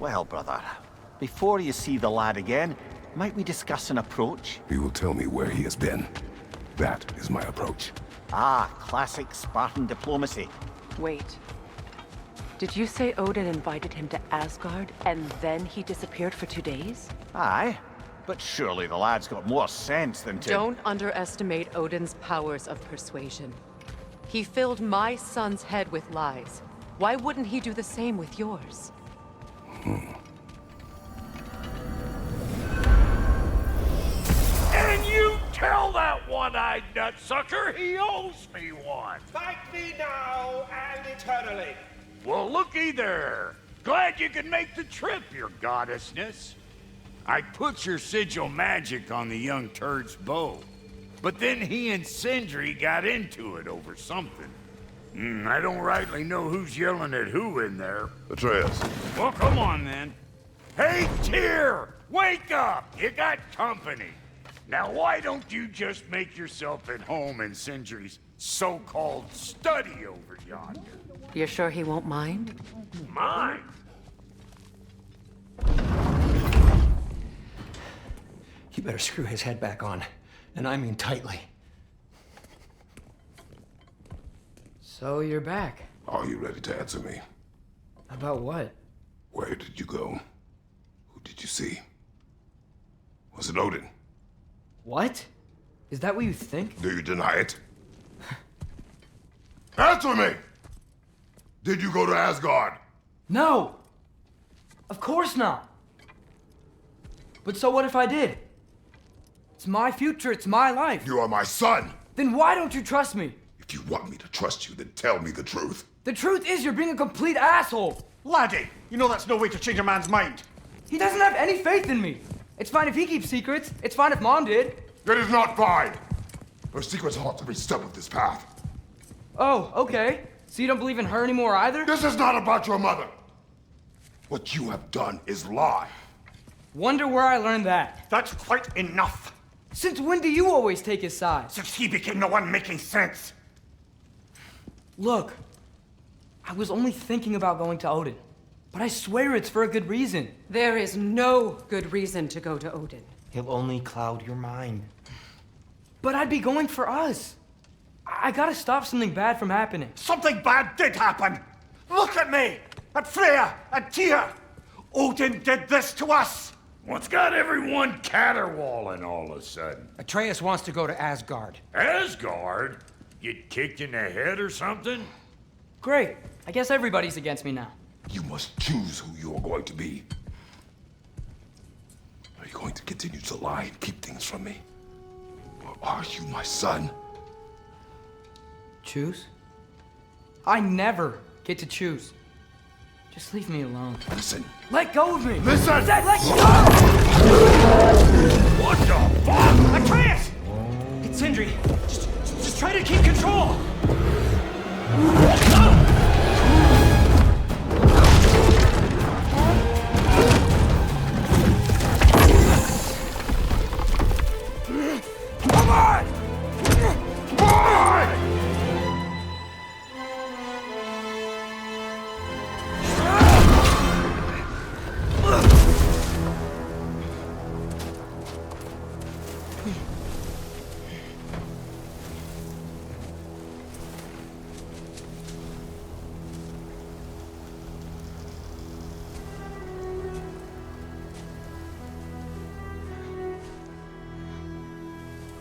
Well, brother, before you see the lad again, might we discuss an approach? He will tell me where he has been. That is my approach. Ah, classic Spartan diplomacy. Wait. Did you say Odin invited him to Asgard, and then he disappeared for 2 days? Aye, but surely the lad's got more sense than to... Don't underestimate Odin's powers of persuasion. He filled my son's head with lies. Why wouldn't he do the same with yours? And you tell that one-eyed nutsucker he owes me one. Fight me now and eternally. Well, looky there. Glad you could make the trip, your goddessness. I put your sigil magic on the young turd's bow, but then he and Sindri got into it over something. I don't rightly know who's yelling at who in there. Atreus. Well, come on then. Hey, Tyr! Wake up! You got company. Now, why don't you just make yourself at home in Sindri's so-called study over yonder? You're sure he won't mind? Mine? You better screw his head back on, and I mean tightly. So you're back. Are you ready to answer me? About what? Where did you go? Who did you see? Was it Odin? What? Is that what you think? Do you deny it? Answer me! Did you go to Asgard? No! Of course not! But so what if I did? It's my future, it's my life. You are my son! Then why don't you trust me? If you want me to trust you, then tell me the truth. The truth is you're being a complete asshole! Laddie, you know that's no way to change a man's mind. He doesn't have any faith in me. It's fine if he keeps secrets. It's fine if Mom did. It is not fine! Her secrets haunt every step of this path. Oh, okay. So you don't believe in her anymore either? This is not about your mother! What you have done is lie. Wonder where I learned that. That's quite enough. Since when do you always take his side? Since he became the one making sense. Look, I was only thinking about going to Odin, but I swear it's for a good reason. There is no good reason to go to Odin. He'll only cloud your mind. But I'd be going for us. I gotta stop something bad from happening. Something bad did happen. Look at me, at Freya, at Tyr. Odin did this to us. What's got everyone caterwauling all of a sudden? Atreus wants to go to Asgard. Asgard? Get kicked in the head or something? Great. I guess everybody's against me now. You must choose who you are going to be. Are you going to continue to lie and keep things from me? Or are you my son? Choose? I never get to choose. Just leave me alone. Listen. Let go of me! Listen! I said let go! What the fuck? Atreus! It's Sindri. Just try to keep control. Come on! Come on!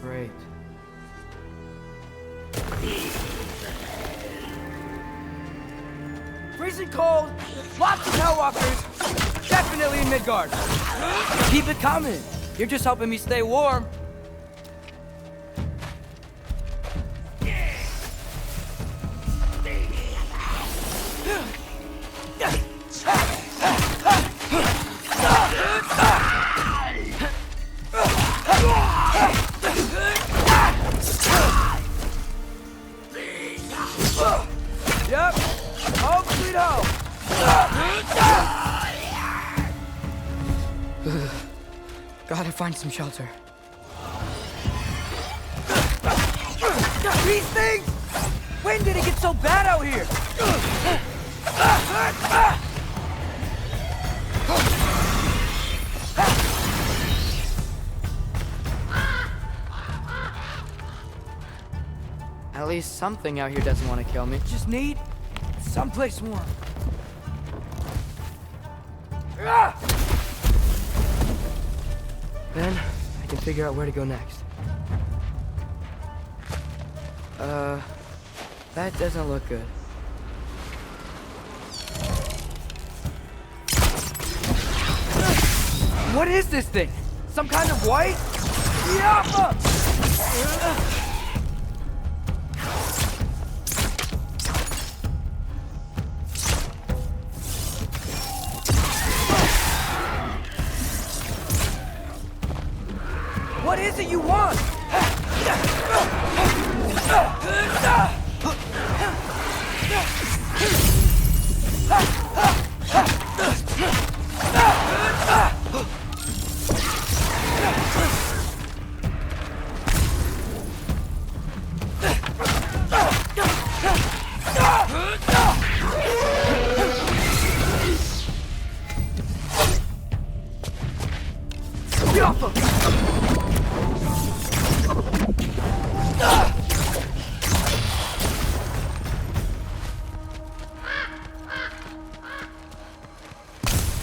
Great. Freezing cold, lots of Hellwalkers, definitely in Midgard. Keep it coming. You're just helping me stay warm. Yep. Home sweet home. Gotta find some shelter. These things! When did it get so bad out here? least something out here doesn't want to kill me. Just need someplace warm. Ah! Then I can figure out where to go next. That doesn't look good. What is this thing? Some kind of white? Yappa! What is it you want?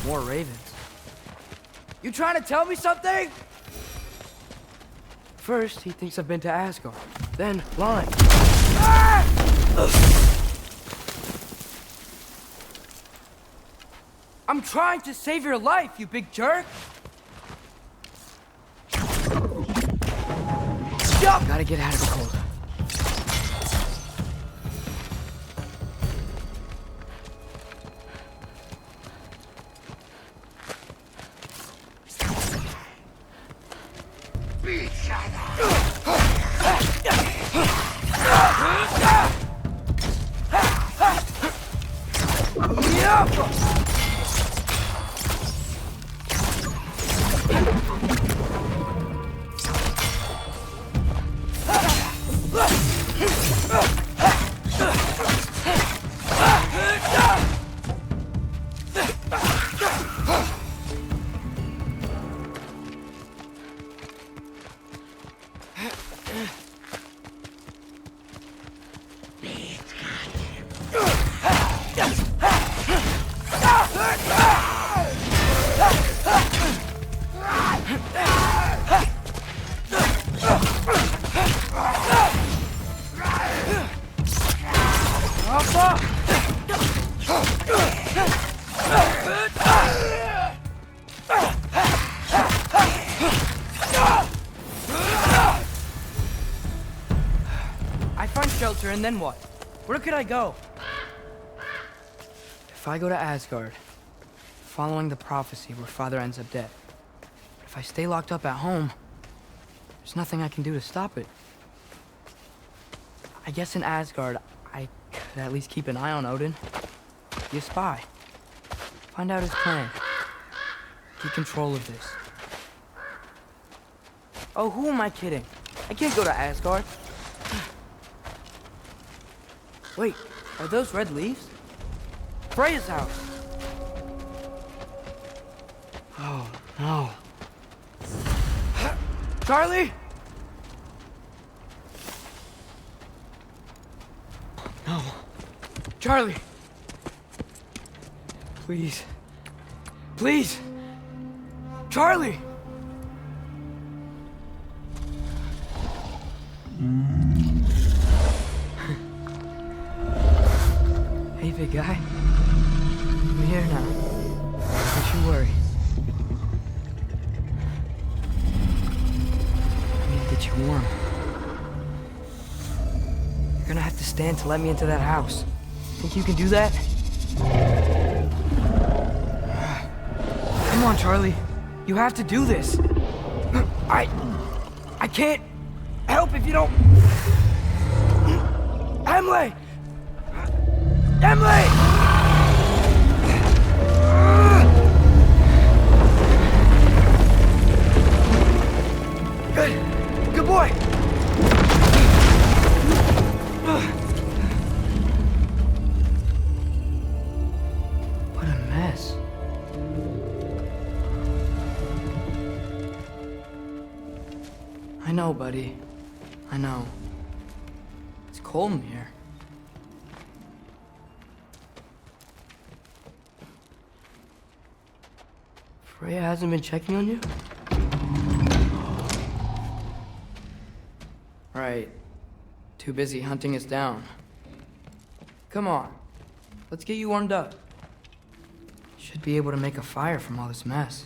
More ravens. You trying to tell me something? First, he thinks I've been to Asgard. Then, lying. Ah! I'm trying to save your life, you big jerk! Gotta get out of the cold. I find shelter, and then what? Where could I go? If I go to Asgard, following the prophecy where Father ends up dead. If I stay locked up at home, there's nothing I can do to stop it. I guess in Asgard, I could at least keep an eye on Odin. Be a spy. Find out his plan. Get control of this. Oh, who am I kidding? I can't go to Asgard. Wait, are those red leaves? Freya's house! Oh, no. Charlie? No. Charlie! Please. Please! Charlie! Hey, big guy. I'm here now. Don't you worry. I need to get you warm. You're gonna have to stand to let me into that house. Think you can do that? Come on, Charlie. You have to do this. I can't help if you don't... Emily! Emily! Good boy! What a mess. I know, buddy. I know. It's cold in here. Freya hasn't been checking on you? Right. Too busy hunting us down. Come on. Let's get you warmed up. Should be able to make a fire from all this mess.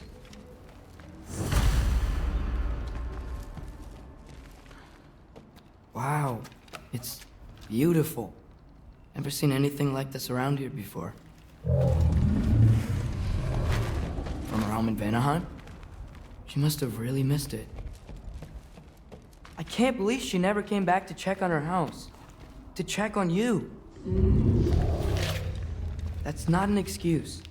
Wow. It's beautiful. Never seen anything like this around here before. From her home in Vanaheim? She must have really missed it. I can't believe she never came back to check on her house. To check on you. That's not an excuse.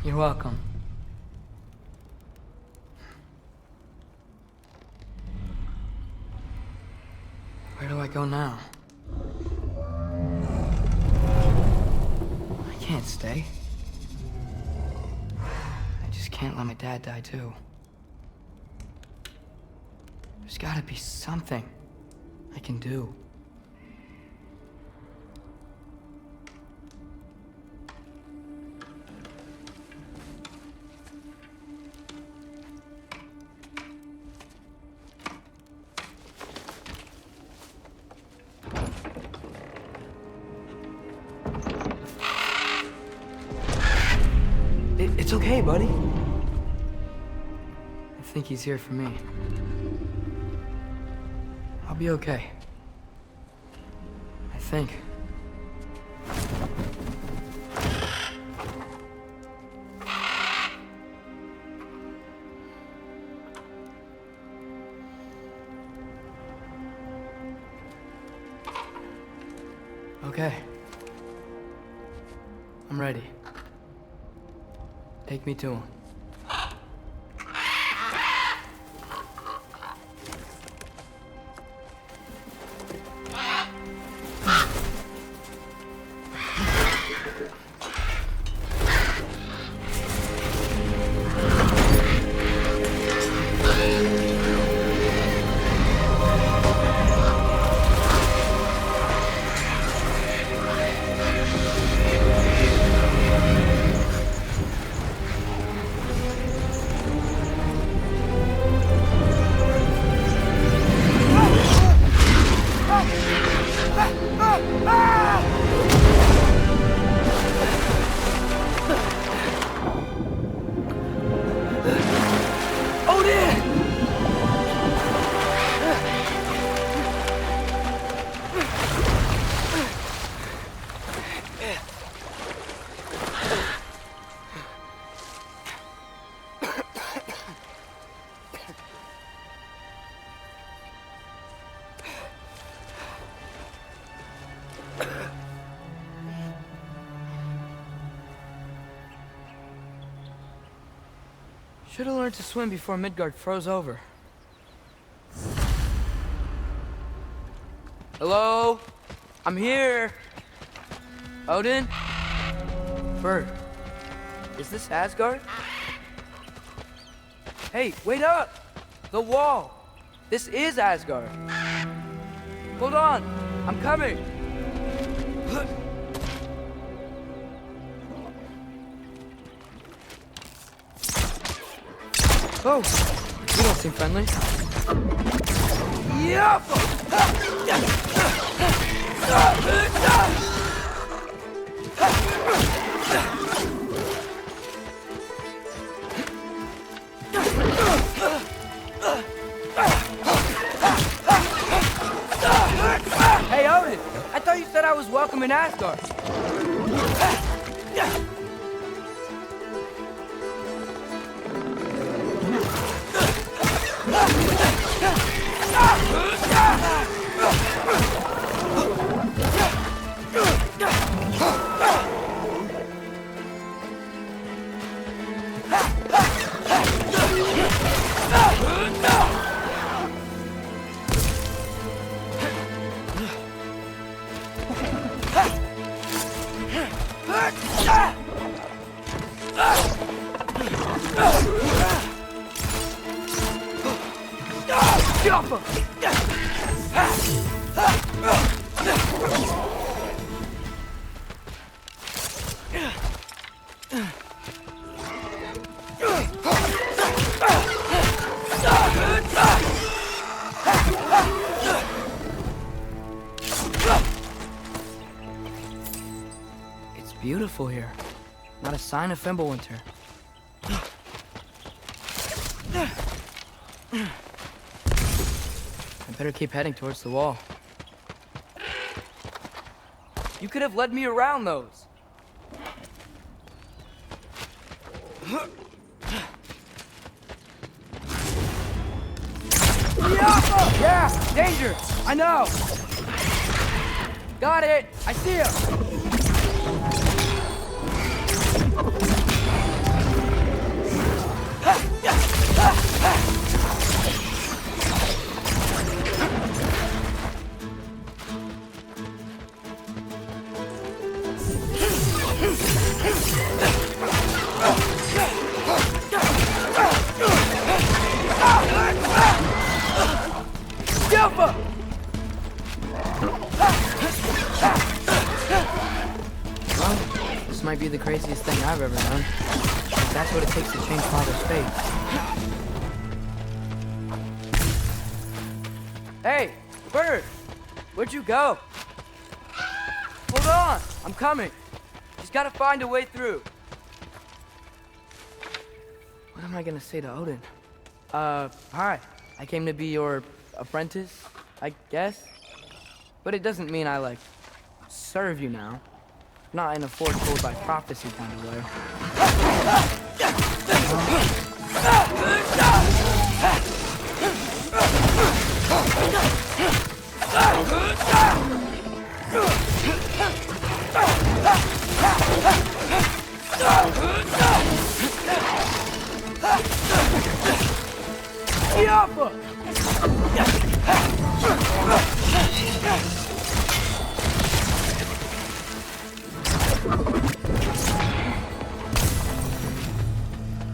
You're welcome. Where do I go now? I can't stay. I just can't let my dad die too. There's gotta be something I can do. It's okay, buddy. I think he's here for me. I'll be okay. I think. Okay. I'm ready. Take me to him. Should have learned to swim before Midgard froze over. Hello? I'm here. Odin? Bird. Is this Asgard? Hey, wait up! The wall! This is Asgard. Hold on, I'm coming. Oh, you don't seem friendly. Yep! Hey, Odin! I thought you said I was welcome in Asgard. Alpha! It's beautiful here. Not a sign of Fimbulwinter. I better keep heading towards the wall. You could have led me around those. Yeah, danger! I know! Got it! I see him! Alpha! Well, this might be the craziest thing I've ever done. But that's what it takes to change Father's fate. Hey, Bird! Where'd you go? Hold on! I'm coming! Just gotta find a way through. What am I gonna say to Odin? Hi. I came to be your apprentice, I guess? But it doesn't mean I, like, serve you now. Not in a foretold by prophecy kind of way.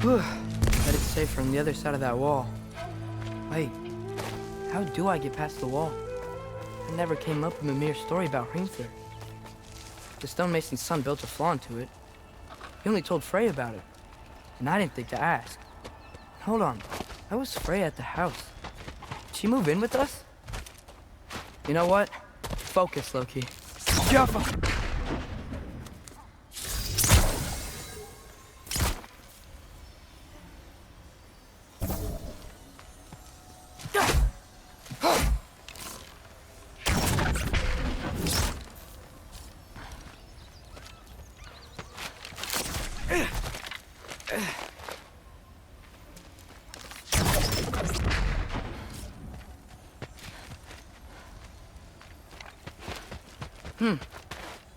Bet it's safe from the other side of that wall. Wait, how do I get past the wall? I never came up with a mere story about Hrimthur. The stonemason's son built a flaw into it. He only told Frey about it, and I didn't think to ask. Hold on, how was Frey at the house? Did she move in with us? You know what? Focus, Loki. Jaffa!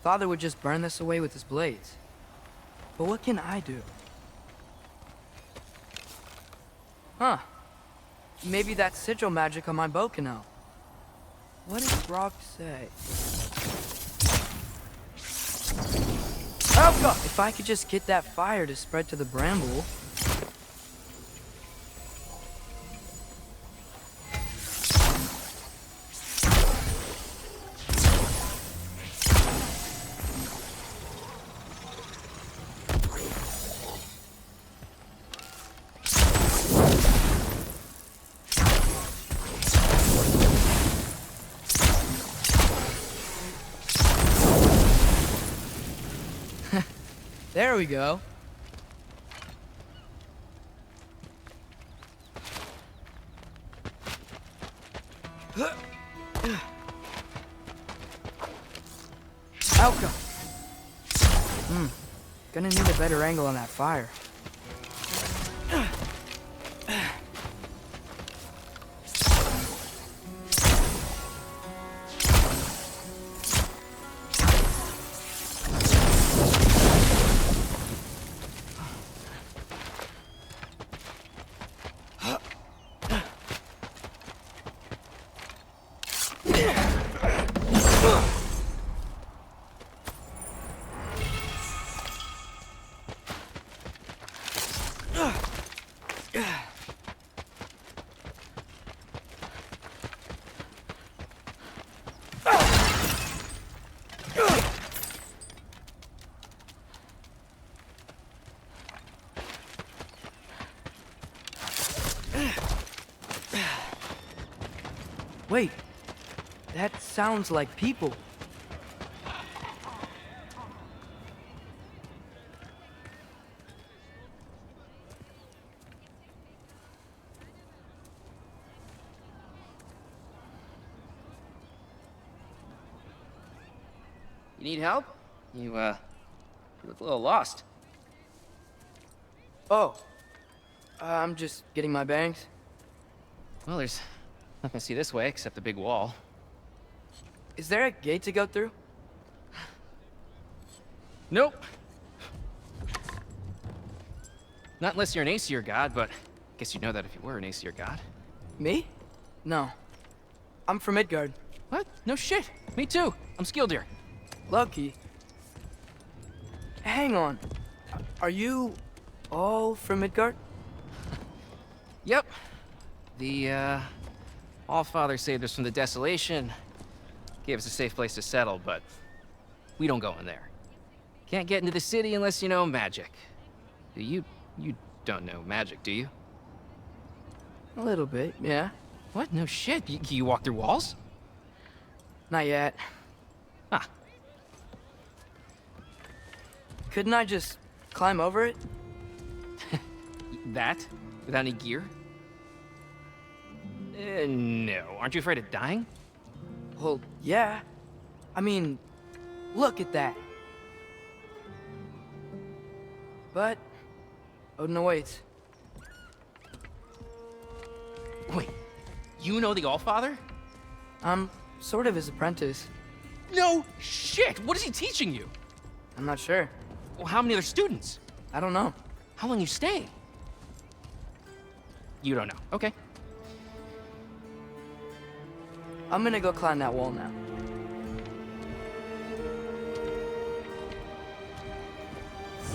Father would just burn this away with his blades. But what can I do? Huh. Maybe that sigil magic on my bow can help. What does Rock say? Oh God! If I could just get that fire to spread to the bramble. There we go. Alka. Gonna need a better angle on that fire. Wait, that sounds like people. You need help? You look a little lost. Oh, I'm just getting my bearings. Well, there's nothing to see this way except the big wall. Is there a gate to go through? Nope. Not unless you're an Aesir god, but I guess you'd know that if you were an Aesir god. Me? No. I'm from Midgard. What? No shit. Me too. I'm Skildir. Lucky. Hang on. Are you all from Midgard? Yep. The, Allfather saved us from the desolation. Gave us a safe place to settle, but we don't go in there. Can't get into the city unless you know magic. You don't know magic, do you? A little bit, yeah. What? No shit. You walk through walls? Not yet. Huh. Couldn't I just climb over it? That? Without any gear? No. Aren't you afraid of dying? Well, yeah. I mean, look at that. But Odin awaits. Wait, you know the Allfather? I'm sort of his apprentice. No shit! What is he teaching you? I'm not sure. Well, how many other students? I don't know. How long you stay? You don't know. Okay. I'm gonna go climb that wall now.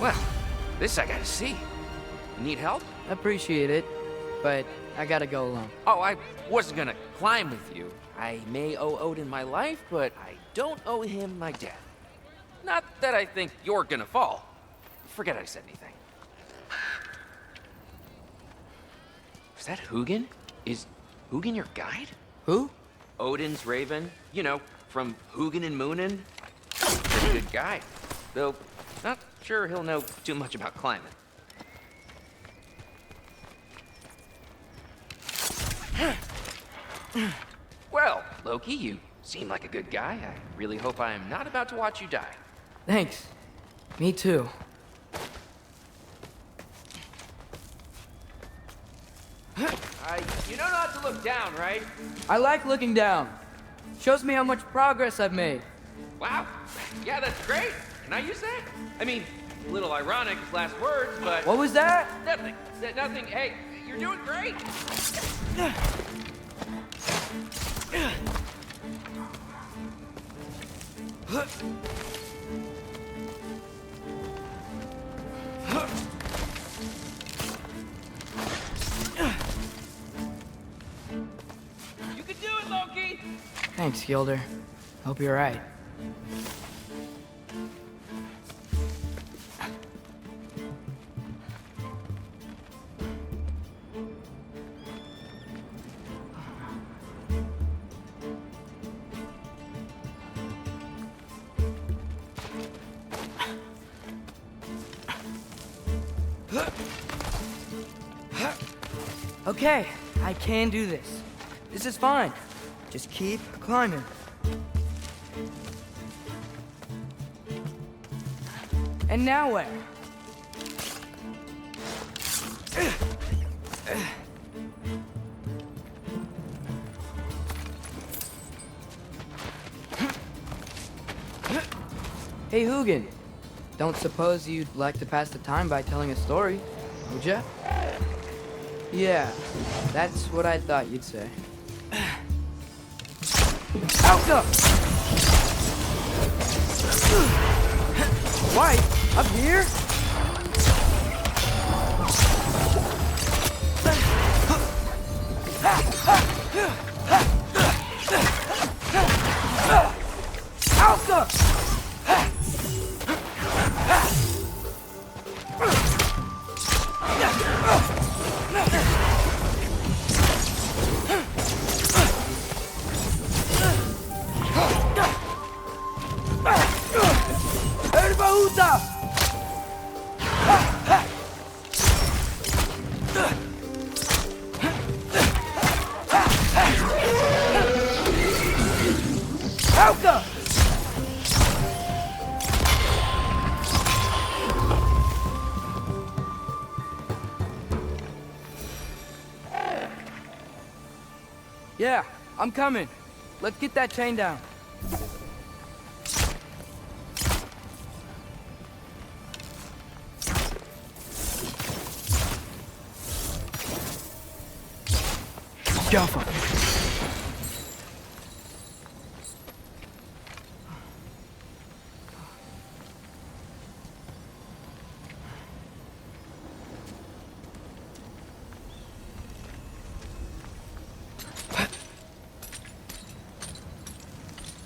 Well, this I gotta see. You need help? Appreciate it, but I gotta go alone. Oh, I wasn't gonna climb with you. I may owe Odin my life, but I don't owe him my death. Not that I think you're gonna fall. Forget I said anything. Is that Hugin? Is Hugin your guide? Who? Odin's raven. You know, from Hugin and Moonin. Pretty good guy. Though, not sure he'll know too much about climbing. Well, Loki, you seem like a good guy. I really hope I am not about to watch you die. Thanks. Me too. You know not to look down, right? I like looking down. Shows me how much progress I've made. Wow. Yeah, that's great. Can I use that? I mean, a little ironic, his last words, but... What was that? Nothing. Nothing. Hey, you're doing great. You can do it, Loki! Thanks, Gilder. Hope you're right. Okay, I can do this. This is fine. Just keep climbing. And now where? Hey, Hugin. Don't suppose you'd like to pass the time by telling a story, would ya? Yeah, that's what I thought you'd say. Alka! White, up here? Alka! Helga! Yeah, I'm coming. Let's get that chain down. Jaffa.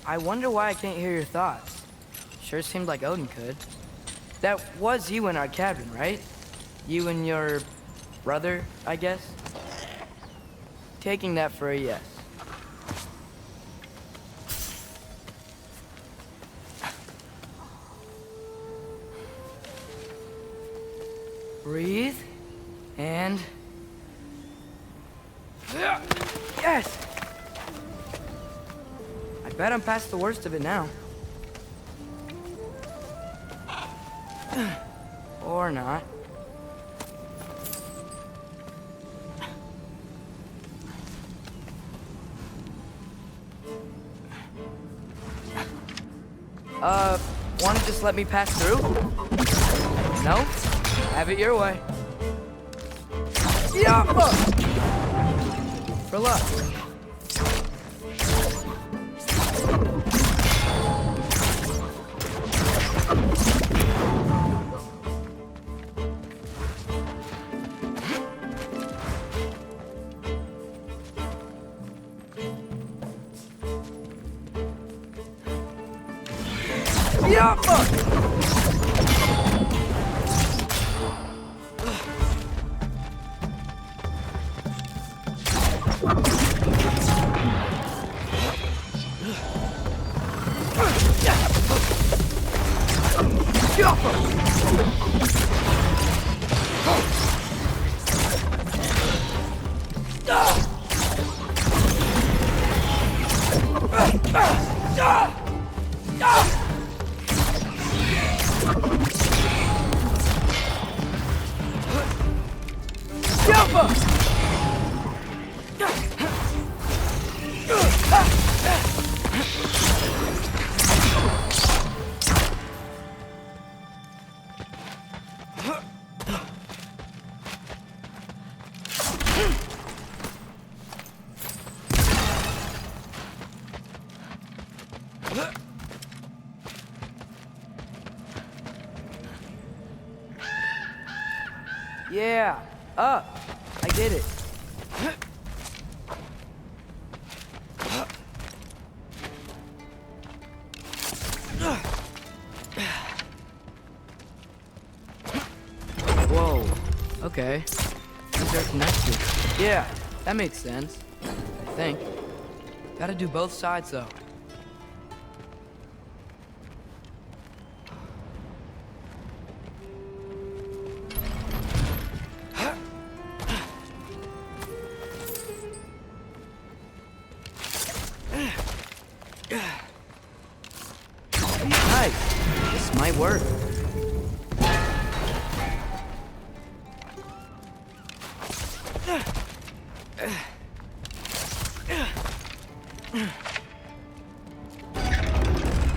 I wonder why I can't hear your thoughts. Sure seemed like Odin could. That was you in our cabin, right? You and your brother, I guess? Taking that for a yes. Breathe, and... Yes! I bet I'm past the worst of it now. Or not. Wanna just let me pass through? No? Have it your way. Yeah! For luck. Yeah! Yeah, up. I get it. Whoa. Okay. These are connected. Yeah, that makes sense. I think. Gotta do both sides, though. Nice. This might work.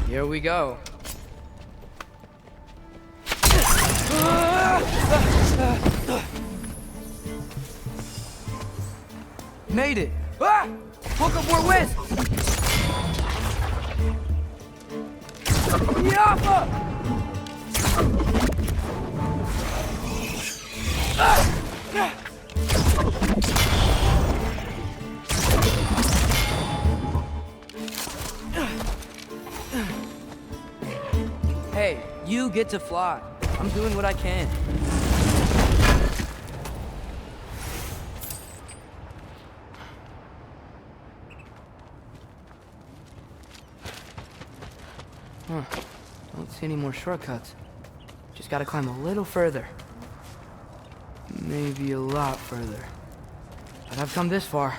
Here we go. Made it! Ah! Woke up more west! Yappa! Hey, you get to fly. I'm doing what I can. Huh. Don't see any more shortcuts. Just gotta climb a little further. Maybe a lot further. But I've come this far.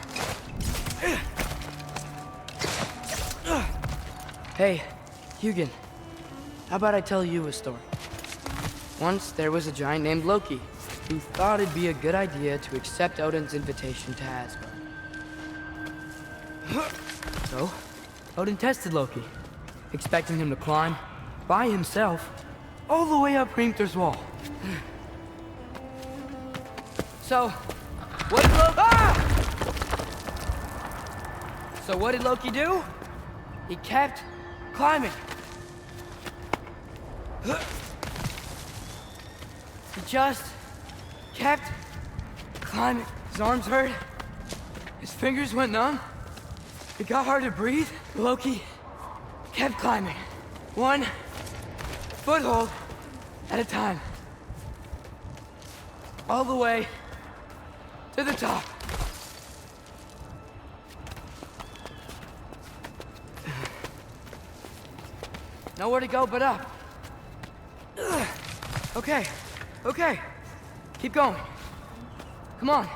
Hey, Hugin, how about I tell you a story? Once there was a giant named Loki who thought it'd be a good idea to accept Odin's invitation to Asgard. So, Odin tested Loki, expecting him to climb by himself all the way up Hrimthur's wall. So, what did Loki... So what did Loki do? He kept climbing. He just kept climbing. His arms hurt. His fingers went numb. It got hard to breathe. Loki kept climbing. One foothold at a time. All the way to the top. Nowhere to go but up. Okay, okay. Keep going. Come on.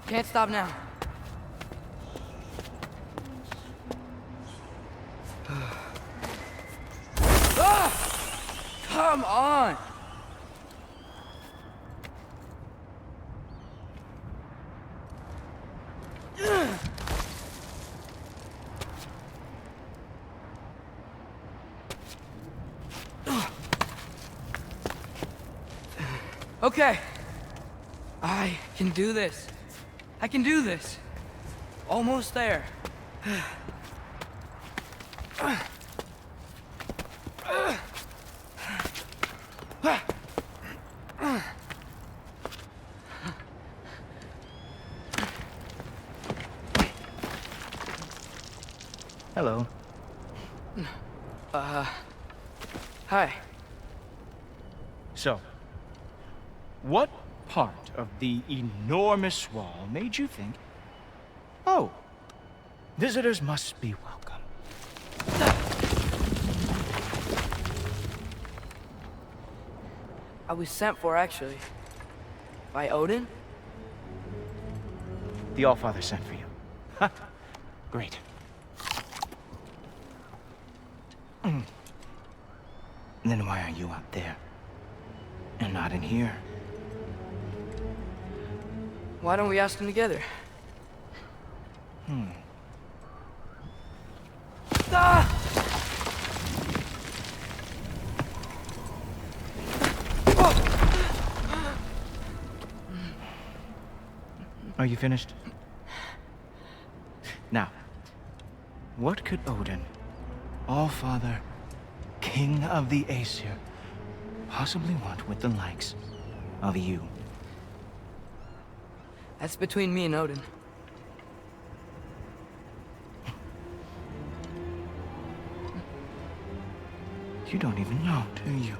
Can't stop now. Come on! Okay. I can do this. I can do this. Almost there. Hello. Hi. So, what part of the enormous wall made you think, oh, visitors must be welcome? I was sent for, actually. By Odin? The Allfather sent for you. Ha! Great. Then why are you out there? And not in here? Why don't we ask them together? Ah! Are you finished? Now, what could Odin, Allfather, King of the Aesir, possibly want with the likes of you? That's between me and Odin. You don't even know, do you?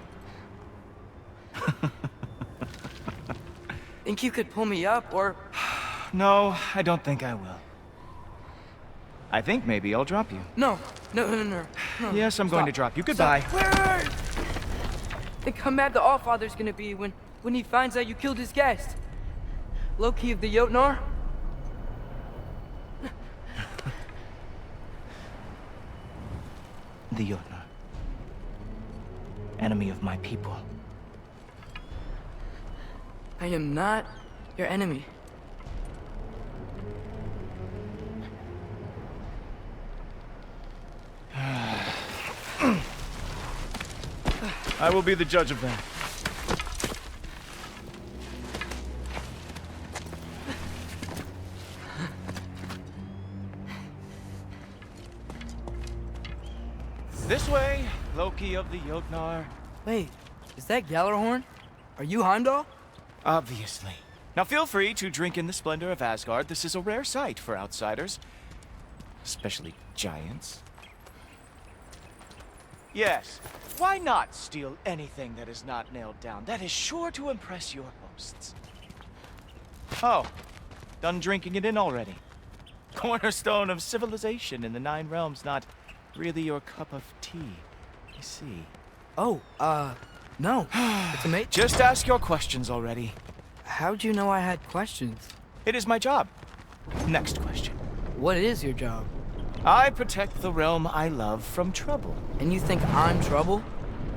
Think you could pull me up, or... No, I don't think I will. I think maybe I'll drop you. No. Yes, I'm going to drop you. Goodbye. Wait. Think how mad the Allfather's gonna be when he finds out you killed his guest. Loki of the Jotnar? The Jotnar. Enemy of my people. I am not your enemy. I will be the judge of that. This way, Loki of the Jotnar. Wait, is that Gjallarhorn? Are you Heimdall? Obviously. Now feel free to drink in the splendor of Asgard. This is a rare sight for outsiders. Especially giants. Yes, why not steal anything that is not nailed down? That is sure to impress your hosts. Oh, done drinking it in already. Cornerstone of civilization in the 9 realms, not really your cup of tea, I see. Oh, no. It's a mate. Just ask your questions already. How'd you know I had questions? It is my job. Next question. What is your job? I protect the realm I love from trouble. And you think I'm trouble?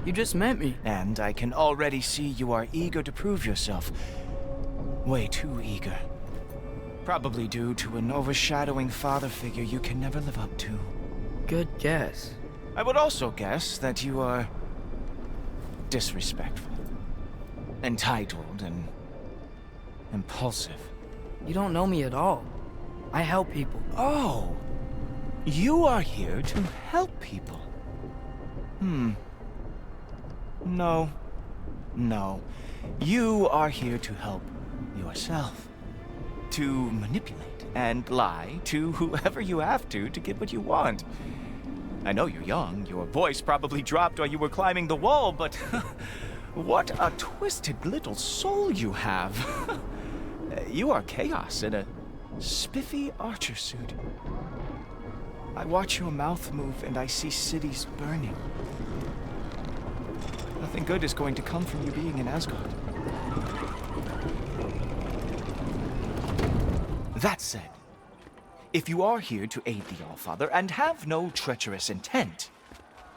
You just met me. And I can already see you are eager to prove yourself. Way too eager. Probably due to an overshadowing father figure you can never live up to. Good guess. I would also guess that you are disrespectful, entitled, and impulsive. You don't know me at all. I help people. Oh, you are here to help people. No. You are here to help yourself. To manipulate and lie to whoever you have to get what you want. I know you're young, your voice probably dropped while you were climbing the wall, but what a twisted little soul you have. You are chaos in a spiffy archer suit. I watch your mouth move and I see cities burning. Nothing good is going to come from you being in Asgard. That said, if you are here to aid the Allfather and have no treacherous intent,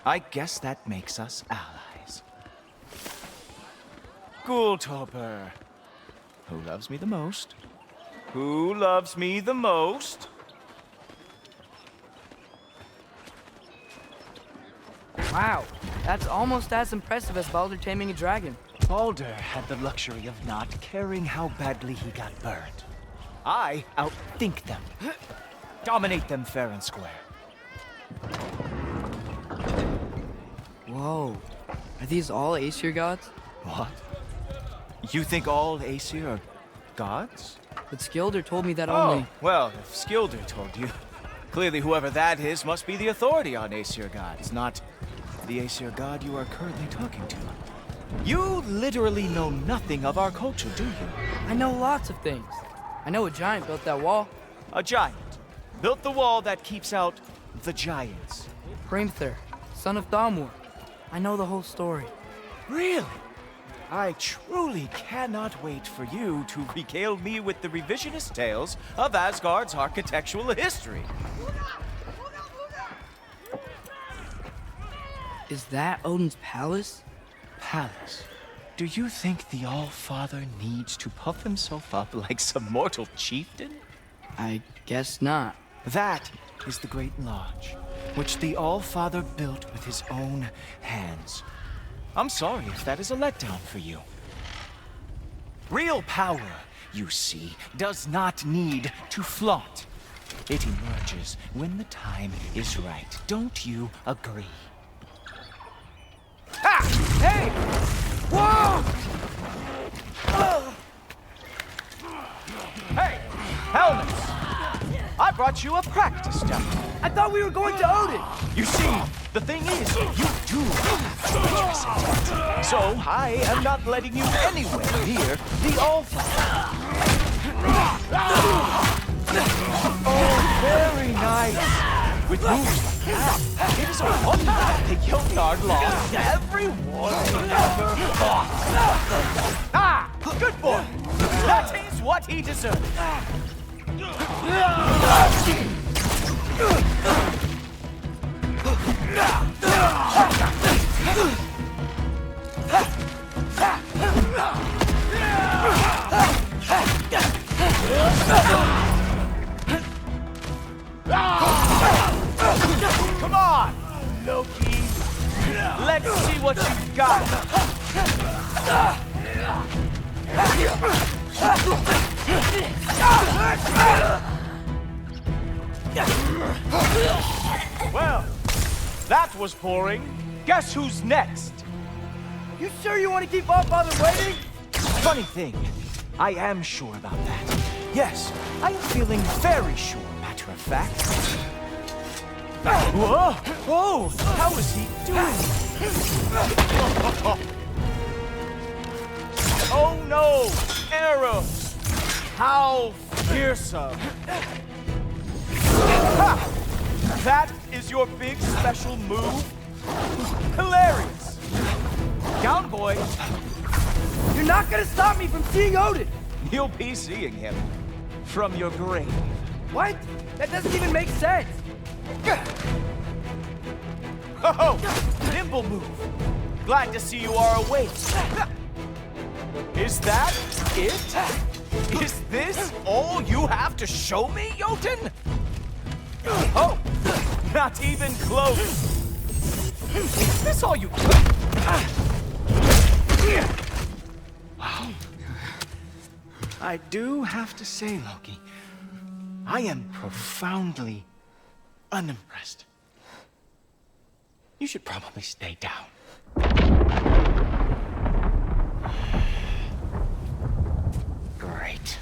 I guess that makes us allies. Ghoultoper. Who loves me the most? Who loves me the most? Wow, that's almost as impressive as Baldur taming a dragon. Baldur had the luxury of not caring how badly he got burned. I outthink them. Dominate them fair and square. Whoa. Are these all Aesir gods? What? You think all Aesir are gods? But Skilder told me that Oh, only... well, if Skilder told you, clearly whoever that is must be the authority on Aesir gods, not the Aesir god you are currently talking to. You literally know nothing of our culture, do you? I know lots of things. I know a giant built that wall. A giant built the wall that keeps out the giants. Hrimthur, son of Thamur. I know the whole story. Really? I truly cannot wait for you to regale me with the revisionist tales of Asgard's architectural history. Is that Odin's palace? Palace? Do you think the All-Father needs to puff himself up like some mortal chieftain? I guess not. That is the Great Lodge, which the All-Father built with his own hands. I'm sorry if that is a letdown for you. Real power, you see, does not need to flaunt. It emerges when the time is right. Don't you agree? Ha! Hey! Whoa! Hey! Helmets! I brought you a practice dummy. I thought we were going to Odin! You see, the thing is, you do have treacherous intent. So I am not letting you anywhere near the All-Father. Oh, very nice. With moves like that, it is a wonder that the Yonard lost everyone he ever fought. Ah! Good boy! That is what he deserved. Come on, Loki. Let's see what you've got. Well, that was boring. Guess who's next? You sure you want to keep All-Father waiting? Funny thing, I am sure about that. Yes, I am feeling very sure, matter of fact. Whoa! Whoa! How is he doing? Oh no! Arrows! How fearsome! Ha! That is your big special move? Hilarious! Down, boy! You're not gonna stop me from seeing Odin! You'll be seeing him from your grave. What? That doesn't even make sense. Oh, nimble move. Glad to see you are awake. Is that it? Is this all you have to show me, Jotun? Oh, not even close. Is this all you... Wow. I do have to say, Loki, I am profoundly unimpressed. You should probably stay down. Great.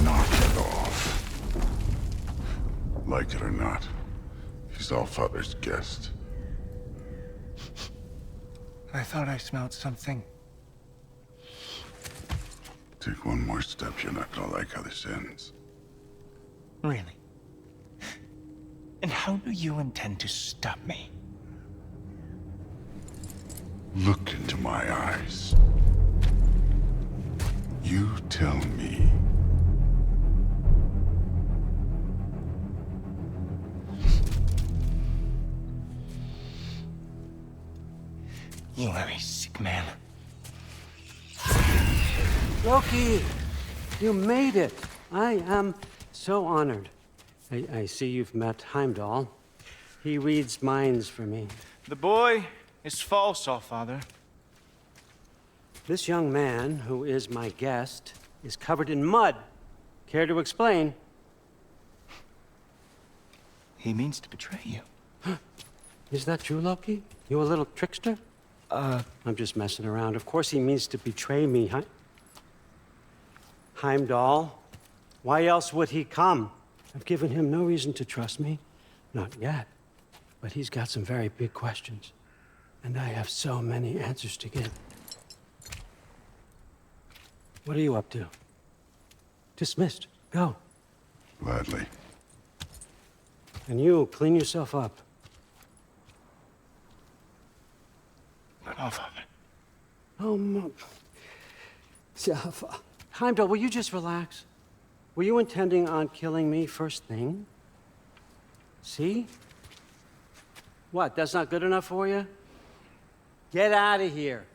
Knock it off. Like it or not, he's Allfather's guest. I thought I smelled something. Take one more step, you're not gonna like how this ends. Really? And how do you intend to stop me? Look into my eyes. You tell me. You are a sick man. Loki, you made it. I am so honored. I see you've met Heimdall. He reads minds for me. The boy is false, Allfather. This young man, who is my guest, is covered in mud. Care to explain? He means to betray you. Is that true, Loki? You a little trickster? I'm just messing around. Of course he means to betray me, Heimdall. Why else would he come? I've given him no reason to trust me. Not yet. But he's got some very big questions. And I have so many answers to give. What are you up to? Dismissed. Go. Gladly. And you, clean yourself up. But Allfather. Oh, Heimdall, will you just relax? Were you intending on killing me first thing? See? What, that's not good enough for you? Get out of here.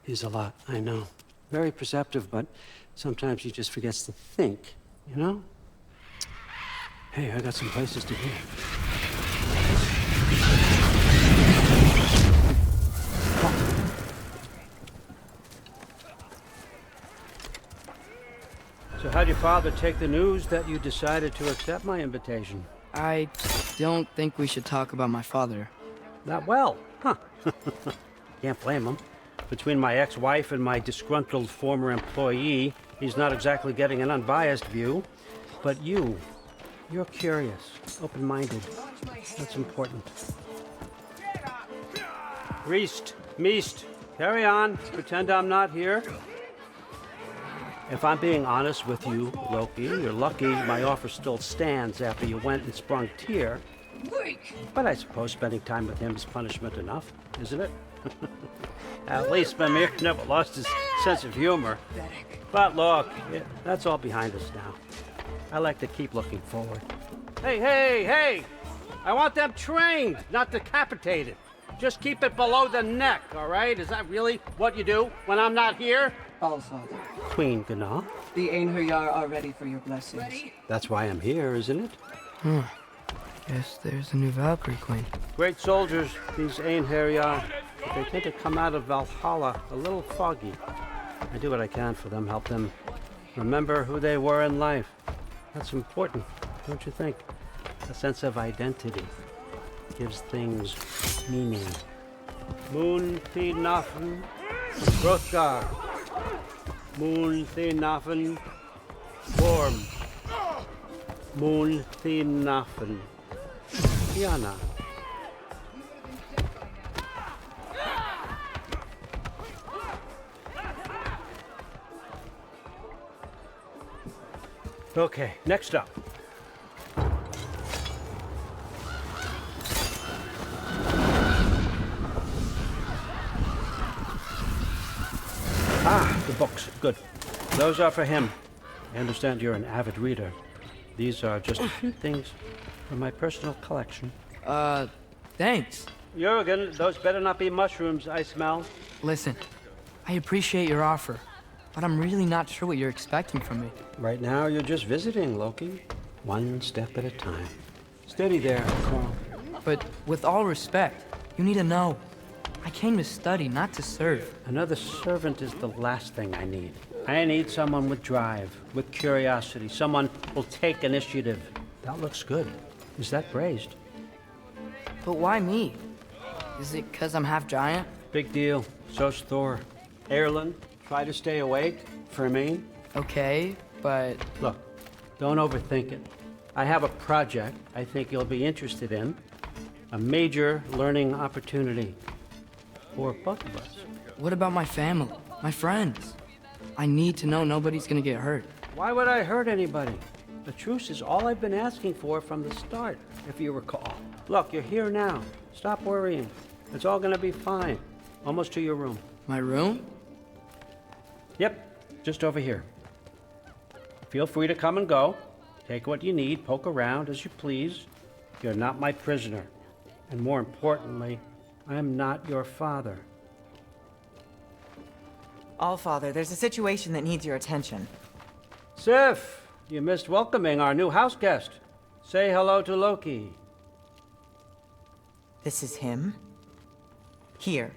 He's a lot, I know. Very perceptive, but sometimes he just forgets to think, you know? Hey, I got some places to be. So how'd your father take the news that you decided to accept my invitation? I don't think we should talk about my father. Not well, huh? Can't blame him. Between my ex-wife and my disgruntled former employee, he's not exactly getting an unbiased view. But you're curious, open-minded. That's important. Reist, Meest, carry on. Pretend I'm not here. If I'm being honest with you, Loki, you're lucky my offer still stands after you went and sprung Tyr. But I suppose spending time with him is punishment enough, isn't it? At least Mimir never lost his sense of humor. But look, that's all behind us now. I like to keep looking forward. Hey! I want them trained, not decapitated. Just keep it below the neck, all right? Is that really what you do when I'm not here? Allfather, Queen Gná. the Einherjar are ready for your blessings. That's why I'm here, isn't it? Guess there's a new Valkyrie Queen. Great soldiers, these Einherjar. But they tend to come out of Valhalla a little foggy. I do what I can for them, help them remember who they were in life. That's important, don't you think? A sense of identity gives things meaning. Moon Thinafen, Hrothgar. Moon Thinafen, Gorm. Moon Thinafen, Tiana. Okay, next up. Good. Those are for him. I understand you're an avid reader. These are just a few things from my personal collection. Thanks. Jurgen, those better not be mushrooms I smell. Listen, I appreciate your offer, but I'm really not sure what you're expecting from me. Right now, you're just visiting, Loki. One step at a time. Steady there, Carl. But with all respect, you need to know. I came to study, not to serve. Another servant is the last thing I need. I need someone with drive, with curiosity, someone who'll take initiative. That looks good. Is that braised? But why me? Is it 'cause I'm half giant? Big deal. So's Thor. Erlen, try to stay awake for me. Okay, but... Look, don't overthink it. I have a project I think you'll be interested in. A major learning opportunity for both of us. What about my family? My friends? I need to know nobody's gonna get hurt. Why would I hurt anybody? The truce is all I've been asking for from the start, if you recall. Look, you're here now. Stop worrying. It's all gonna be fine. Almost to your room. My room? Yep, just over here. Feel free to come and go. Take what you need, poke around as you please. You're not my prisoner. And more importantly, I'm not your father. Allfather, there's a situation that needs your attention. Sif, you missed welcoming our new house guest. Say hello to Loki. This is him? Here.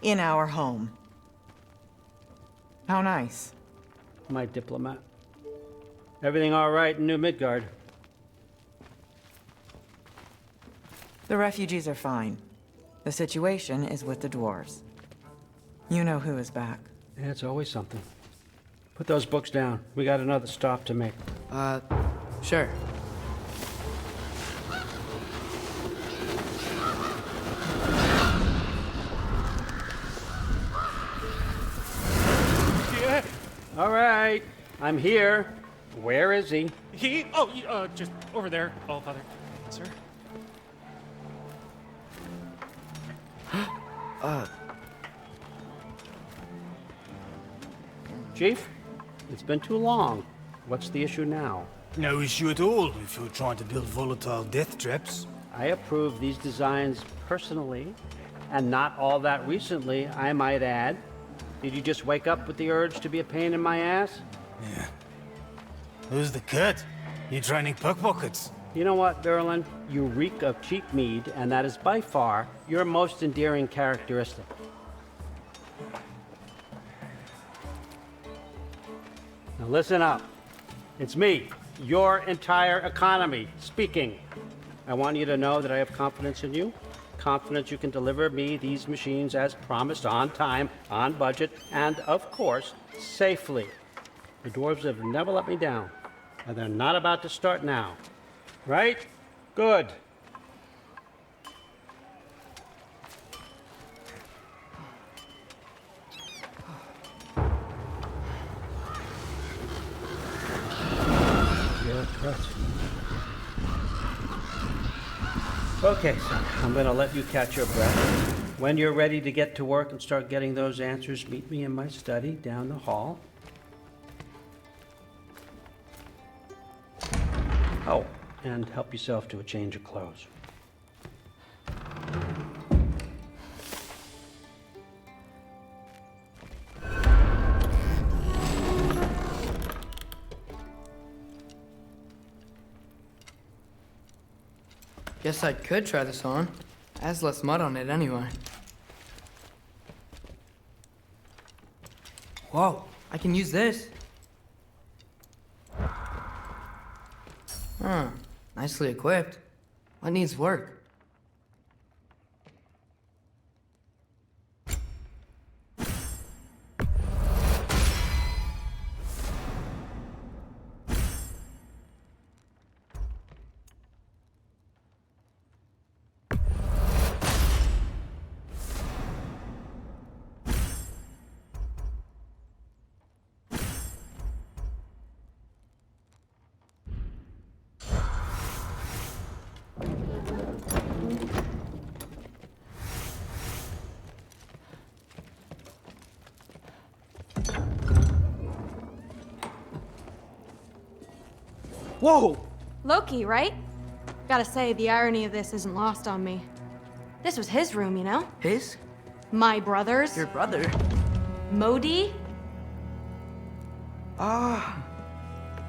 In our home. How nice. My diplomat. Everything all right in New Midgard? The refugees are fine. The situation is with the dwarves. You know who is back. Yeah, it's always something. Put those books down. We got another stop to make. Sure. Yeah. All right, I'm here. Where is he? He? Oh, just over there, Allfather. Sir? Chief, it's been too long. What's the issue now? No issue at all if you're trying to build volatile death traps. I approve these designs personally, and not all that recently, I might add. Did you just wake up with the urge to be a pain in my ass? Yeah. Who's the cut? You training pickpockets? You know what, Verlin? You reek of cheap mead, and that is by far your most endearing characteristic. Now listen up. It's me, your entire economy, speaking. I want you to know that I have confidence in you. Confidence you can deliver me these machines as promised, on time, on budget, and of course, safely. The dwarves have never let me down, and they're not about to start now. Right? Good. Yeah, correct. Okay, son, I'm gonna let you catch your breath. When you're ready to get to work and start getting those answers, meet me in my study down the hall. Oh, and help yourself to a change of clothes. Guess I could try this on. Has less mud on it anyway. Whoa, I can use this. Huh, nicely equipped. What needs work? Whoa! Loki, right? Gotta say, the irony of this isn't lost on me. This was his room, you know? His? My brother's. Your brother? Modi? Ah,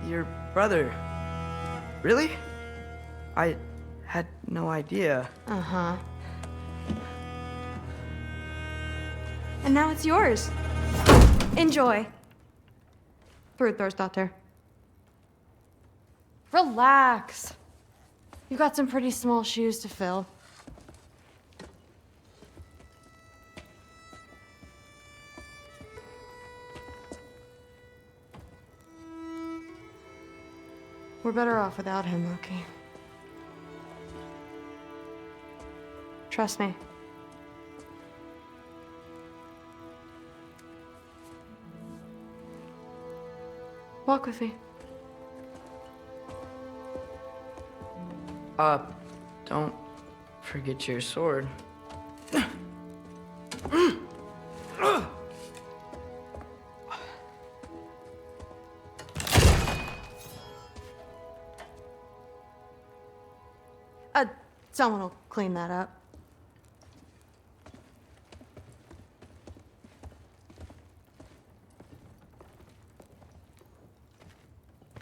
your brother. Really? I had no idea. Uh-huh. And now it's yours. Enjoy. Frukthorstdotter. Relax. You've got some pretty small shoes to fill. We're better off without him, Loki. Trust me. Walk with me. Don't forget your sword. Someone will clean that up.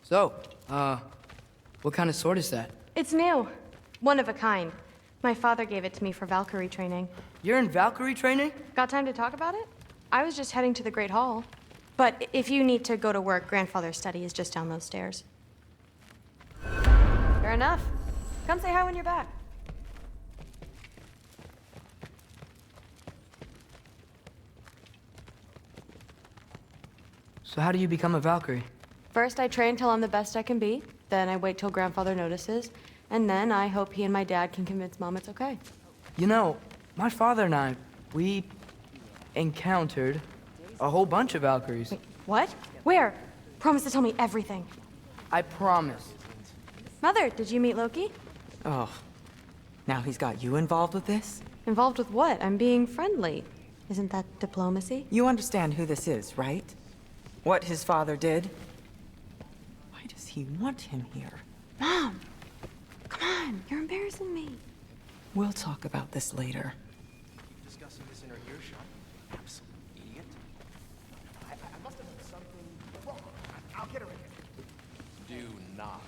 So, what kind of sword is that? It's new. One of a kind. My father gave it to me for Valkyrie training. You're in Valkyrie training? Got time to talk about it? I was just heading to the Great Hall. But if you need to go to work, Grandfather's study is just down those stairs. Fair enough. Come say hi when you're back. So how do you become a Valkyrie? First, I train till I'm the best I can be. Then I wait till Grandfather notices. And then I hope he and my dad can convince Mom it's okay. You know, my father and I, we encountered a whole bunch of Valkyries. Wait, what? Where? Promise to tell me everything. I promise. Mother, did you meet Loki? Oh, now he's got you involved with this? Involved with what? I'm being friendly. Isn't that diplomacy? You understand who this is, right? What his father did? Why does he want him here? Mom! Come on, you're embarrassing me. We'll talk about this later. Discussing this in her earshot. Absolute idiot. I must have done something wrong. I'll get her in here. Do not.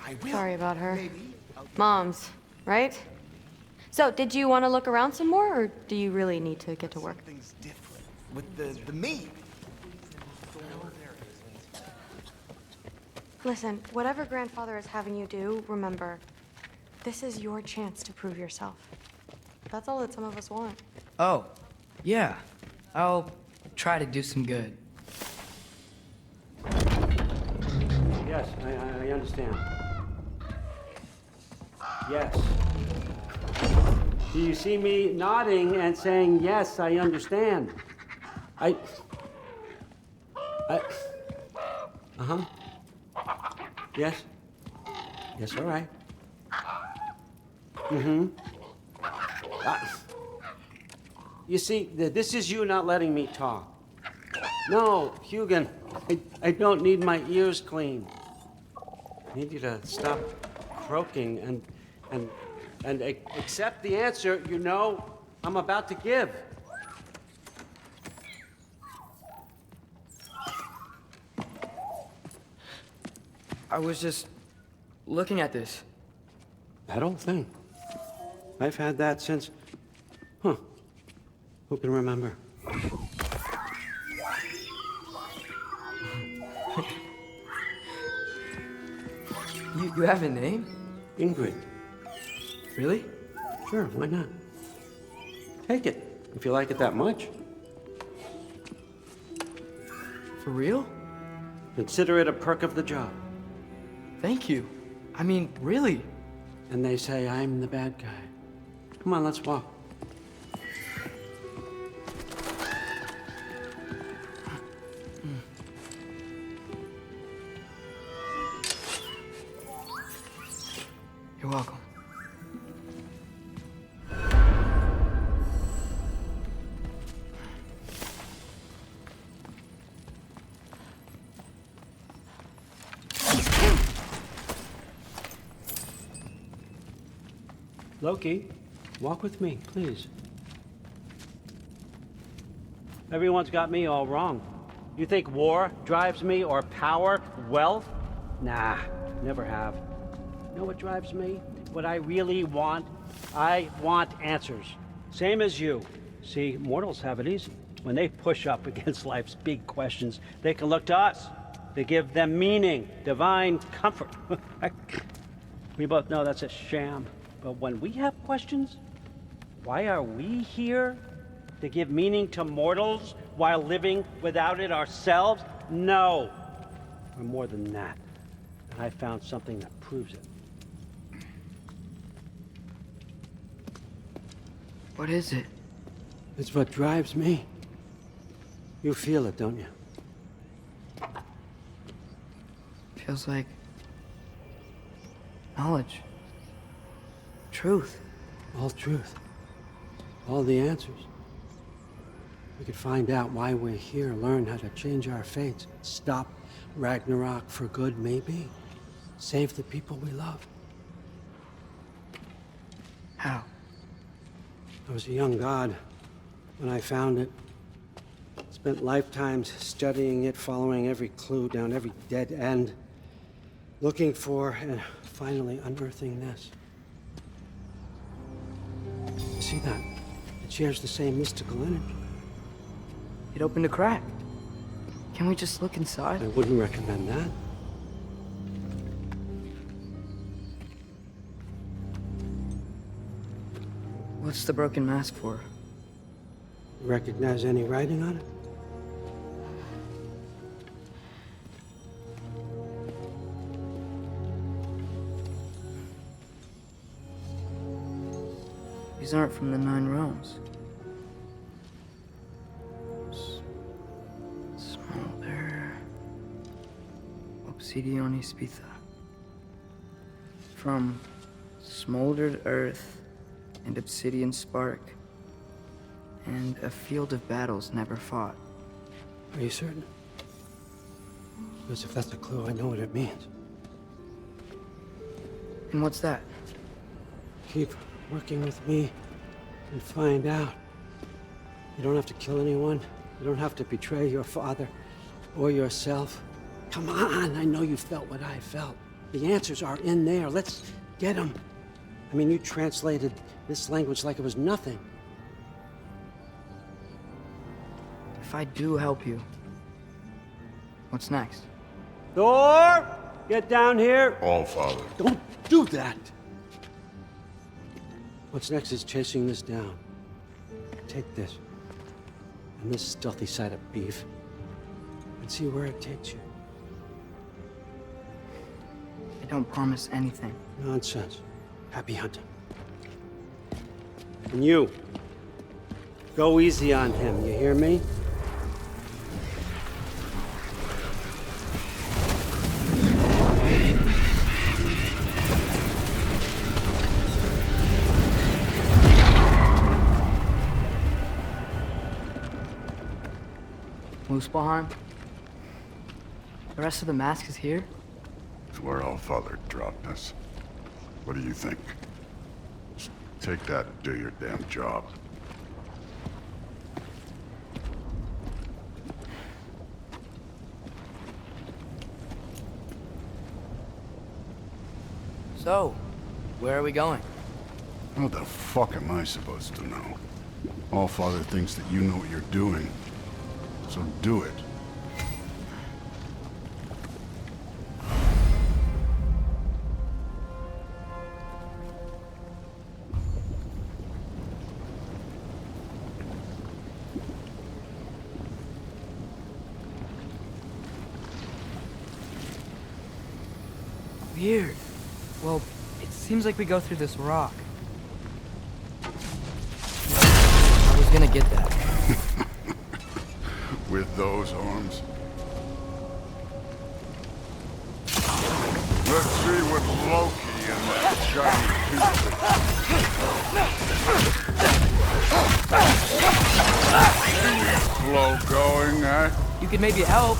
I will. Sorry about her. Mom's, right? So, did you want to look around some more, or do you really need to get to work? Something's different with the meat. Listen, whatever Grandfather is having you do, remember, this is your chance to prove yourself. That's all that some of us want. Oh, yeah. I'll try to do some good. Yes, I understand. Yes. Do you see me nodding and saying, yes, I understand? Uh-huh. Yes? Yes, all right. Mm-hmm. You see, this is you not letting me talk. No, Hugin, I don't need my ears cleaned. I need you to stop croaking and accept the answer you know I'm about to give. I was just looking at this. That old thing. I've had that since... Huh. Who can remember? You have a name? Ingrid. Really? Sure, why not? Take it, if you like it that much. For real? Consider it a perk of the job. Thank you. I mean, really. And they say I'm the bad guy. Come on, let's walk. You're welcome. Loki, walk with me, please. Everyone's got me all wrong. You think war drives me, or power, wealth? Nah, never have. You know what drives me? What I really want? I want answers. Same as you. See, mortals have it easy. When they push up against life's big questions, they can look to us. They give them meaning, divine comfort. We both know that's a sham. But when we have questions, why are we here? To give meaning to mortals while living without it ourselves? No. We're more than that. And I found something that proves it. What is it? It's what drives me. You feel it, don't you? Feels like knowledge. Truth. All truth. All the answers. We could find out why we're here, learn how to change our fates, stop Ragnarok for good, maybe. Save the people we love. How? I was a young god when I found it. Spent lifetimes studying it, following every clue down every dead end, looking for and finally unearthing this. You see that? It shares the same mystical energy. It opened a crack. Can we just look inside? I wouldn't recommend that. What's the broken mask for? Recognize any writing on it? These aren't from the Nine Realms. Smolder. Obsidione Spitha. From smoldered earth and obsidian spark, and a field of battles never fought. Are you certain? Because if that's a clue, I know what it means. And what's that? Keep working with me and find out. You don't have to kill anyone. You don't have to betray your father or yourself. Come on, I know you felt what I felt. The answers are in there. Let's get them. I mean, you translated this language like it was nothing. If I do help you, what's next? Thor! Get down here! All Father. Don't do that! What's next is chasing this down. Take this, and this stealthy side of beef, and see where it takes you. I don't promise anything. Nonsense. Happy hunting. And you, go easy on him, you hear me? Muspelheim? The rest of the mask is here? It's where All Father dropped us. What do you think? Just take that and do your damn job. So, where are we going? How the fuck am I supposed to know? All Father thinks that you know what you're doing. So do it. Weird. Well, it seems like we go through this rock. I was gonna get that. With those arms? Let's see what Loki and that shiny flow going, eh? You could maybe help.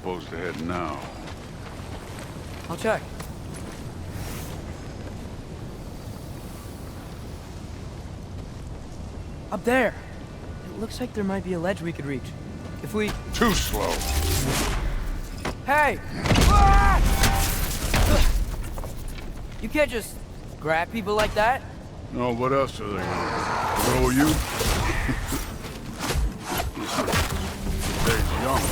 supposed to head now? I'll check. Up there. It looks like there might be a ledge we could reach. If we... Too slow. Hey! You can't just grab people like that. No, what else are they gonna throw you? They're young.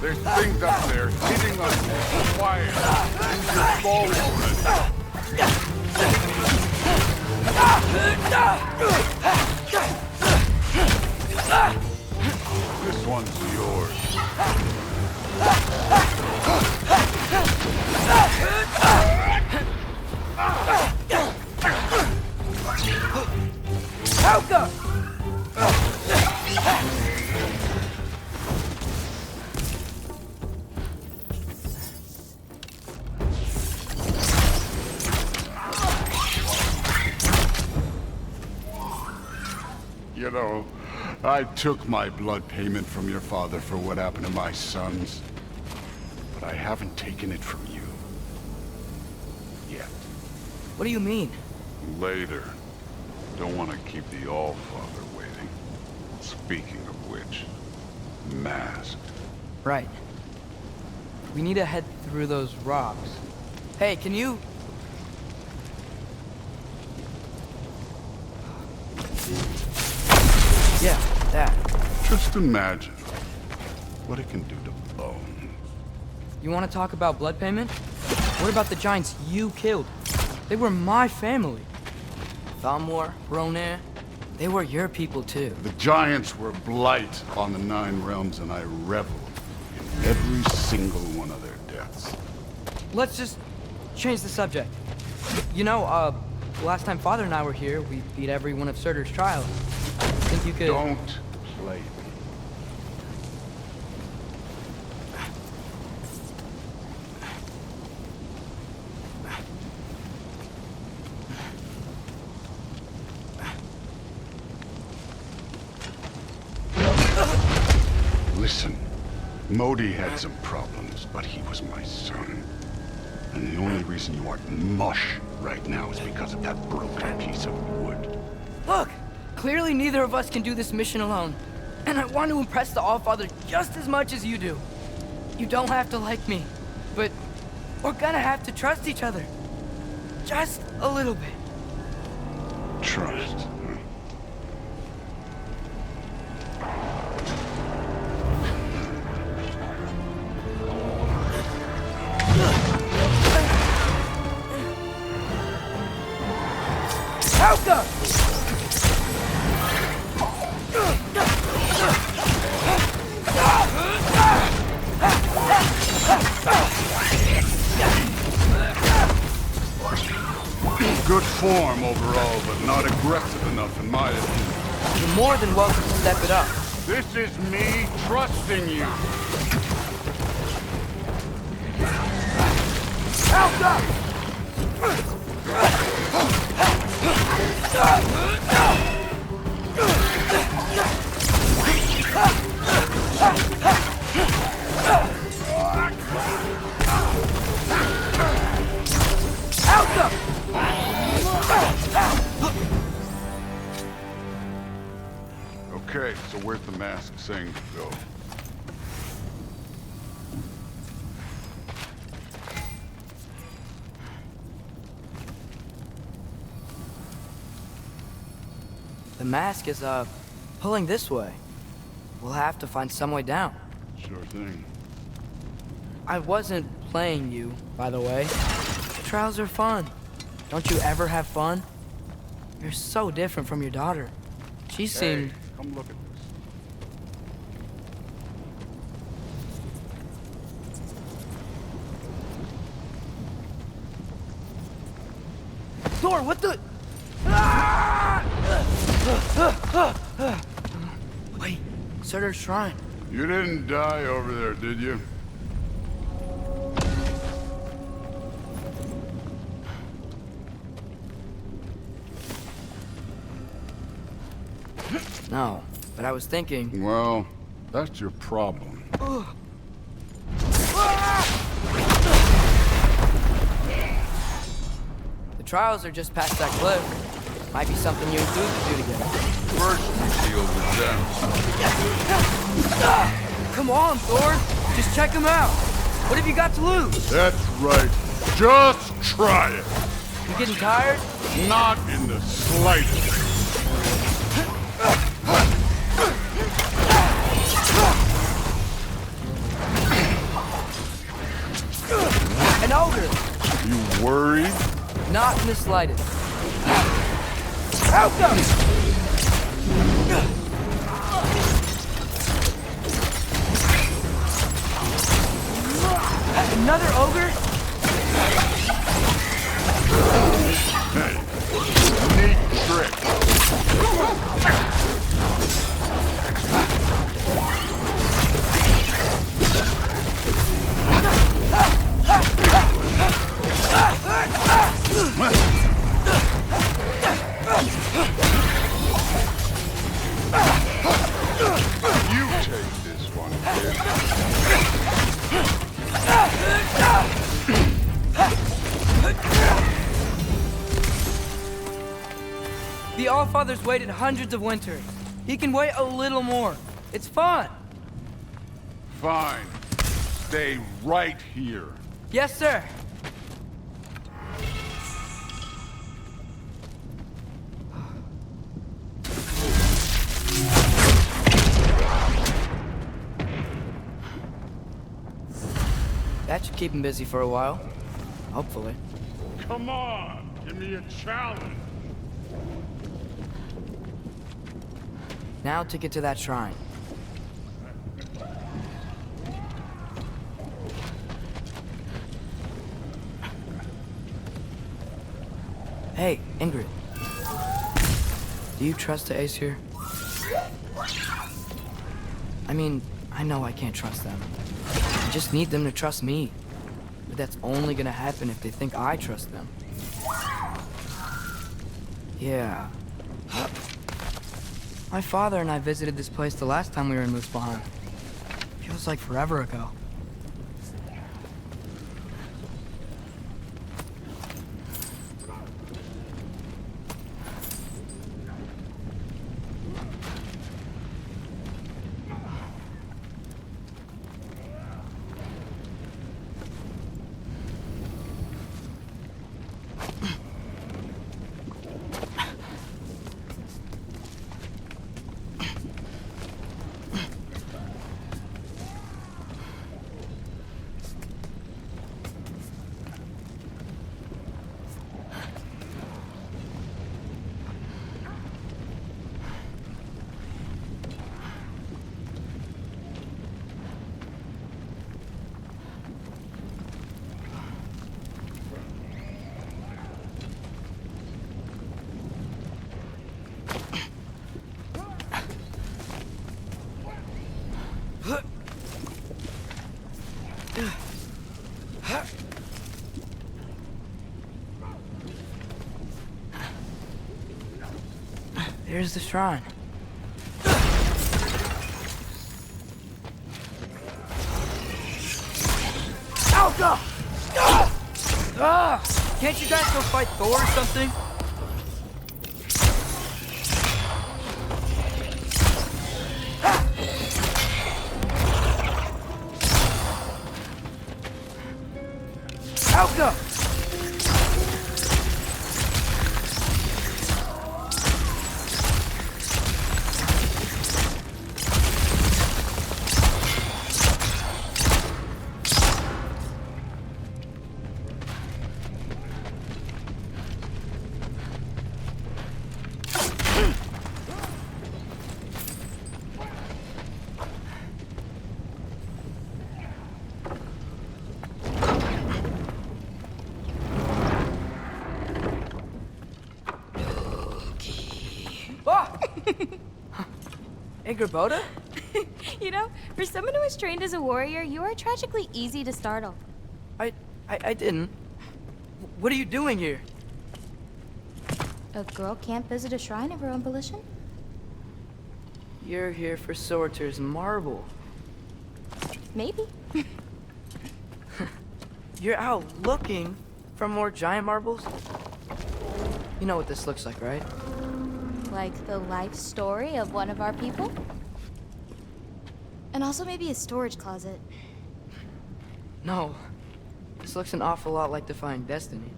There's things up there hitting us quiet. Use your bow already. This one's yours. Helga! You know, I took my blood payment from your father for what happened to my sons. But I haven't taken it from you. Yet. What do you mean? Later. Don't want to keep the All-Father waiting. Speaking of which, masked. Right. We need to head through those rocks. Hey, can you... Yeah, that. Just imagine what it can do to bone. You want to talk about blood payment? What about the giants you killed? They were my family. Thamor, Ronair, they were your people too. The giants were blight on the Nine Realms, and I reveled in every single one of their deaths. Let's just change the subject. You know, last time Father and I were here, we beat every one of Surtur's trials. Think you could... Don't play me. Listen, Modi had some problems, but he was my son. And the only reason you aren't mush right now is because of that broken piece of wood. Look! Clearly neither of us can do this mission alone. And I want to impress the All-Father just as much as you do. You don't have to like me, but we're gonna have to trust each other. Just a little bit. Trust. Helga! Good form overall, but not aggressive enough in my opinion. You're more than welcome to step it up. This is me trusting you. Helga! Okay, so where's the mask saying to go? The mask is, pulling this way. We'll have to find some way down. Sure thing. I wasn't playing you, by the way. Trials are fun. Don't you ever have fun? You're so different from your daughter. She seemed... Hey, come look at this. Thor, what the... Wait, Surtur's shrine. You didn't die over there, did you? No, but I was thinking... Well, that's your problem. The trials are just past that cliff. Might be something you and Duke could do together. First, we deal with them. Come on, Thor! Just check them out! What have you got to lose? That's right. Just try it. You getting tired? Not in the slightest. An ogre! You worried? Not in the slightest. Out them! Another ogre? Hey, neat trick. You take this one, kid. The Allfather's waited hundreds of winters. He can wait a little more. It's fun. Fine. Stay right here. Yes, sir. That should keep him busy for a while. Hopefully. Come on, give me a challenge. Now to get to that shrine. Hey, Ingrid. Do you trust the Ace here? I mean, I know I can't trust them. I just need them to trust me. But that's only gonna happen if they think I trust them. Yeah. My father and I visited this place the last time we were in Muspelheim. Feels like forever ago. There's the shrine. Alka! Can't you guys go fight Thor or something? Alka! Ingrid? You know, for someone who was trained as a warrior, you are tragically easy to startle. I didn't. What are you doing here? A girl can't visit a shrine of her own volition? You're here for Sorter's marble. Maybe. You're out looking for more giant marbles? You know what this looks like, right? Like the life story of one of our people? And also maybe a storage closet. No. This looks an awful lot like Defying Destiny.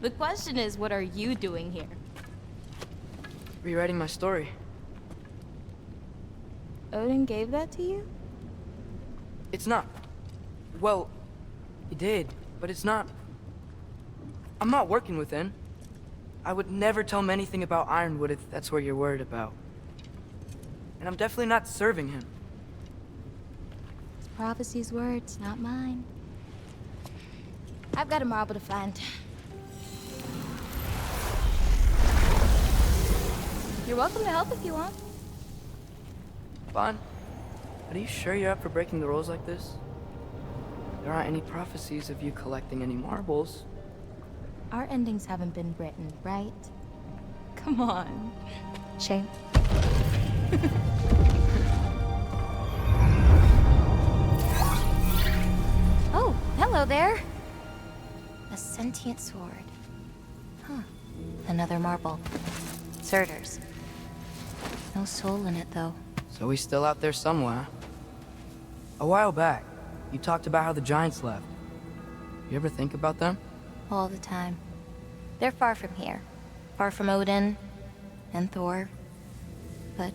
The question is, what are you doing here? Rewriting my story. Odin gave that to you? It's not. Well, he did, but it's not. I'm not working with him. I would never tell him anything about Ironwood if that's what you're worried about. And I'm definitely not serving him. It's prophecy's words, not mine. I've got a marble to find. You're welcome to help if you want. Bon, are you sure you're up for breaking the rules like this? There aren't any prophecies of you collecting any marbles. Our endings haven't been written, right? Come on. Shame. Oh, hello there. A sentient sword. Huh. Another marble. Surtur's. No soul in it, though. So he's still out there somewhere. A while back, you talked about how the giants left. You ever think about them? All the time. They're far from here. Far from Odin and Thor. But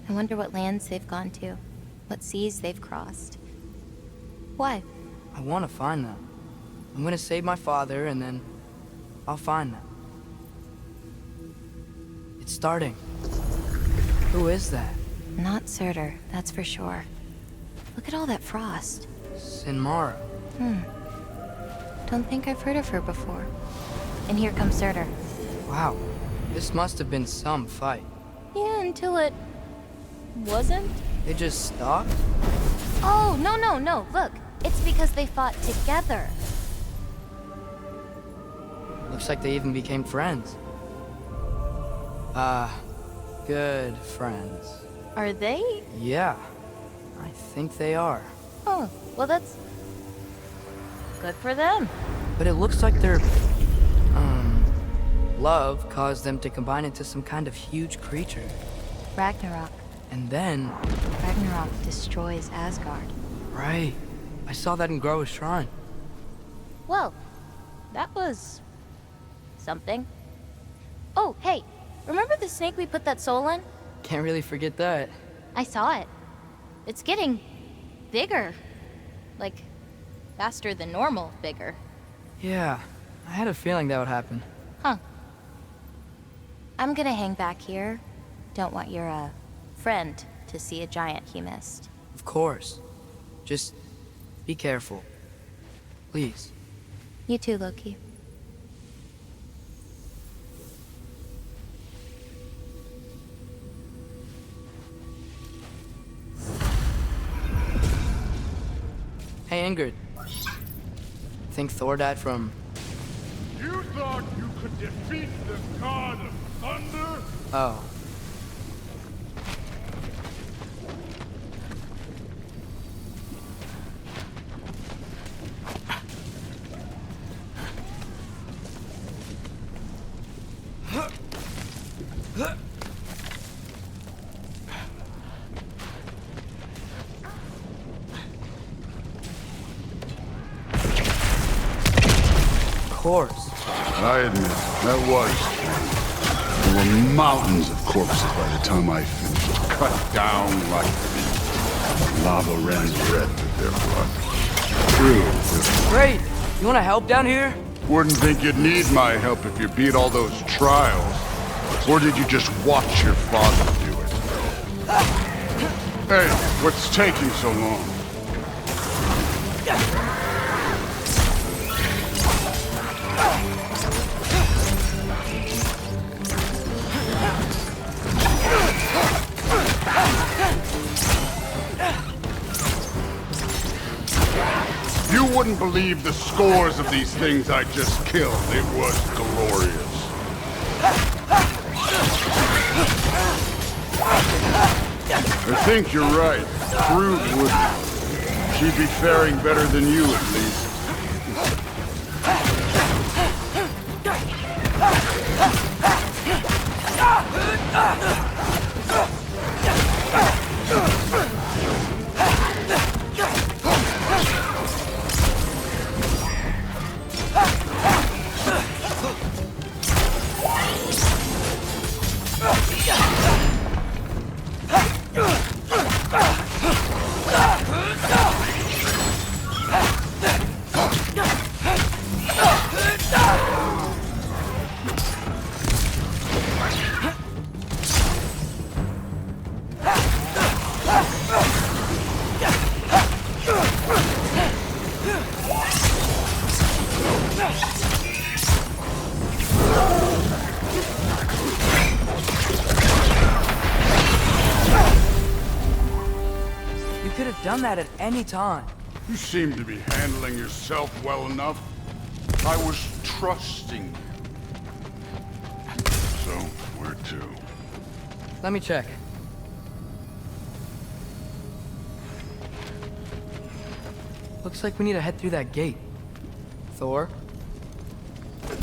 I wonder what lands they've gone to. What seas they've crossed. Why? I want to find them. I'm gonna save my father, and then I'll find them. It's starting. Who is that? Not Surtur, that's for sure. Look at all that frost. Sinmara. Don't think I've heard of her before. And here comes Surtur. Wow. This must have been some fight. Yeah, until it... wasn't? They just stopped? Oh, no. Look, it's because they fought together. Looks like they even became friends. Good friends. Are they? Yeah, I think they are. Oh, well that's... good for them. But it looks like their, love caused them to combine into some kind of huge creature. Ragnarok. And then... Ragnarok destroys Asgard. Right. I saw that in Groa's shrine. Well, that was... something. Oh, hey, remember the snake we put that soul in? Can't really forget that. I saw it. It's getting... bigger. Like, faster than normal bigger. Yeah, I had a feeling that would happen. Huh. I'm gonna hang back here. Don't want your, friend to see a giant he missed. Of course. Just be careful. Please. You too, Loki. Hey, Ingrid. Think Thor died from... You thought you could defeat the god of thunder? Oh. Of course. I admit, that was true. There were mountains of corpses by the time I finished, cut down like lava ran red with their blood. True. Great! You wanna help down here? Wouldn't think you'd need my help if you beat all those trials. Or did you just watch your father do it? Hey, what's taking so long? You wouldn't believe the scores of these things I just killed. It was glorious. I think you're right. Prue wouldn't. She'd be faring better than you, at least. You could have done that at any time. You seem to be handling yourself well enough. I was trusting you. So, where to? Let me check. Looks like we need to head through that gate. Thor? That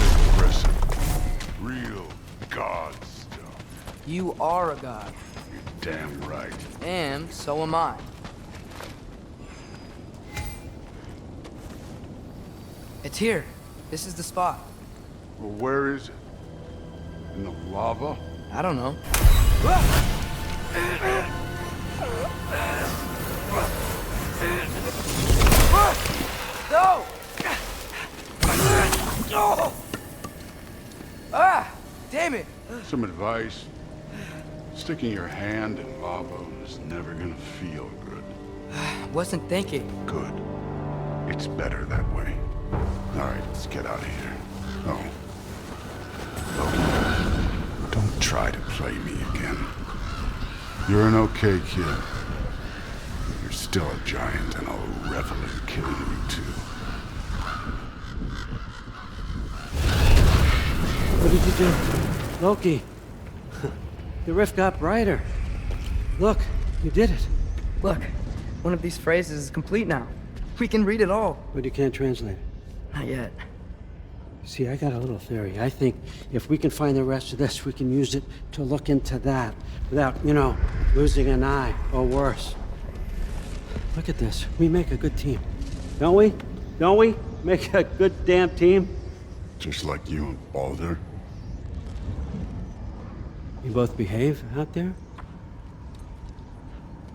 is impressive. Real god stuff. You are a god. You're damn right. And so am I. It's here. This is the spot. Well, where is it? In the lava? I don't know. No! Ah! Damn it! Some advice. Sticking your hand in lava is never gonna feel good. Wasn't thinking. Good. It's better that way. All right, let's get out of here. Oh. Loki, don't try to play me again. You're an okay kid. You're still a giant, and I'll revel in killing you too. What did you do? Loki. The rift got brighter. Look, you did it. Look, one of these phrases is complete now. We can read it all. But you can't translate it. Not yet. See, I got a little theory. I think if we can find the rest of this, we can use it to look into that without, losing an eye or worse. Look at this. We make a good team. Don't we? Don't we? Make a good damn team? Just like you and Baldur? You both behave out there?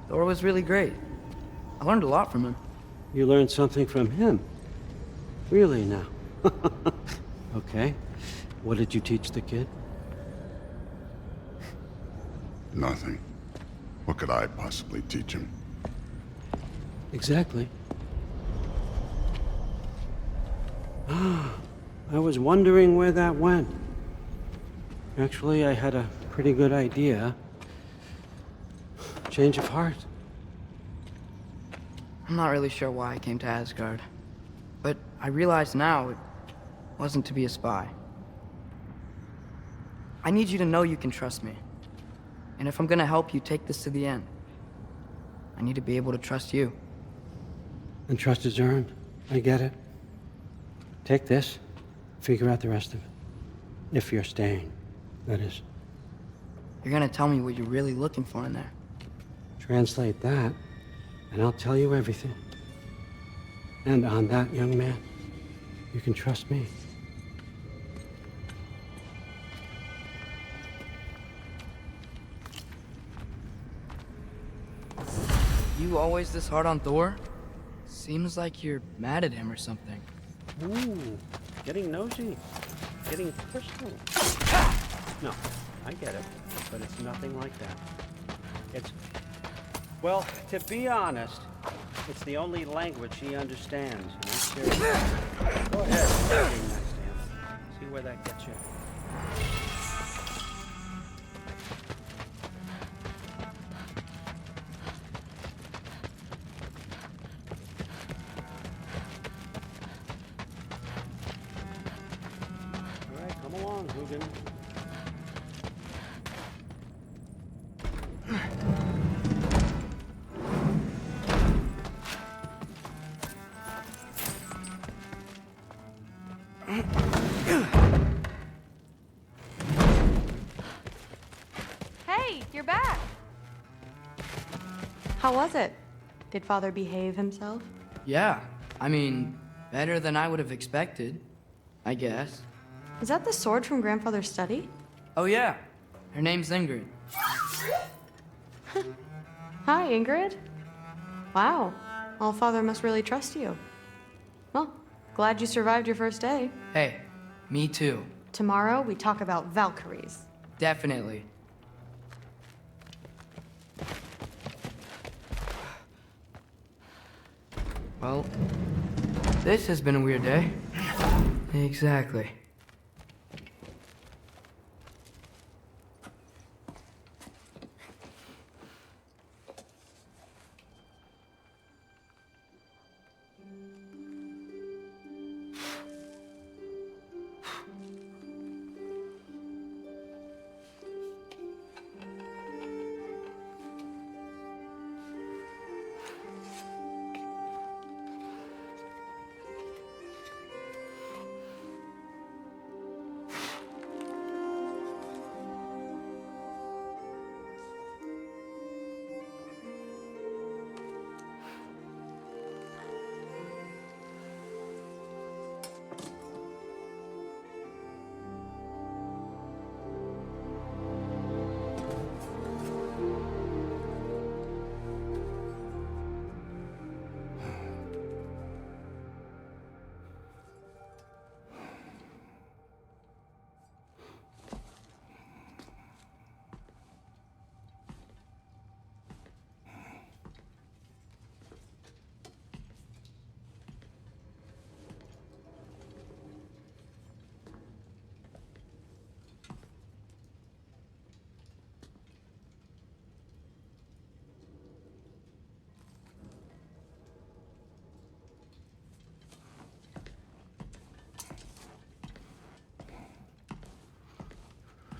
Thor was really great. I learned a lot from him. You learned something from him? Really now? Okay. What did you teach the kid? Nothing. What could I possibly teach him? Exactly. I was wondering where that went. Actually, I had a pretty good idea. Change of heart. I'm not really sure why I came to Asgard. But I realize now it wasn't to be a spy. I need you to know you can trust me. And if I'm gonna help you take this to the end, I need to be able to trust you. And trust is earned. I get it. Take this, figure out the rest of it. If you're staying, that is. You're gonna tell me what you're really looking for in there. Translate that, and I'll tell you everything. And on that, young man, you can trust me. You always this hard on Thor? Seems like you're mad at him or something. Ooh, getting nosy. Getting personal. No, I get it, but it's nothing like that. It's... Well, to be honest, it's the only language he understands. Go ahead. Take that stand. See where that gets you. All right, come along, Hugin. Hey, you're back. How was it? Did Father behave himself? Yeah, I mean, better than I would have expected, I guess. Is that the sword from Grandfather's study? Oh yeah, her name's Ingrid. Hi, Ingrid. Wow, All-Father must really trust you. Well, glad you survived your first day. Hey, me too. Tomorrow, we talk about Valkyries. Definitely. Well, this has been a weird day. Exactly.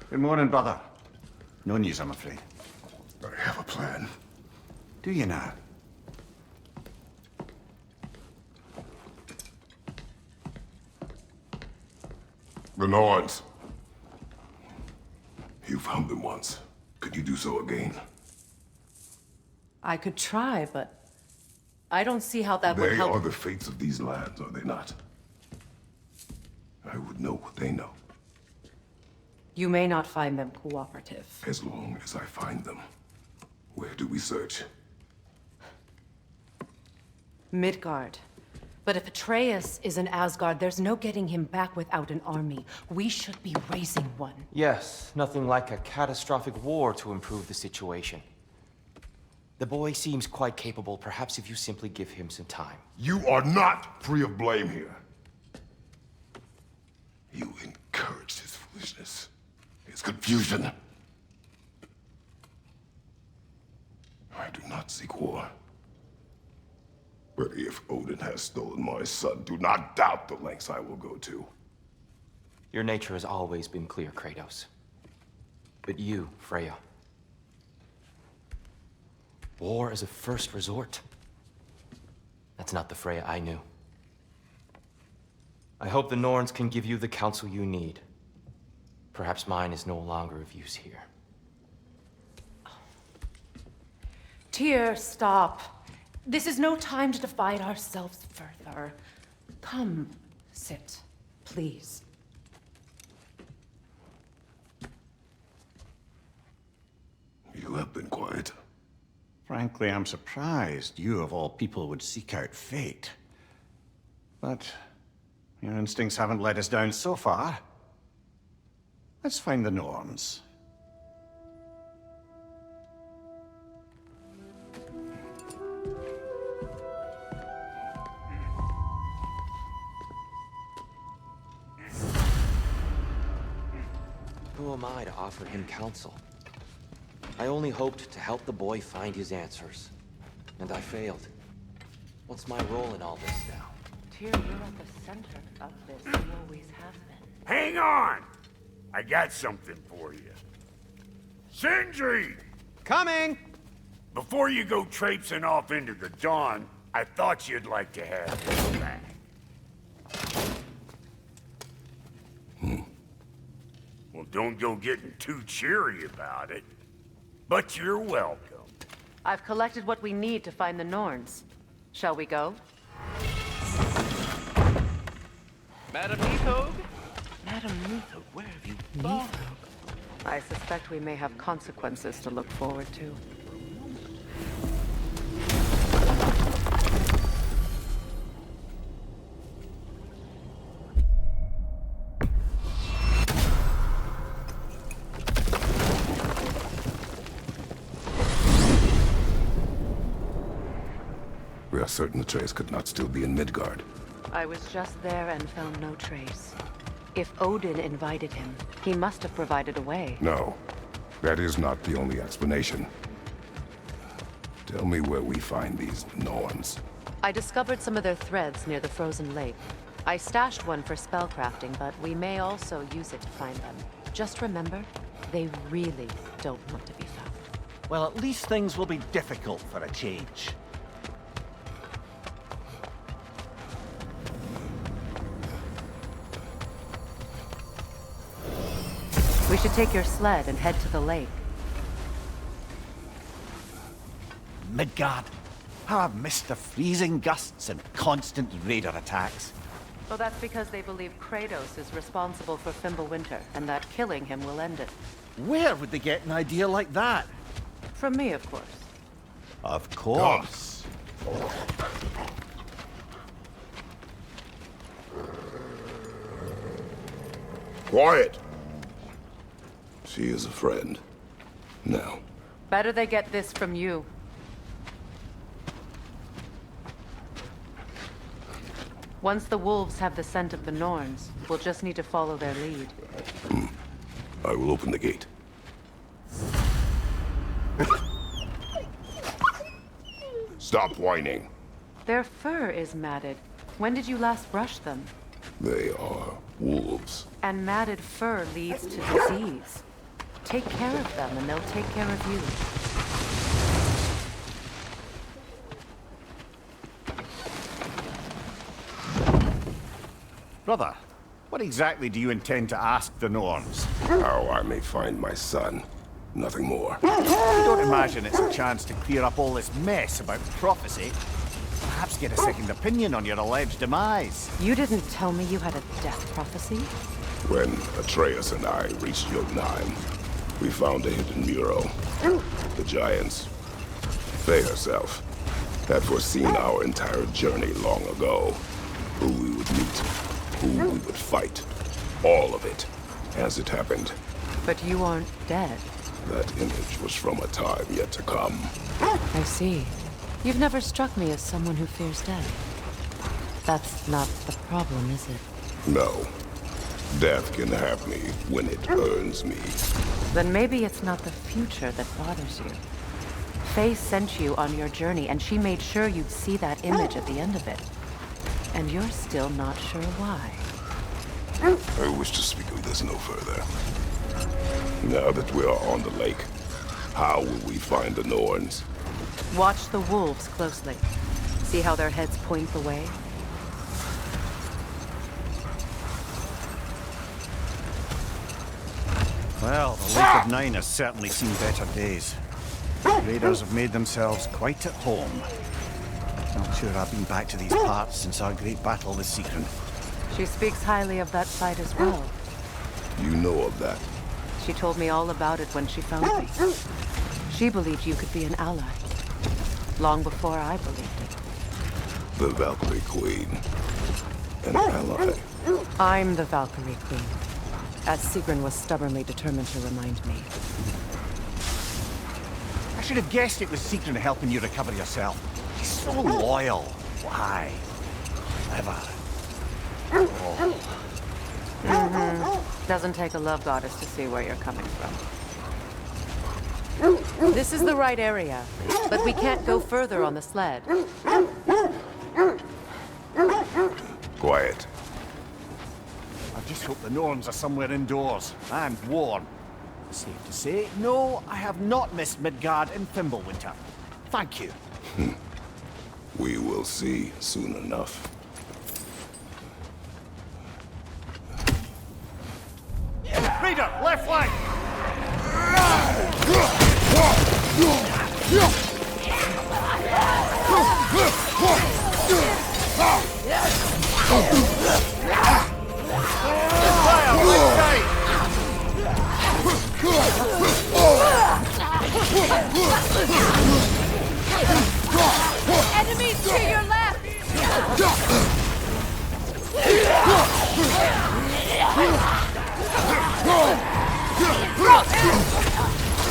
Good morning, brother. No news, I'm afraid. I have a plan. Do you now? The Norns. You found them once. Could you do so again? I could try, but I don't see how that would They help. are the fates of these lands, are they not? I would know what they know, You may not find them cooperative. as long as I find them. Where do we search? Midgard. But if Atreus is in Asgard, there's no getting him back without an army. We should be raising one. Yes, nothing like a catastrophic war to improve the situation. The boy seems quite capable, perhaps if you simply give him some time. You are not free of blame here. You encouraged his foolishness, his confusion. I do not seek war. But if Odin has stolen my son, do not doubt the lengths I will go to. Your nature has always been clear, Kratos. But you, Freya. War is a first resort. That's not the Freya I knew. I hope the Norns can give you the counsel you need. Perhaps mine is no longer of use here. Tyr, stop. This is no time to divide ourselves further. Come, sit, please. You have been quiet. Frankly, I'm surprised you, of all people, would seek out fate. But your instincts haven't let us down so far. Let's find the Norns. Who am I to offer him counsel? I only hoped to help the boy find his answers. And I failed. What's my role in all this now? Tyr, you're at the center of this. You always have been. Hang on! I got something for you. Sindri! Coming! Before you go traipsing off into the dawn, I thought you'd like to have this back. Well, don't go getting too cheery about it. But you're welcome. I've collected what we need to find the Norns. Shall we go? Madam Neathog? Madam Neathog, where have you been? I suspect we may have consequences to look forward to. We are certain the trace could not still be in Midgard. I was just there and found no trace. If Odin invited him, he must have provided a way. No, that is not the only explanation. Tell me where we find these Norns. I discovered some of their threads near the frozen lake. I stashed one for spellcrafting, but we may also use it to find them. Just remember, they really don't want to be found. Well, at least things will be difficult for a change. We should take your sled and head to the lake. Midgard. How I've missed the freezing gusts and constant raider attacks. Well, that's because they believe Kratos is responsible for Fimbulwinter, and that killing him will end it. Where would they get an idea like that? From me, of course. Of course. Quiet! She is a friend. Now. Better they get this from you. Once the wolves have the scent of the Norns, we'll just need to follow their lead. I will open the gate. Stop whining. Their fur is matted. When did you last brush them? They are wolves. And matted fur leads to disease. Take care of them, and they'll take care of you. Brother, what exactly do you intend to ask the Norns? How I may find my son. Nothing more. You don't imagine it's a chance to clear up all this mess about prophecy? Perhaps get a second opinion on your alleged demise. You didn't tell me you had a death prophecy? When Atreus and I reached Jotunheim, we found a hidden mural. The giants, Faye herself, had foreseen our entire journey long ago. Who we would meet, who we would fight. All of it, as it happened. But you aren't dead. That image was from a time yet to come. I see. You've never struck me as someone who fears death. That's not the problem, is it? No. Death can have me when it earns me. Then maybe it's not the future that bothers you. Faye sent you on your journey, and she made sure you'd see that image at the end of it. And you're still not sure why. I wish to speak of this no further. Now that we are on the lake, how will we find the Norns? Watch the wolves closely. See how their heads point the way? Well, the Lake of Nine has certainly seen better days. Raiders have made themselves quite at home. Not sure I've been back to these parts since our great battle with Sigrun. She speaks highly of that site as well. You know of that? She told me all about it when she found me. She believed you could be an ally. Long before I believed it. The Valkyrie Queen. An ally. I'm the Valkyrie Queen. As Sigrun was stubbornly determined to remind me. I should have guessed it was Sigrun helping you recover yourself. She's so loyal. Why? Clever. Oh. Doesn't take a love goddess to see where you're coming from. This is the right area, but we can't go further on the sled. Quiet. I just hope the Norns are somewhere indoors and warm. Safe to say, no, I have not missed Midgard and Fimbulwinter. Thank you. We will see soon enough. Raider, left flank! Fire, right side! Enemies to your left!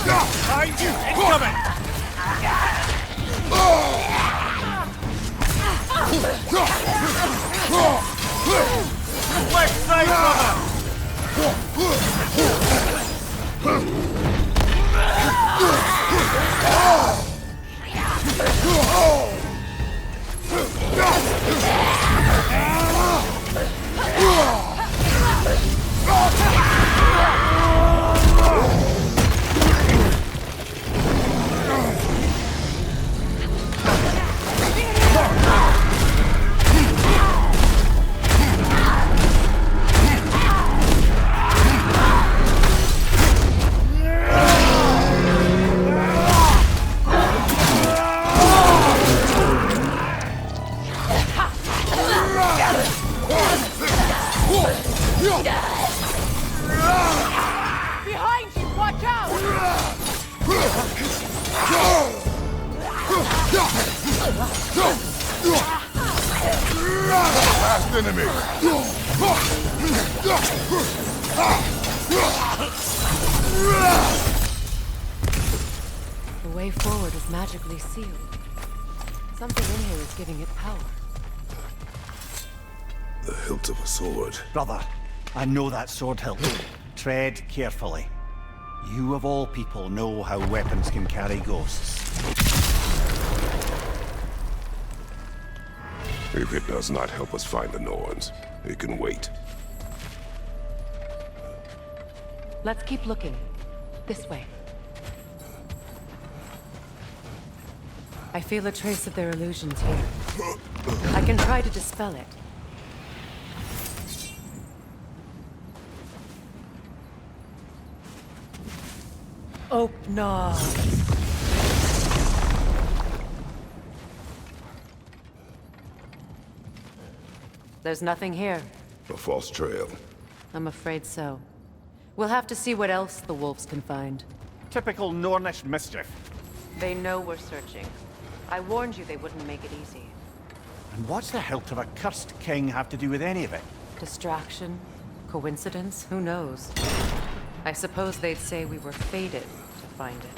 Behind you! Incoming! Left side, Behind you! Watch out! Last enemy! The way forward is magically sealed. Something in here is giving it power. The hilt of a sword. Brother, I know that sword hilt. Tread carefully. You of all people know how weapons can carry ghosts. If it does not help us find the Norns, it can wait. Let's keep looking. This way. I feel a trace of their illusions here. I can try to dispel it. Oh, no. There's nothing here. A false trail. I'm afraid so. We'll have to see what else the wolves can find. Typical Nornish mischief. They know we're searching. I warned you they wouldn't make it easy. And what's the hilt of a cursed king have to do with any of it? Distraction? Coincidence? Who knows? I suppose they'd say we were fated to find it.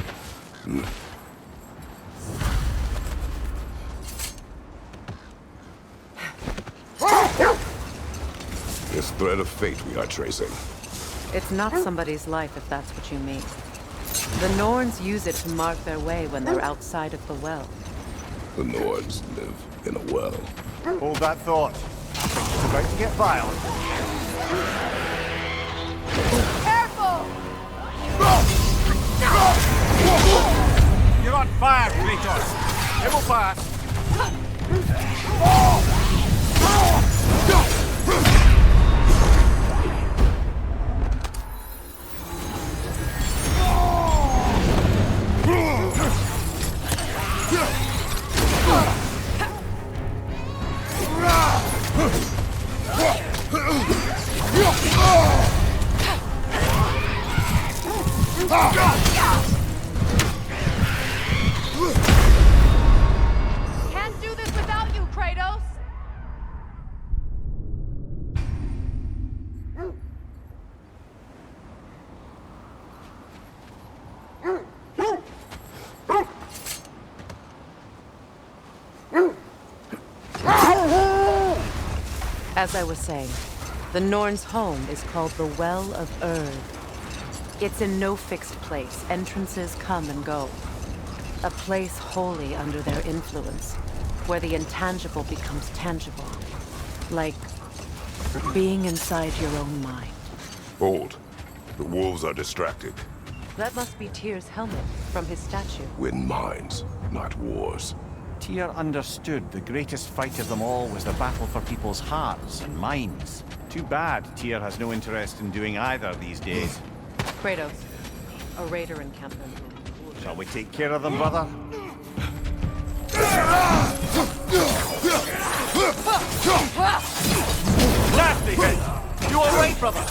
This thread of fate we are tracing. It's not somebody's life, if that's what you mean. The Norns use it to mark their way when they're outside of the well. The Nords live in a well. Hold that thought. It's about to get violent. Careful! You're on fire, Kratos. It will pass. Can't do this without you, Kratos! As I was saying, the Norn's home is called the Well of Erd. It's in no fixed place. Entrances come and go. A place wholly under their influence, where the intangible becomes tangible. Like being inside your own mind. Hold. The wolves are distracted. That must be Tyr's helmet from his statue. Win mines, not wars. Tyr understood the greatest fight of them all was the battle for people's hearts and minds. Too bad Tyr has no interest in doing either these days. Kratos, a raider encampment. Shall we take care of them, brother? Nasty hit! You alright, brother?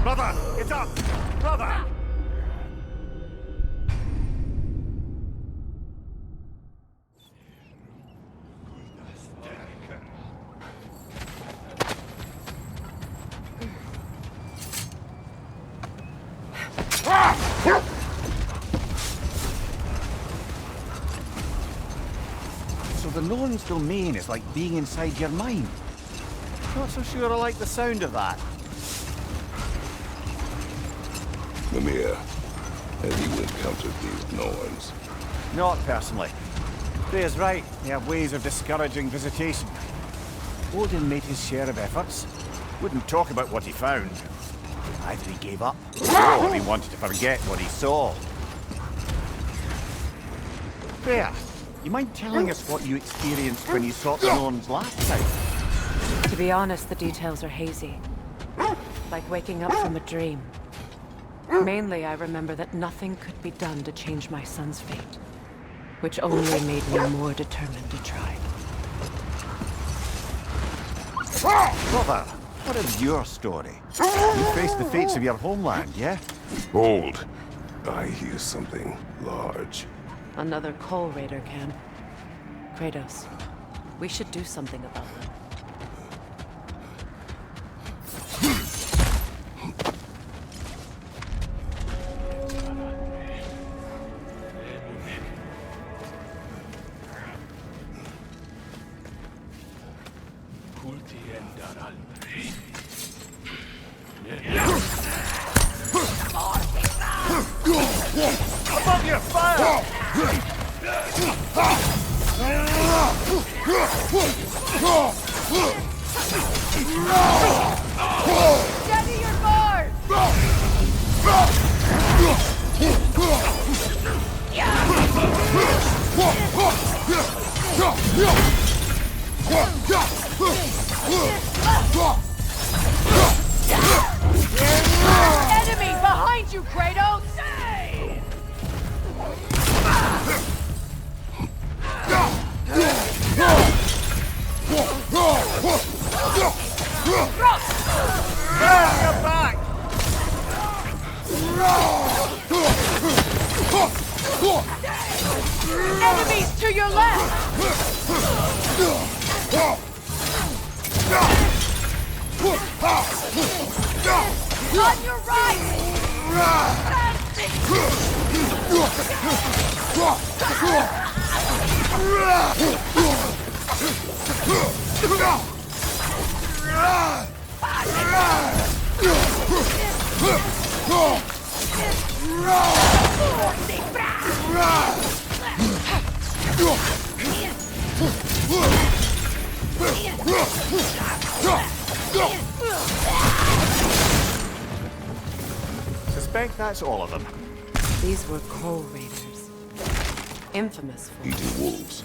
Brother, get up! Brother! So the Norn's domain is like being inside your mind. Not so sure I like the sound of that. Mimir, have you encountered these Norns? Not personally. Freya's right. They have ways of discouraging visitation. Odin made his share of efforts. Wouldn't talk about what he found. Either he gave up, or he wanted to forget what he saw. Freya, you mind telling us what you experienced when you sought the Norns last time? To be honest, the details are hazy. Like waking up from a dream. Mainly, I remember that nothing could be done to change my son's fate, which only made me more determined to try. Brother, what is your story? You faced the fates of your homeland, yeah? Hold. I hear something large. Another coal raider camp. Kratos, we should do something about them. Above your fire! Steady your bars! Enemy behind you, Kratos! Get back! Enemies to your left! On your Suspect that's all of them. These were coal raiders. Infamous for Eating wolves.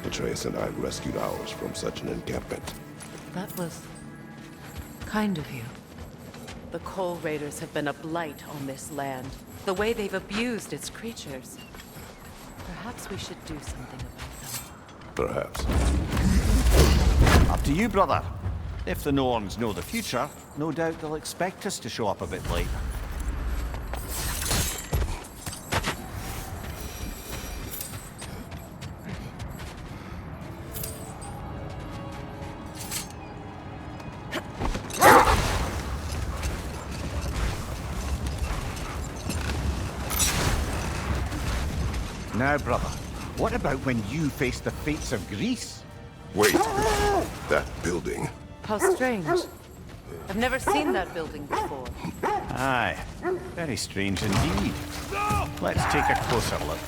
Atreus and I rescued ours from such an encampment. That was kind of you. The coal raiders have been a blight on this land. The way they've abused its creatures. Perhaps we should do something about them. Perhaps. Up to you, brother. If the Norns know the future, no doubt they'll expect us to show up a bit late. Now, brother, what about when you faced the fates of Greece? Wait. That building. How strange. I've never seen that building before. Aye, very strange indeed. Let's take a closer look.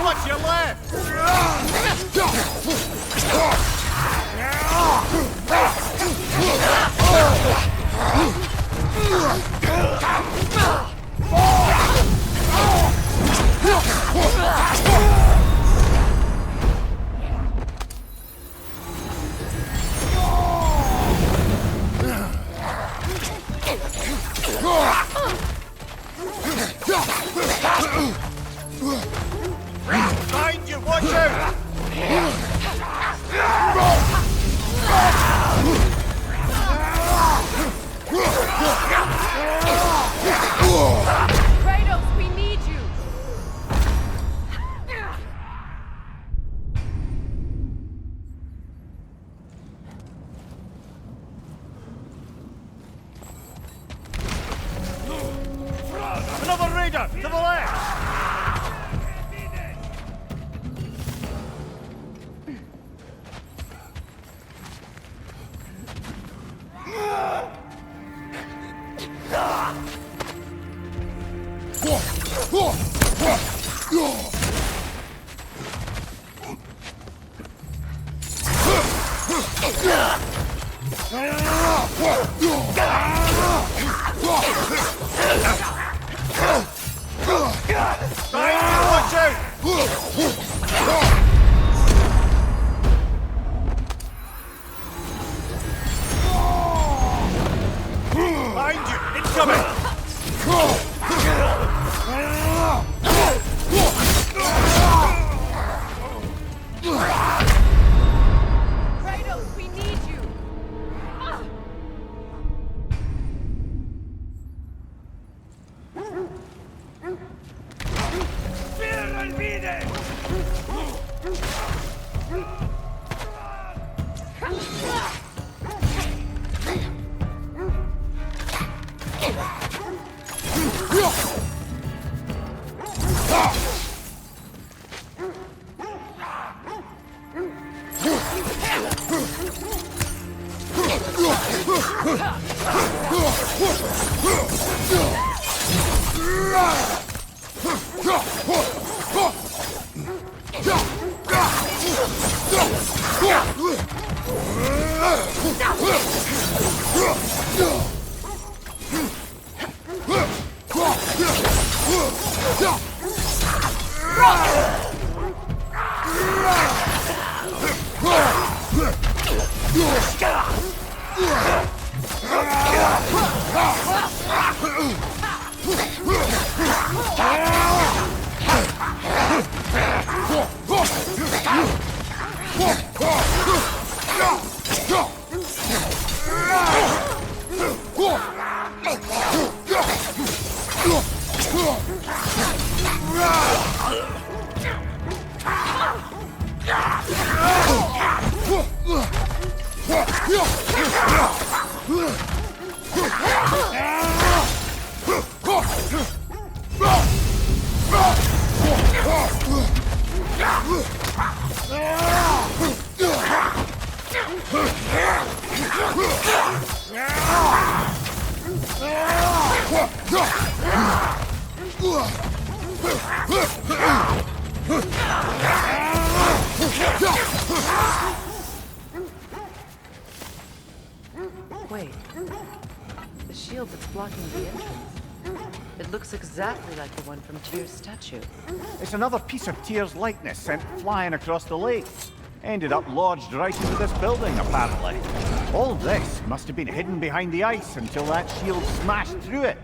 What's your left? Behind you, watch out! Kratos, we need you! Another raider, to the left! Watch out! Behind you! Incoming! Kratos, we need you! Wait. The shield that's blocking the entrance. It looks exactly like the one from Tyr's statue. It's another piece of Tyr's likeness sent flying across the lake. Ended up lodged right into this building, apparently. All this must have been hidden behind the ice until that shield smashed through it.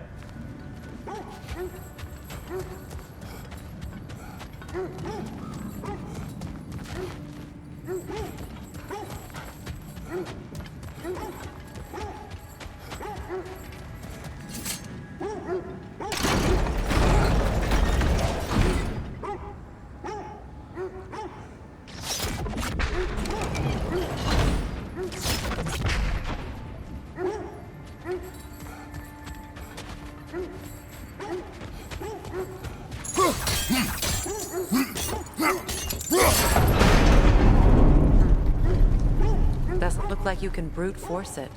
like you can brute force it.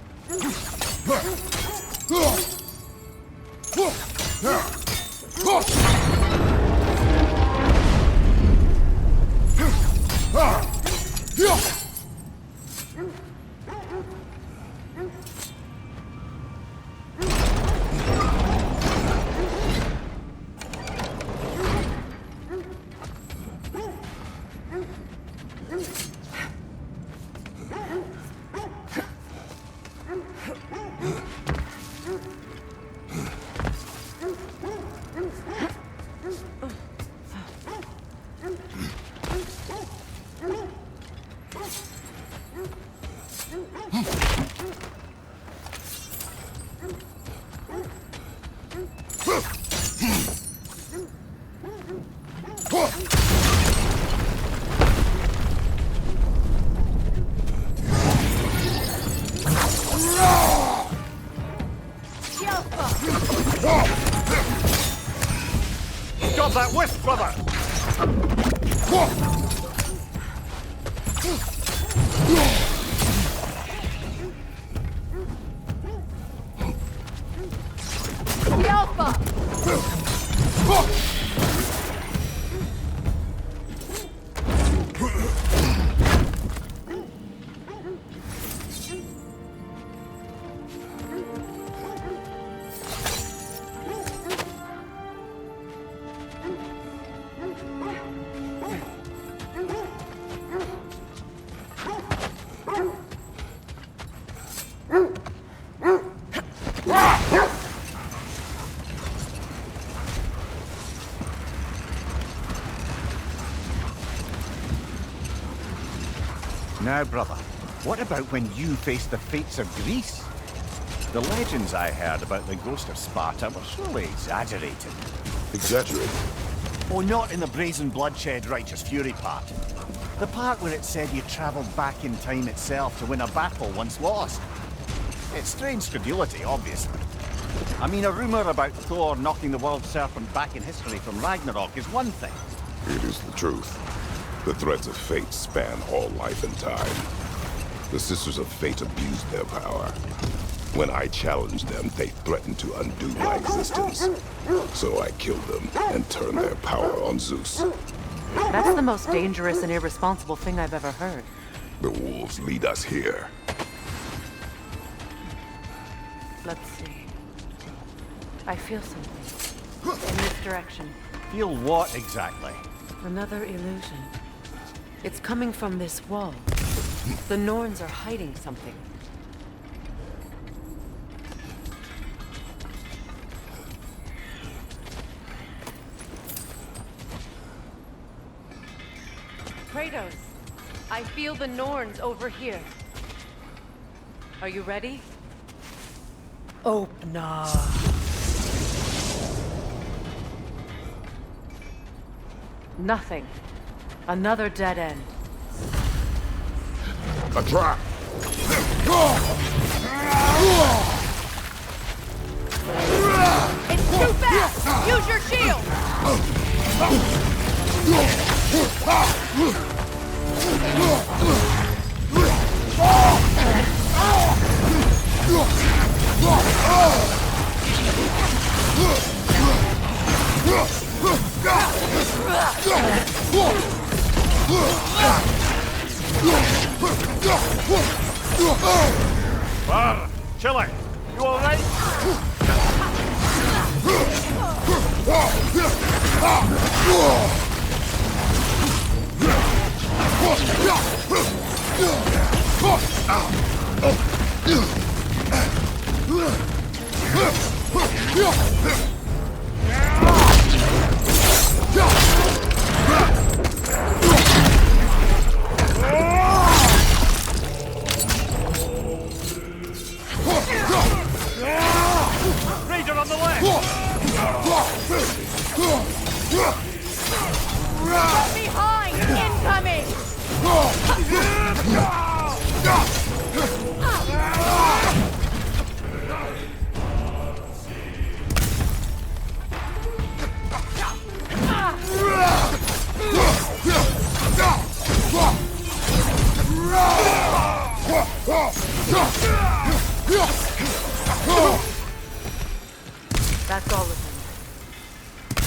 Stop that whisk, brother! The Alpha! Now, brother, what about when you faced the fates of Greece? The legends I heard about the ghost of Sparta were surely exaggerated. Exaggerated? Oh, not in the brazen bloodshed righteous fury part. The part where it said you travelled back in time itself to win a battle once lost. It's strange credulity, obviously. I mean, a rumour about Thor knocking the world serpent back in history from Ragnarok is one thing. It is the truth. The threads of fate span all life and time. The Sisters of Fate abused their power. When I challenged them, they threatened to undo my existence. So I killed them and turned their power on Zeus. That's the most dangerous and irresponsible thing I've ever heard. The wolves lead us here. Let's see. I feel something. In this direction. Feel what exactly? Another illusion. It's coming from this wall. The Norns are hiding something. Kratos, I feel the Norns over here. Are you ready? Open. Nothing. Another dead end. A trap! It's too fast! Use your shield! Bar, Chile, you all right? Raider on the left! From behind! Incoming!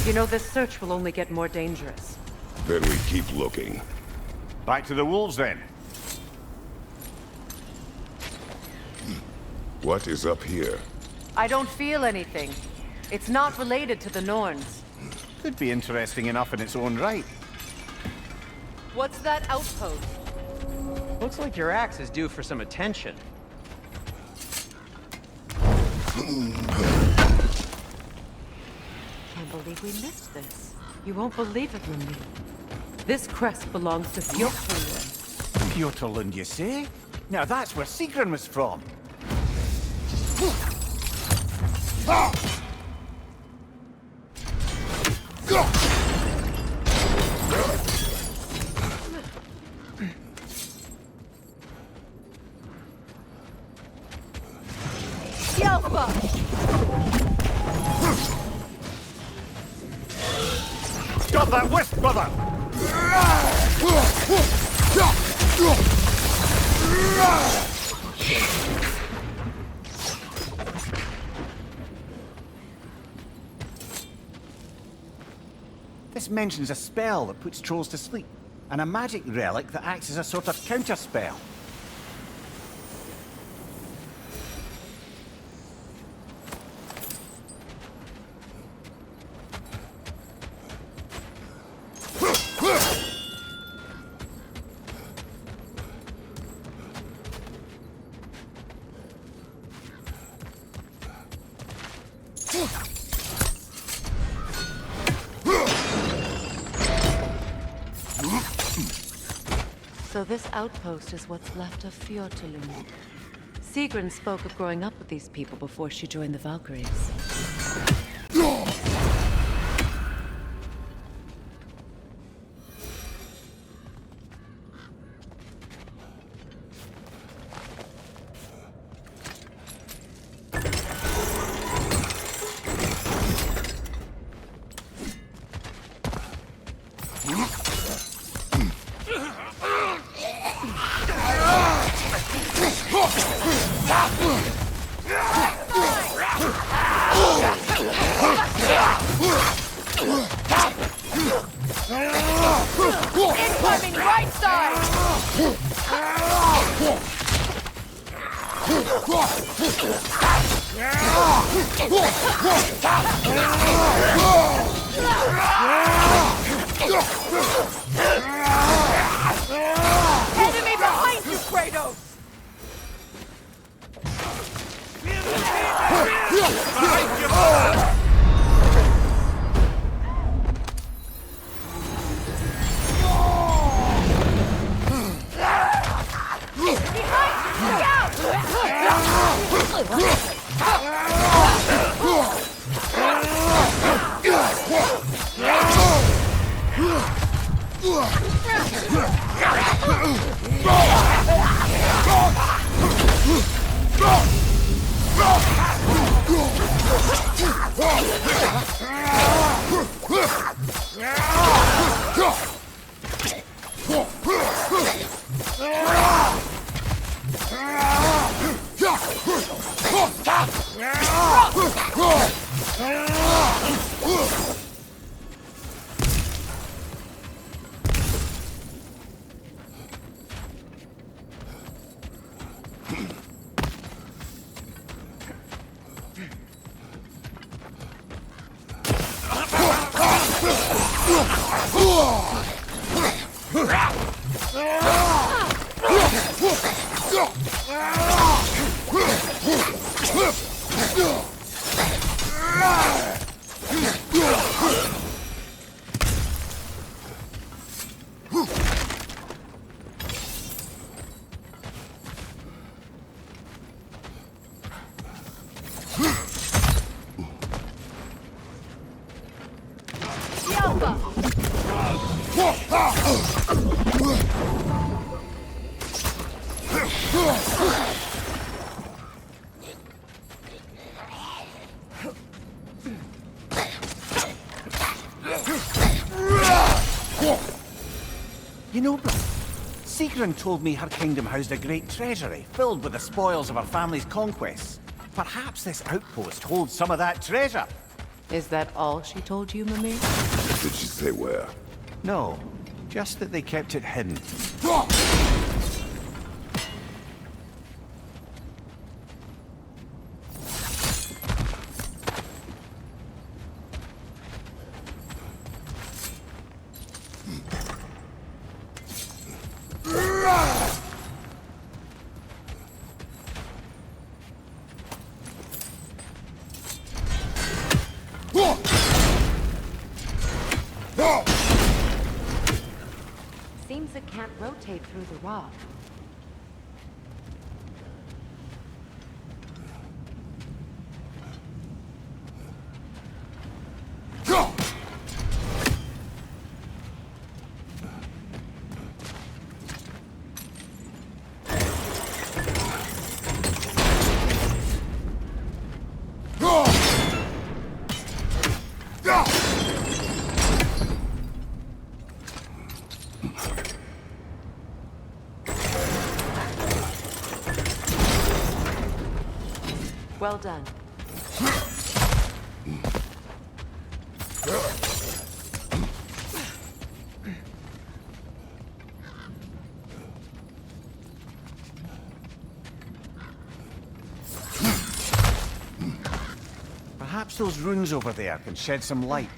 You know, this search will only get more dangerous. Then we keep looking. Back to the wolves, then. What is up here? I don't feel anything. It's not related to the Norns. Could be interesting enough in its own right. What's that outpost? Looks like your axe is due for some attention. Can't believe we missed this. You won't believe it, Lindy. This crest belongs to Fjordland. Fjordland, you say? Now that's where Sigrun was from. Stop that whisk, brother! This mentions a spell that puts trolls to sleep, and a magic relic that acts as a sort of counter-spell. So this outpost is what's left of Fjordland. Sigrun spoke of growing up with these people before she joined the Valkyries. Incoming right side! Enemy behind you, Kratos! You know, brother, Sigrun told me her kingdom housed a great treasury filled with the spoils of her family's conquests. Perhaps this outpost holds some of that treasure. Is that all she told you, Mimir? Did she say where? No, just that they kept it hidden. Seems it can't rotate through the rock. Well done. Perhaps those runes over there can shed some light.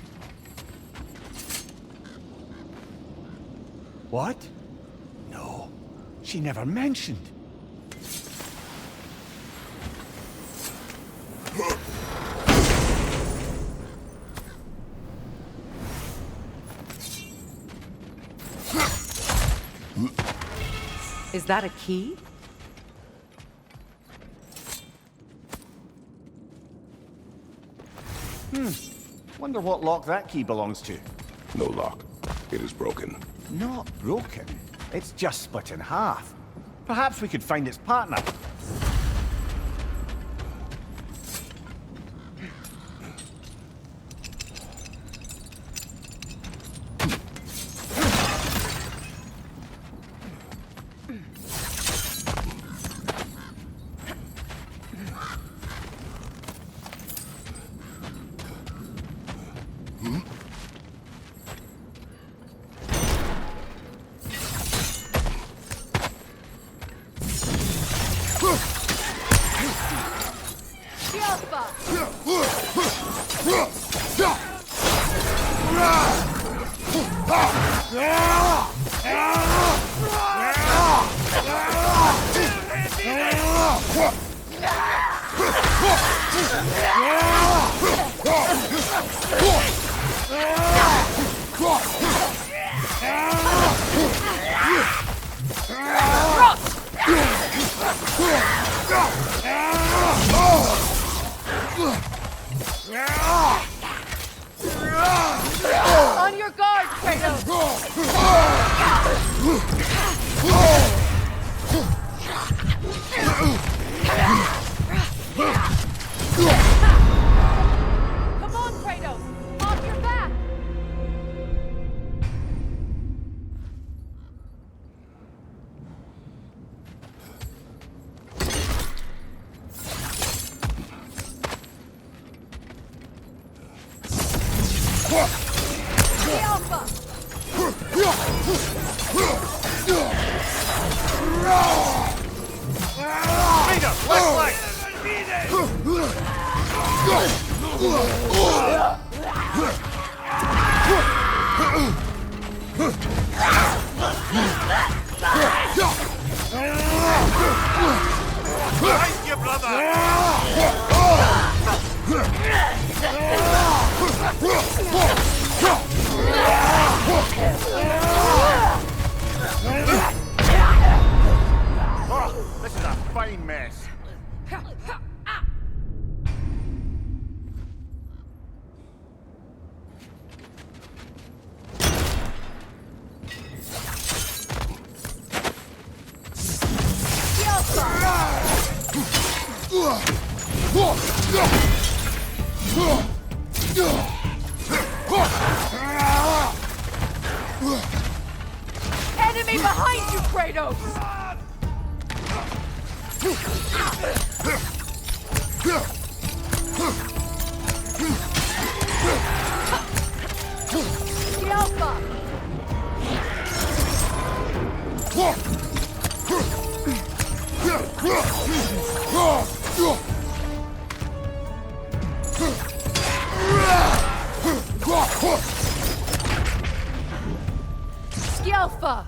What? No, she never mentioned. Is that a key? Wonder what lock that key belongs to. No lock. It is broken. Not broken. It's just split in half. Perhaps we could find its partner. On your guard, Kratos! Come on, Kratos! Off your back! The Alpha! Freedom, Behind you, Oh, this is a fine mess. Enemy behind you, Kratos! The Alpha!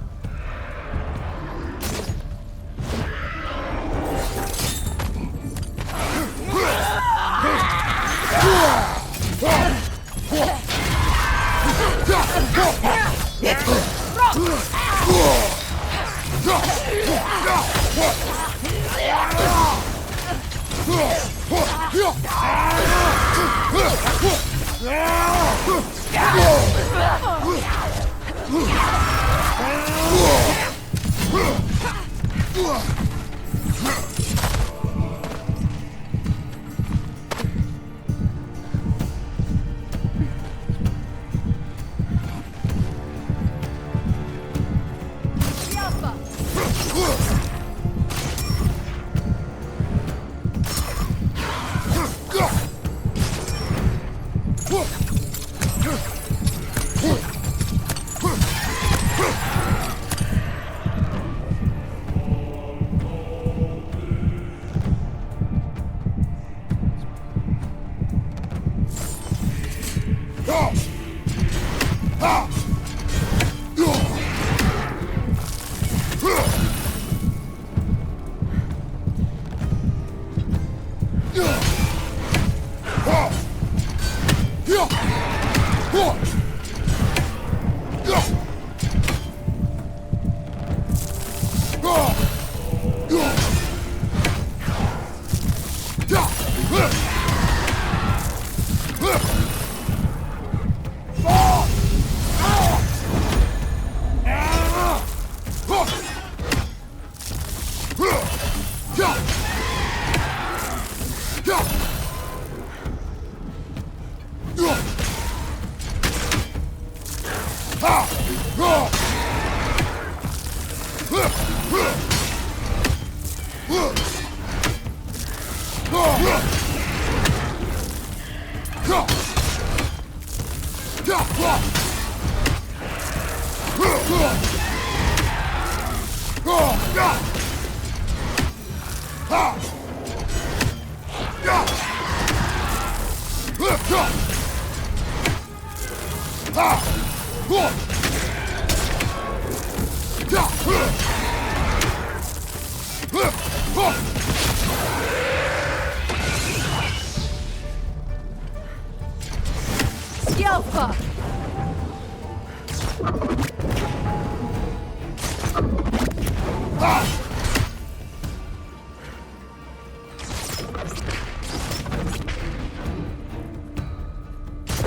Alpha!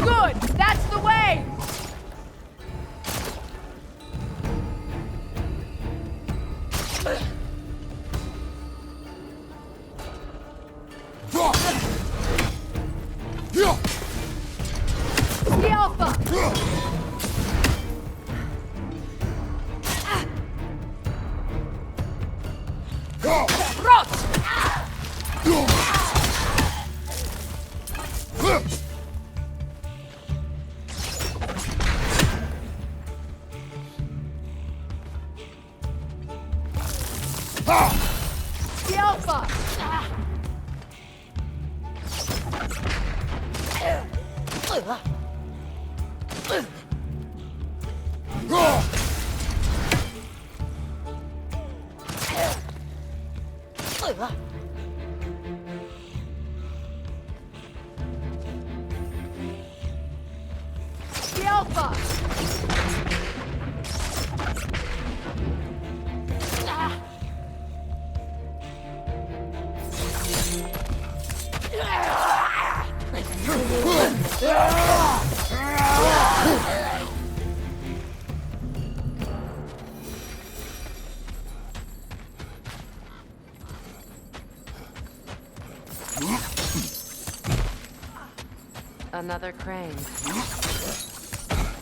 Good! That's the way! The Alpha! Rot! The Alpha! The Alpha! Another crane.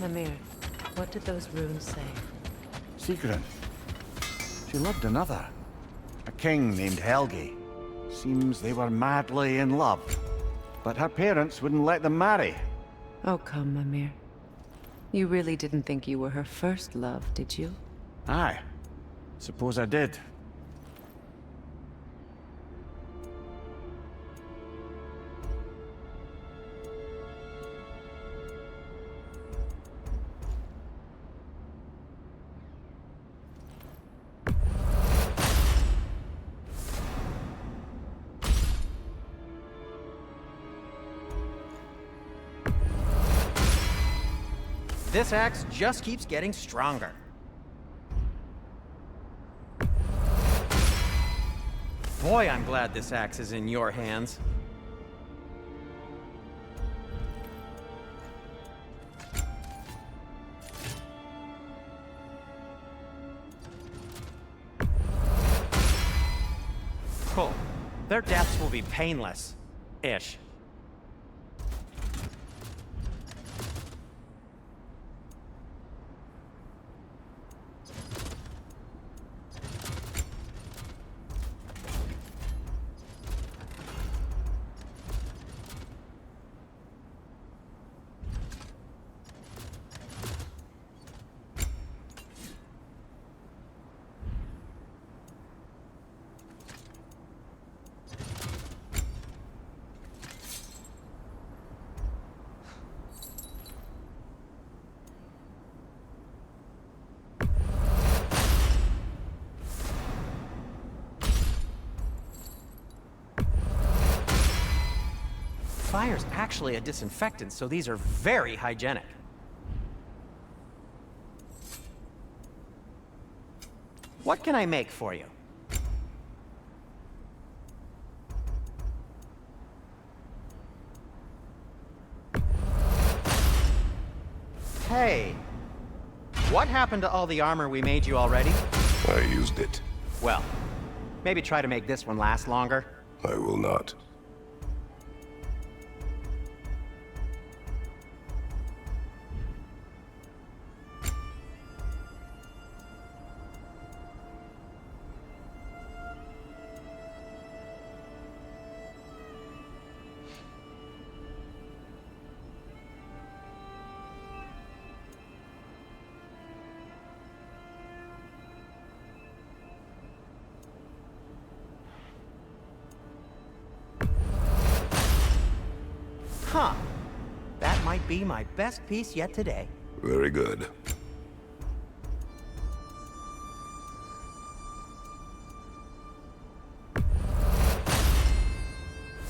Mimir, what did those runes say? Sigrun. She loved another. A king named Helgi. Seems they were madly in love. But her parents wouldn't let them marry. Oh, come, Mimir. You really didn't think you were her first love, did you? Aye. Suppose I did. This axe just keeps getting stronger. Boy, I'm glad this axe is in your hands. Cool. Their deaths will be painless-ish. Fire's actually a disinfectant, so these are very hygienic. What can I make for you? Hey, what happened to all the armor we made you already? I used it. Well, maybe try to make this one last longer. I will not. Huh. That might be my best piece yet today. Very good.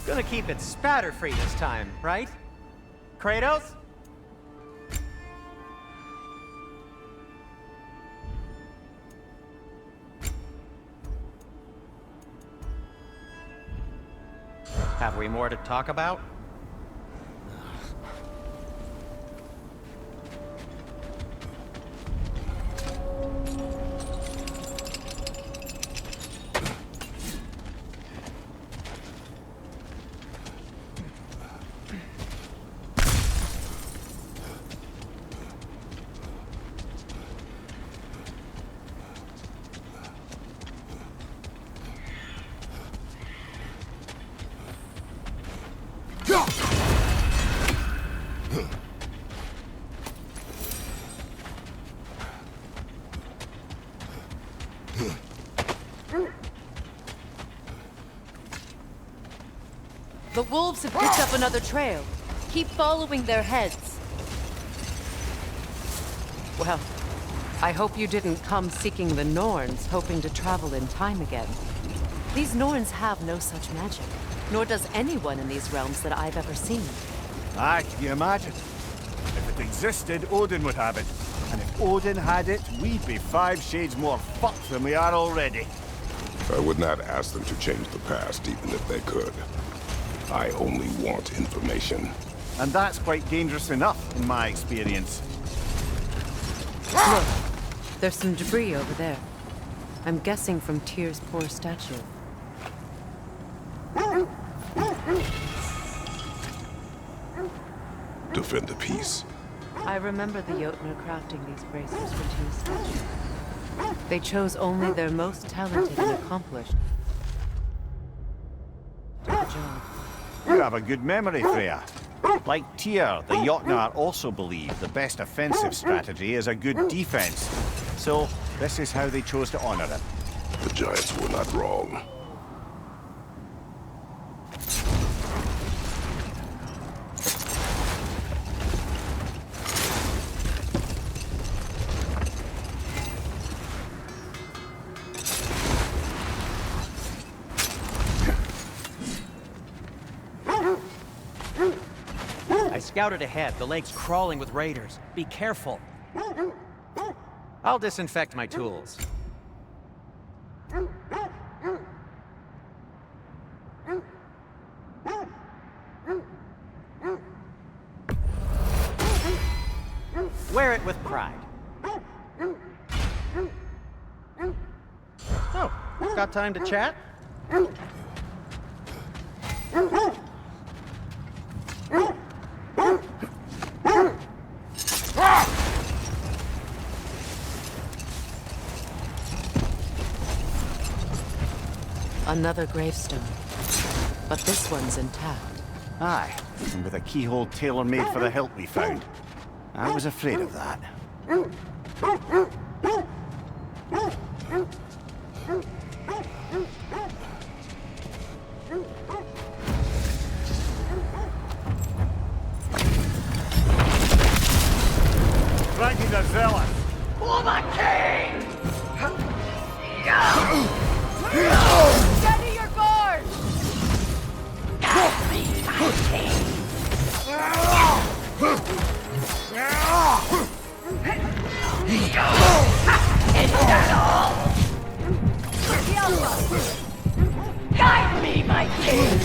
Gonna keep it spatter-free this time, right? Kratos? Have we more to talk about? The wolves have picked up another trail. Keep following their heads. Well, I hope you didn't come seeking the Norns, hoping to travel in time again. These Norns have no such magic, nor does anyone in these realms that I've ever seen. Aye, can you imagine? If it existed, Odin would have it. And if Odin had it, we'd be 5 shades more fucked than we are already. I would not ask them to change the past, even if they could. I only want information. And that's quite dangerous enough, in my experience. Look, there's some debris over there. I'm guessing from Tyr's poor statue. Defend the peace. I remember the Jotnar crafting these bracers for Tyr's statue. They chose only their most talented and accomplished. Did the job. You have a good memory, Freya. Like Tyr, the Jotnar also believe the best offensive strategy is a good defense. So, this is how they chose to honor him. The Giants were not wrong. I scouted ahead. The lake's crawling with raiders. Be careful. I'll disinfect my tools. Wear it with pride. Oh, got time to chat? Another gravestone. But this one's intact. Aye, and with a keyhole tailor-made for the hilt we found. I was afraid of that. Frankie the Zealot! For my king! Steady your guard! Guide me, my king! Is that all? Guide me, my king!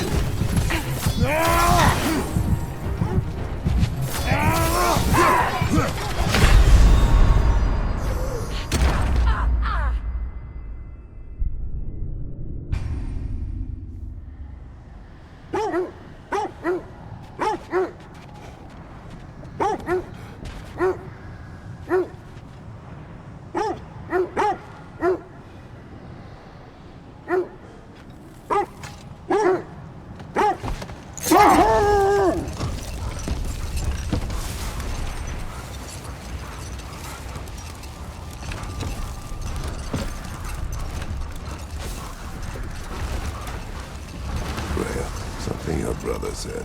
Something your brother said.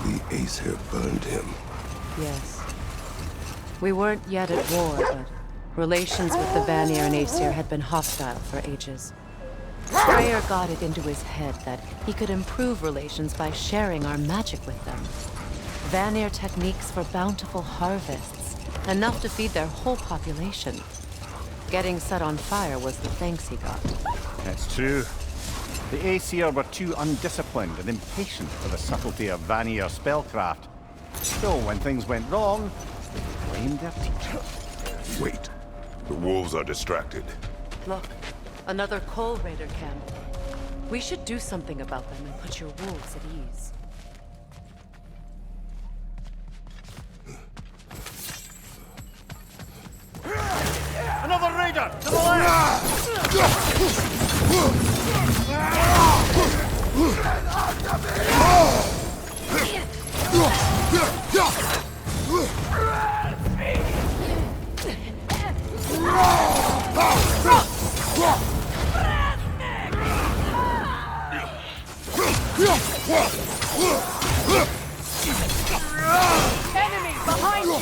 The Aesir burned him. Yes. We weren't yet at war, but relations with the Vanir and Aesir had been hostile for ages. Freyr got it into his head that he could improve relations by sharing our magic with them. Vanir techniques for bountiful harvests, enough to feed their whole population. Getting set on fire was the thanks he got. That's true. The Aesir were too undisciplined and impatient for the subtlety of Vanir spellcraft. So when things went wrong, they blamed their teacher. Wait. The wolves are distracted. Look, another coal raider camp. We should do something about them and put your wolves at ease. Another raider! To the left! Enemy behind you!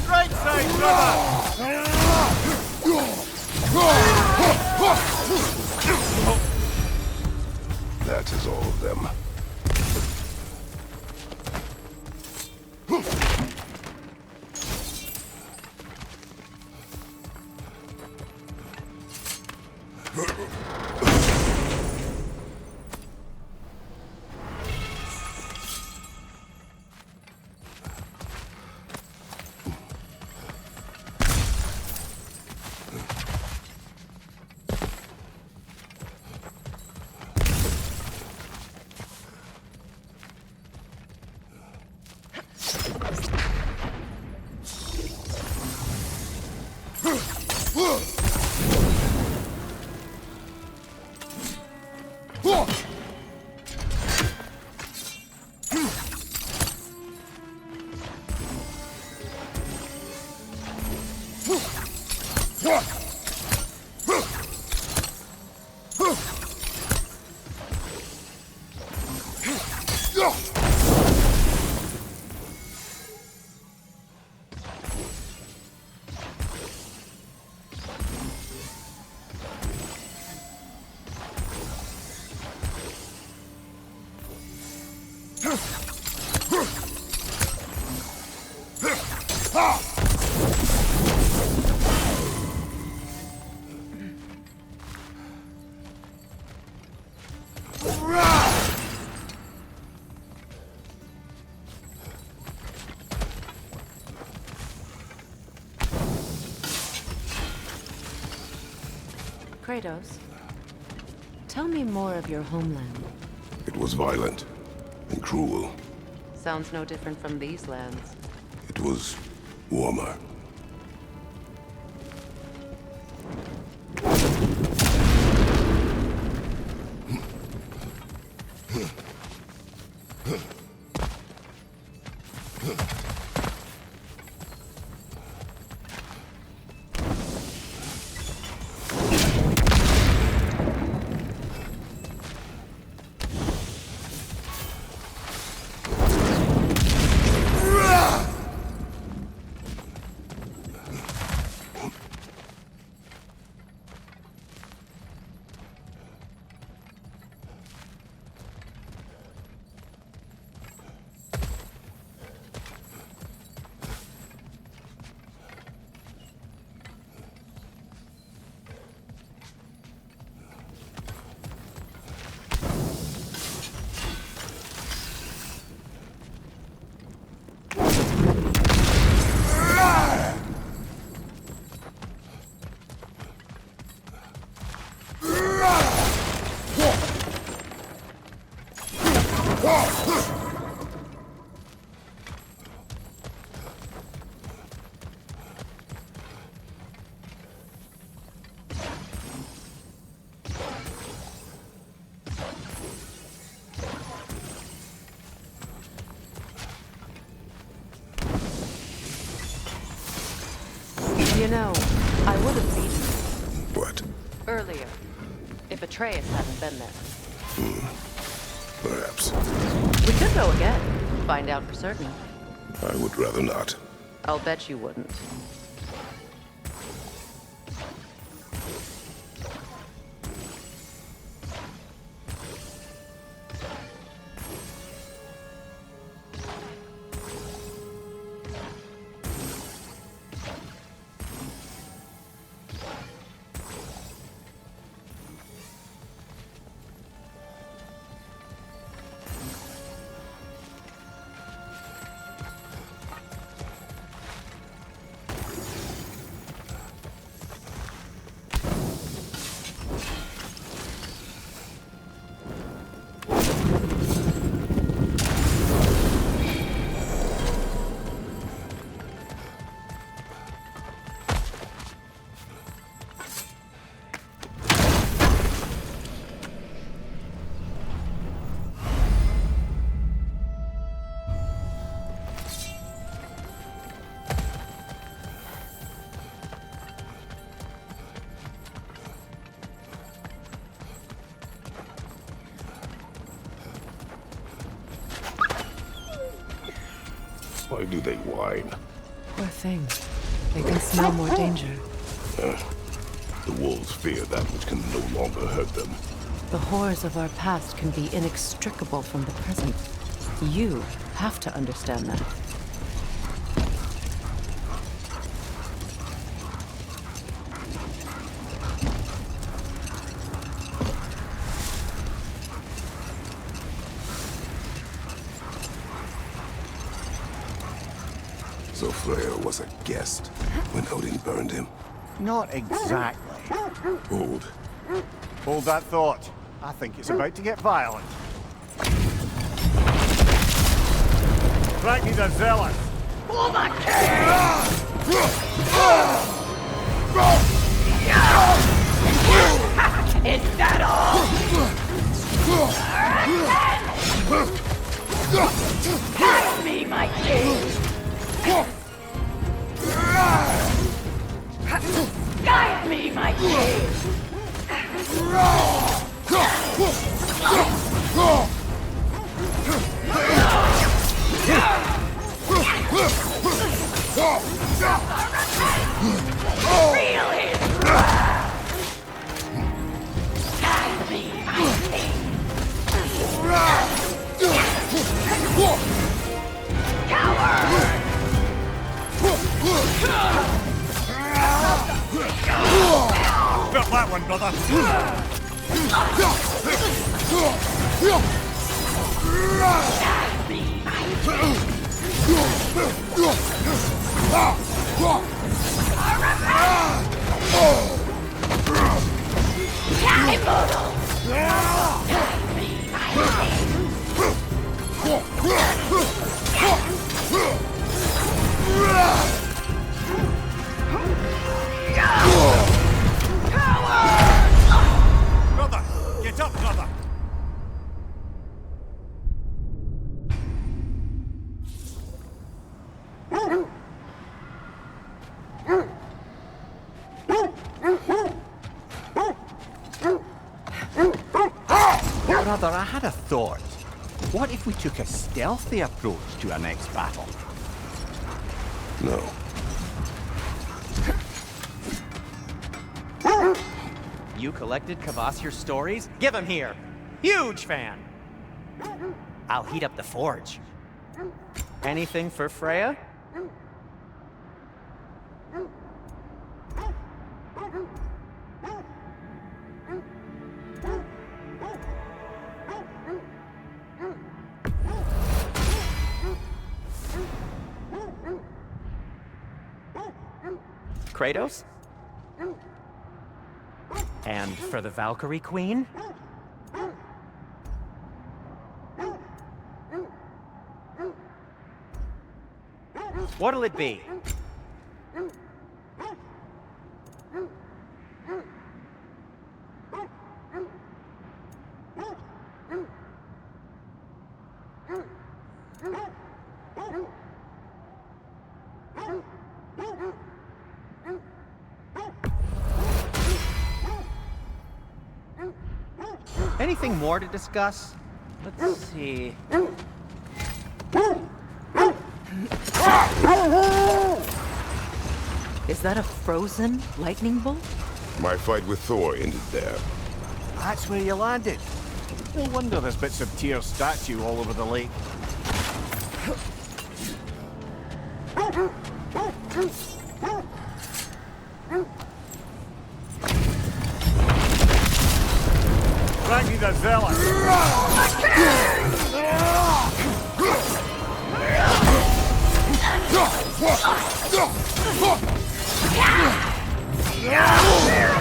Right side, That is all of them. Kratos, tell me more of your homeland. It was violent and cruel. Sounds no different from these lands. It was warmer. You know, I would have beaten What? earlier if Atreus hadn't been there. Perhaps. We could go again, find out for certain. I would rather not. I'll bet you wouldn't. Why do they whine? Poor thing. They can smell more danger. The wolves fear that which can no longer hurt them. The horrors of our past can be inextricable from the present. You have to understand that. So Freyr was a guest when Odin burned him. Not exactly. Hold. Hold that thought. I think it's about to get violent. Ragnar the Zealous! Pull my Is that all? Pass me my king! Guide me, my king! Feel his wrath! Guide me, my king! Coward! Felt that one, brother. Brother! Get up, brother! Brother, I had a thought. What if we took a stealthy approach to our next battle? No. You collected Kvasir's stories? Give him here! Huge fan! I'll heat up the forge. Anything for Freya? Kratos? And for the Valkyrie Queen? What'll it be? Anything more to discuss? Let's see. Is that a frozen lightning bolt? My fight with Thor ended there. That's where you landed. No wonder there's bits of Tyr's statue all over the lake. Ragni the Zealot! Hear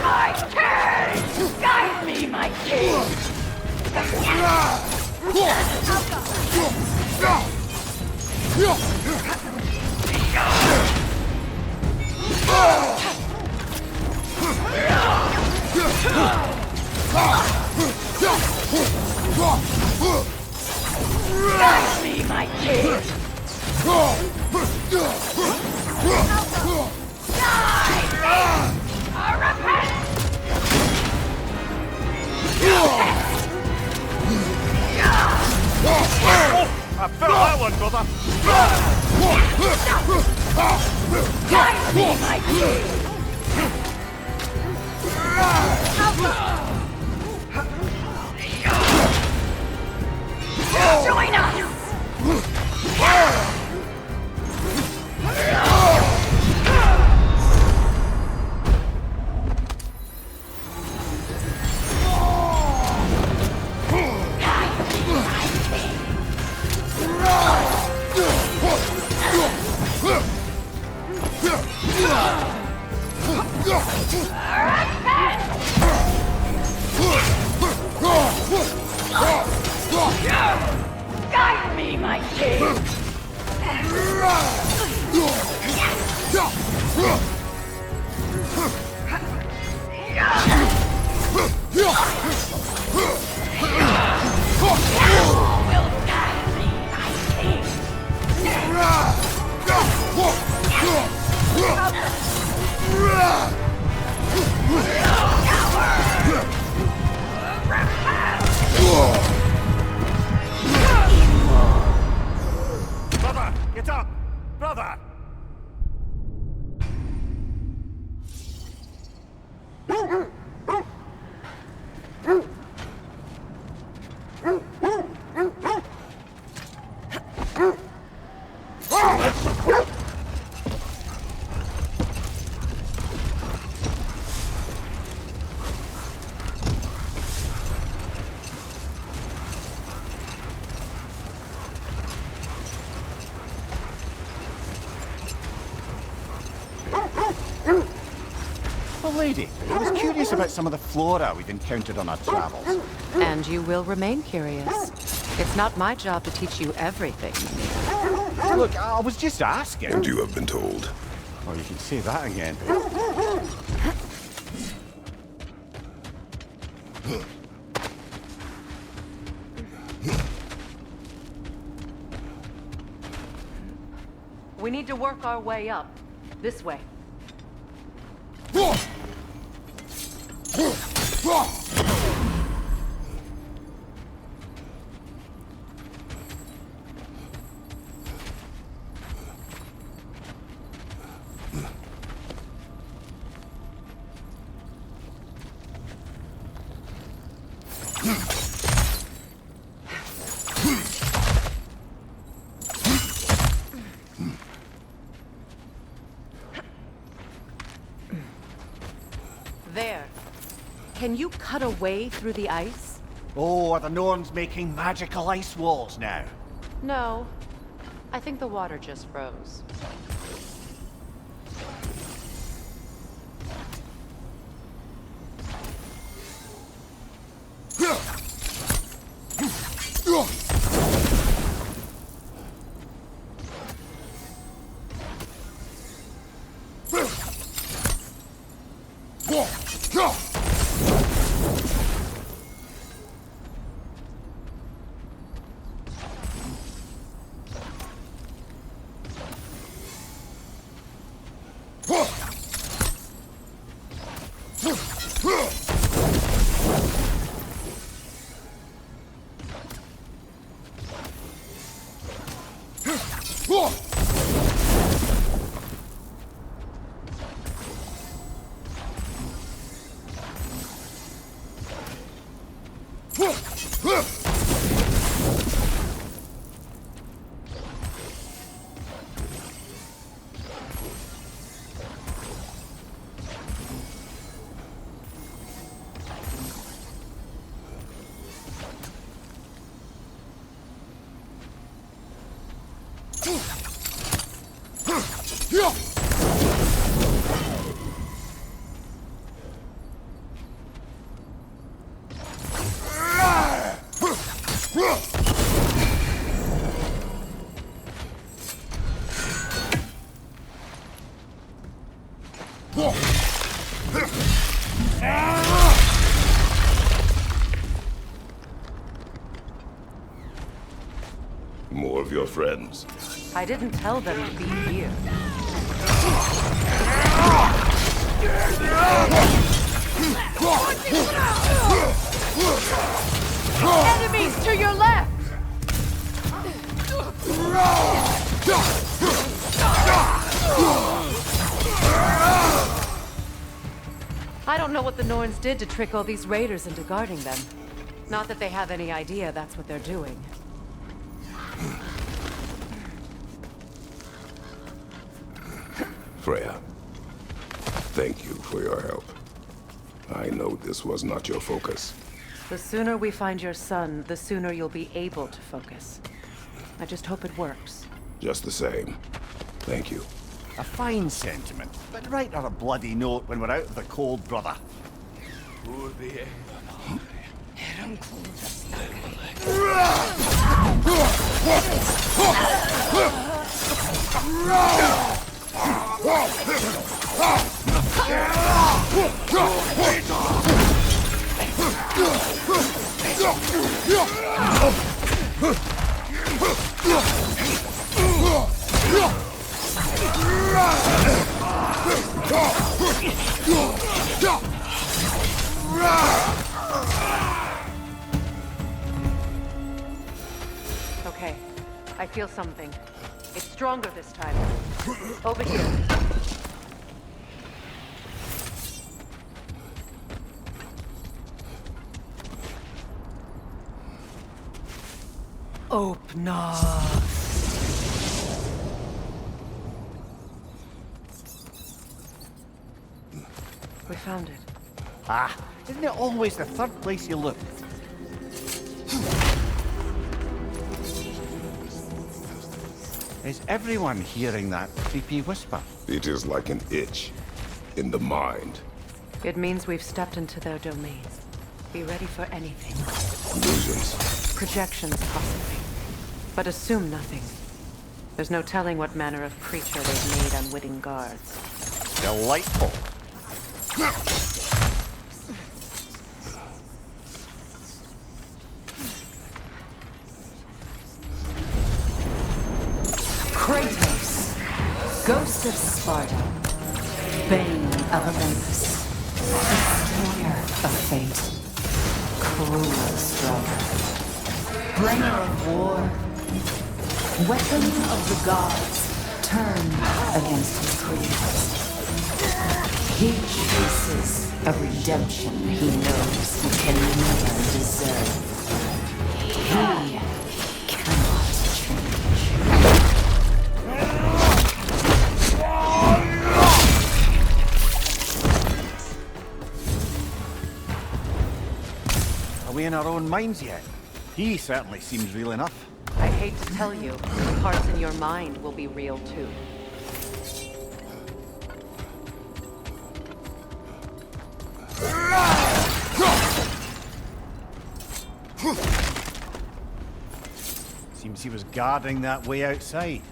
my cage! Guide me, my king! Guide me, my king! I felt that one, brother! Guide me, my king! Join us! Guide me, my king! Brother, get up! Brother! A lady. I was curious about some of the flora we've encountered on our travels. And you will remain curious. It's not my job to teach you everything, Mimir. Look, I was just asking. And you have been told. Oh, you can say that again. We need to work our way up. This way. There. Can you cut a way through the ice? Oh, are the Norns making magical ice walls now? No. I think the water just froze. More of your friends. I didn't tell them to be here. Enemies to your left! I don't know what the Norns did to trick all these raiders into guarding them. Not that they have any idea that's what they're doing. Freya, thank you for your help. I know this was not your focus. The sooner we find your son, the sooner you'll be able to focus. I just hope it works. Just the same. Thank you. A fine sentiment, but write her a bloody note when we're out of the cold, brother. Okay, I feel something. It's stronger this time. Over here. Open up. We found it. Ah, isn't it always the third place you look? Is everyone hearing that creepy whisper? It is like an itch in the mind. It means we've stepped into their domain. Be ready for anything. Illusions. Projections, possibly. But assume nothing. There's no telling what manner of creature they've made unwitting guards. Delightful. Kratos, Ghost of Sparta, Bane of Olympus, Destroyer of Fate, Cruel Striker, Bringer of War, Weapon of the Gods, turned against his creators. He chases a redemption he knows he can never deserve. He cannot change. Are we in our own minds yet? He certainly seems real enough. I hate to tell you, the parts in your mind will be real too. Seems he was guarding that way outside.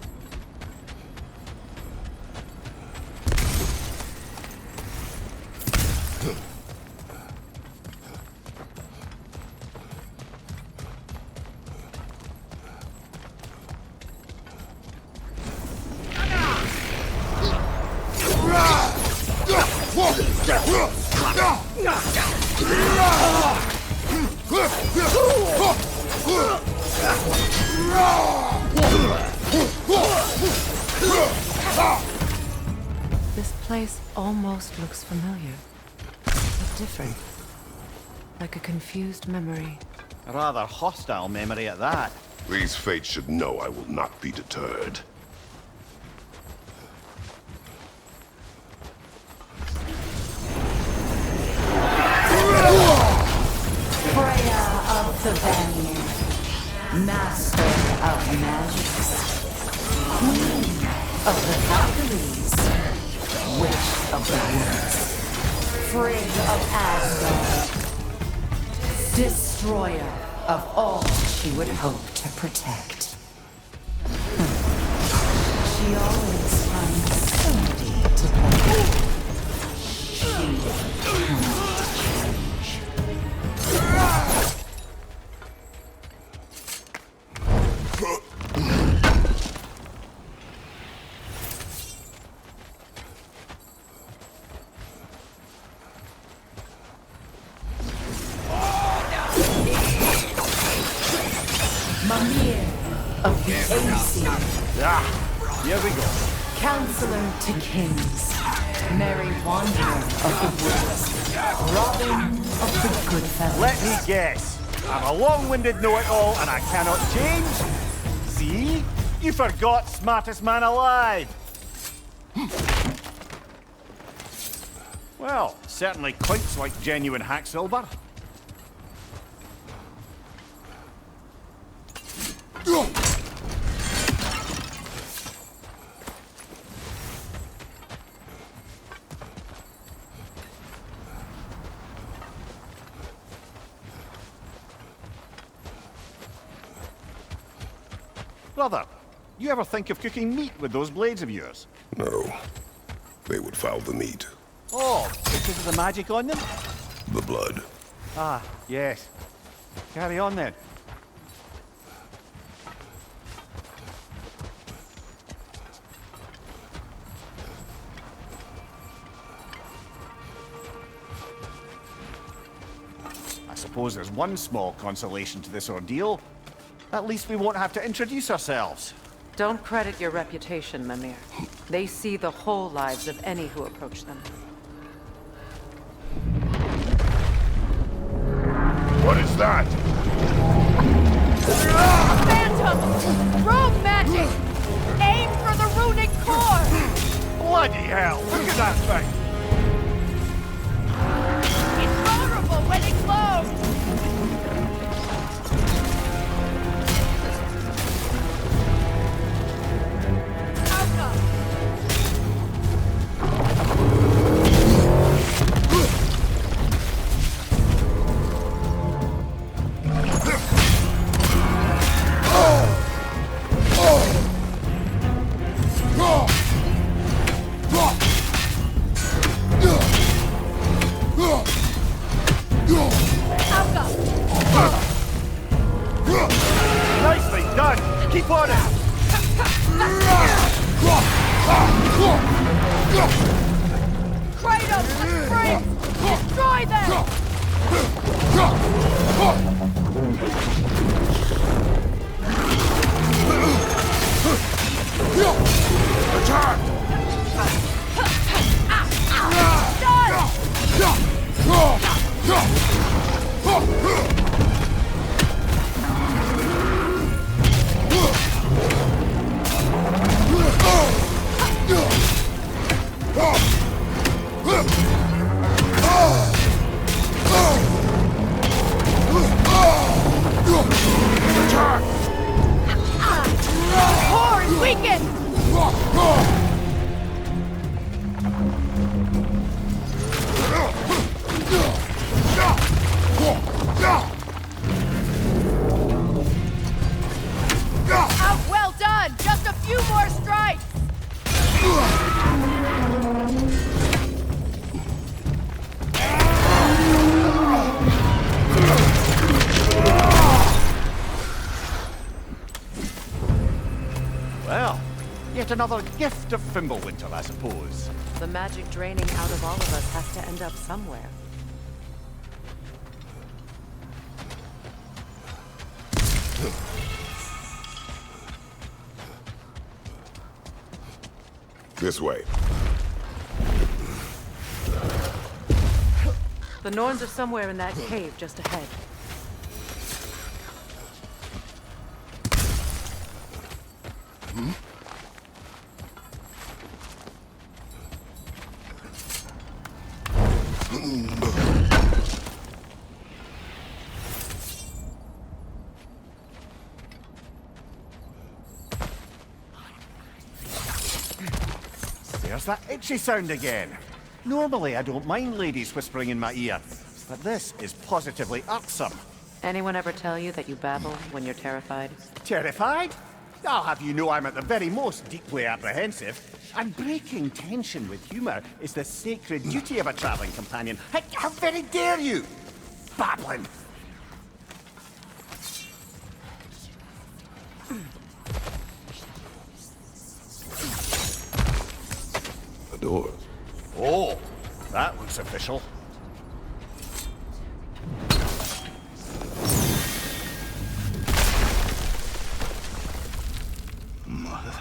This place almost looks familiar, but different. Like a confused memory. A rather hostile memory at that. These fates should know I will not be deterred. Freya of the Vanir, Master of Magics, Queen of the Valkyries, Witch of the Woods, Frigg of Asgard, Destroyer of all she would hope to protect. She always finds somebody to blame. She cannot change. Mimir of the Aesir. Here we go. Counselor to kings. Merry wanderer of the woods. Robin of the good fellows. Let me guess. I'm a long-winded know-it-all and I cannot change? See? You forgot smartest man alive. Well, certainly clinks like genuine hack silver. Brother, you ever think of cooking meat with those blades of yours? No. They would foul the meat. Oh, because of the magic on them? The blood. Ah, yes. Carry on then. I suppose there's one small consolation to this ordeal. At least we won't have to introduce ourselves. Don't credit your reputation, Mimir. They see the whole lives of any who approach them. What is that? Phantom! Rogue magic! Aim for the runic core! Bloody hell! Look at that thing! It's vulnerable when it glows! Nicely done! Keep on it! Kratos, the springs! Destroy them! Attack! Core is weakened! Well done! Just a few more strikes! Well, yet another gift of Fimbulwinter, I suppose. The magic draining out of all of us has to end up somewhere. This way. The Norns are somewhere in that cave just ahead. There's that itchy sound again. Normally I don't mind ladies whispering in my ear, but this is positively irksome. Anyone ever tell you that you babble when you're terrified? Terrified? I'll have you know I'm at the very most deeply apprehensive. And breaking tension with humour is the sacred duty of a travelling companion. How very dare you! Babbling! The door. Oh, that looks official. Mother.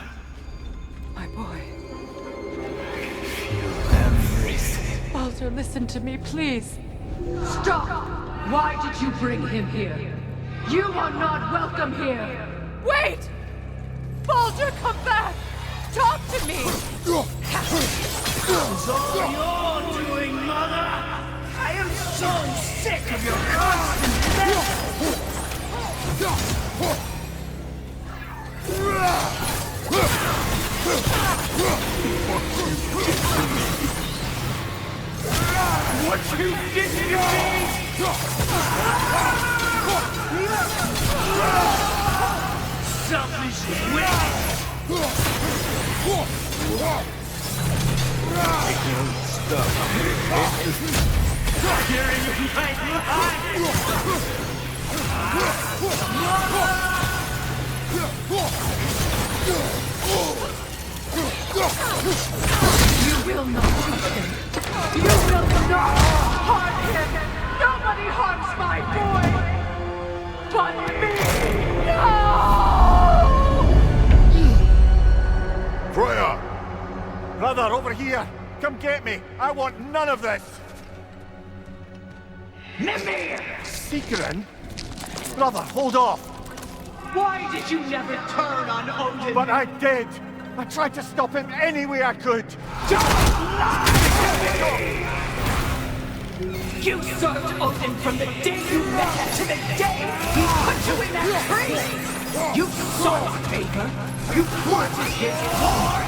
My boy. Feel everything. Baldur, listen to me, please. Stop! Why did you bring him here? You are not welcome here! Wait! Baldur, come back! Talk to me! It's all you're doing, Mother! I am so sick of your constant death! What you did to me! Selfish witch! You will not touch him! You will not harm him! Nobody harms my boy! But me! No! Freya! Brother, over here! Come get me! I want none of this! Mimir! Seekerin? Brother, hold off! Why did you never turn on Odin? But I did! I tried to stop him any way I could! Don't lie to me! You served Odin from the day you met him to the day he put you in that tree! You sought favor! You wanted his war!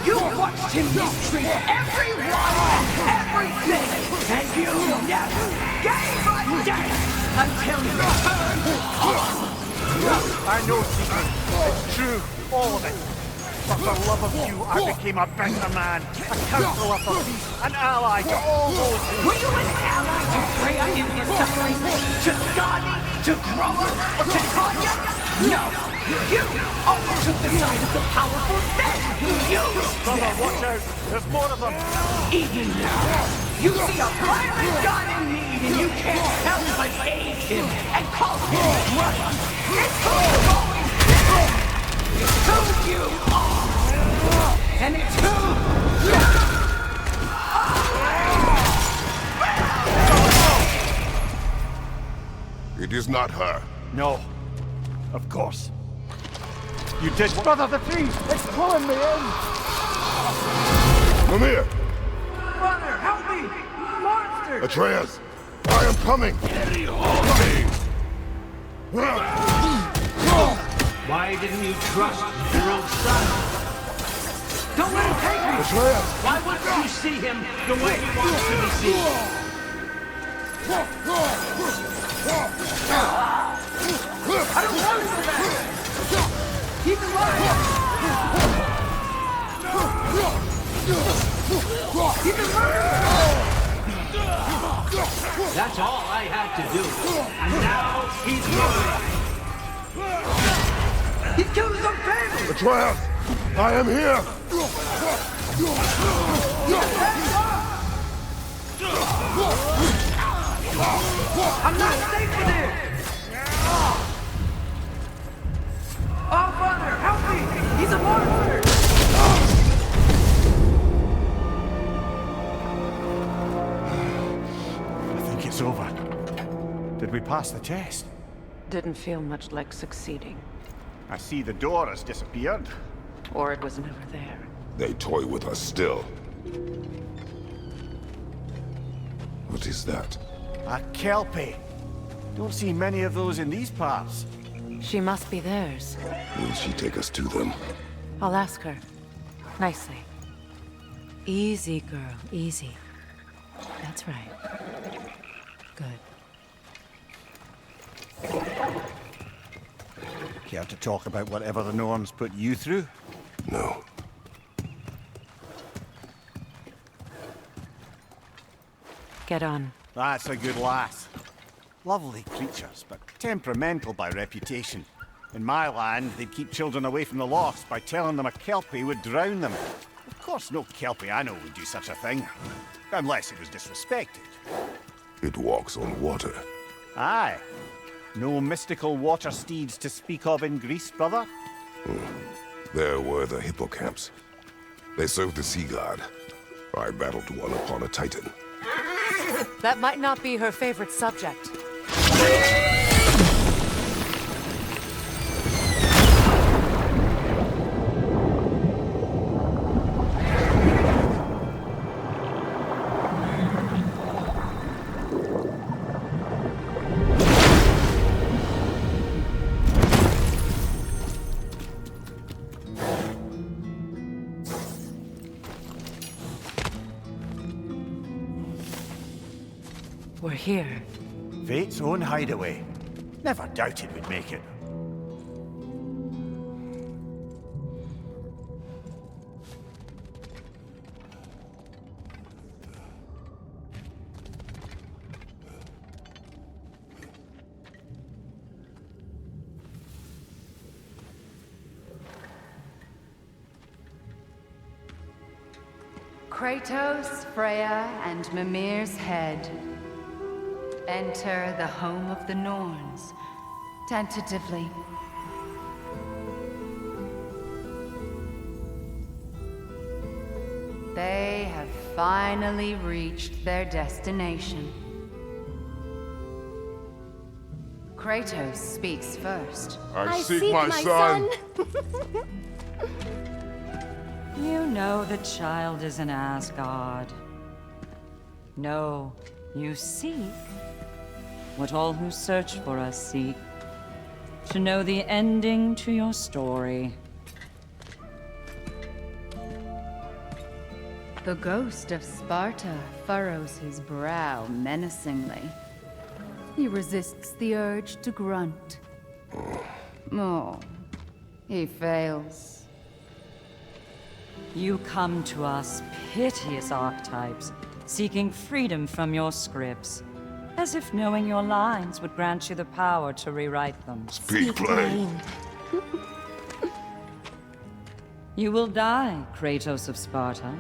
You watched him mistreat everyone and everything! And you never gave a damn until you turned on! I know, Seeker. It's true. All of it. But for love of you, I became a better man. A counselor for peace. An ally to all those who... Were you an ally to Freya in his suffering? To Skadi? To Grover or to Tanya? No! You always took the side of the powerful then! You Brother, watch out! There's more of them! Even now, you see a pirate god in need and you can't help but aid him and call him brother! It's who you've always been! It's who you are! And it's who you It is not her. No. Of course. You did. Brother, the tree! It's pulling me in! Mimir! Brother, help me! Monster! Atreus! I am coming! Why didn't you trust your own son? Don't let him take me! Atreus! Why wouldn't you see him the way he wants to be seen? I don't want to go back! Keep him alive! Keep him alive! That's all I had to do. And now he's going. He killed his own family! Atreus! I am here! I'm not safe in here! Oh, brother, help me! He's a monster! I think it's over. Did we pass the test? Didn't feel much like succeeding. I see the door has disappeared. Or it was never there. They toy with us still. What is that? A Kelpie. Don't see many of those in these parts. She must be theirs. Will she take us to them? I'll ask her. Nicely. Easy, girl. Easy. That's right. Good. Care to talk about whatever the Norns put you through? No. Get on. That's a good lass. Lovely creatures, but temperamental by reputation. In my land, they'd keep children away from the lost by telling them a Kelpie would drown them. Of course, no Kelpie I know would do such a thing. Unless it was disrespected. It walks on water. Aye. No mystical water steeds to speak of in Greece, brother? There were the hippocamps. They served the sea god. I battled one upon a titan. That might not be her favorite subject. We're here. Fate's own hideaway. Never doubted we'd make it. Kratos, Freya, and Mimir's head. Enter the home of the Norns, tentatively. They have finally reached their destination. Kratos speaks first. I seek my son. You know the child is in Asgard. No, you seek what all who search for us seek. To know the ending to your story. The ghost of Sparta furrows his brow menacingly. He resists the urge to grunt. Oh, he fails. You come to us, piteous archetypes, seeking freedom from your scripts. As if knowing your lines would grant you the power to rewrite them. Speak plain. You will die, Kratos of Sparta.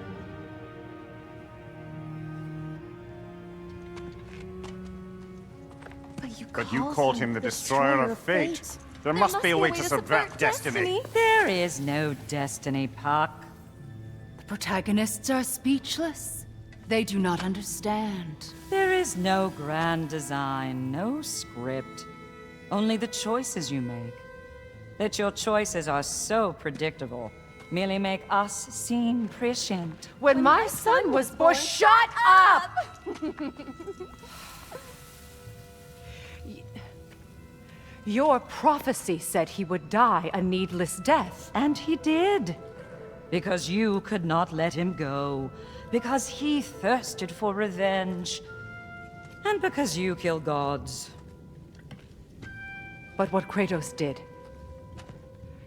But you called him the Destroyer of Fate. There must be a way to subvert destiny. There is no destiny, Puck. The protagonists are speechless. They do not understand. There is no grand design, no script. Only the choices you make. That your choices are so predictable merely make us seem prescient. When my son was born, shut up! Your prophecy said he would die a needless death. And he did. Because you could not let him go. Because he thirsted for revenge. And because you kill gods. But what Kratos did,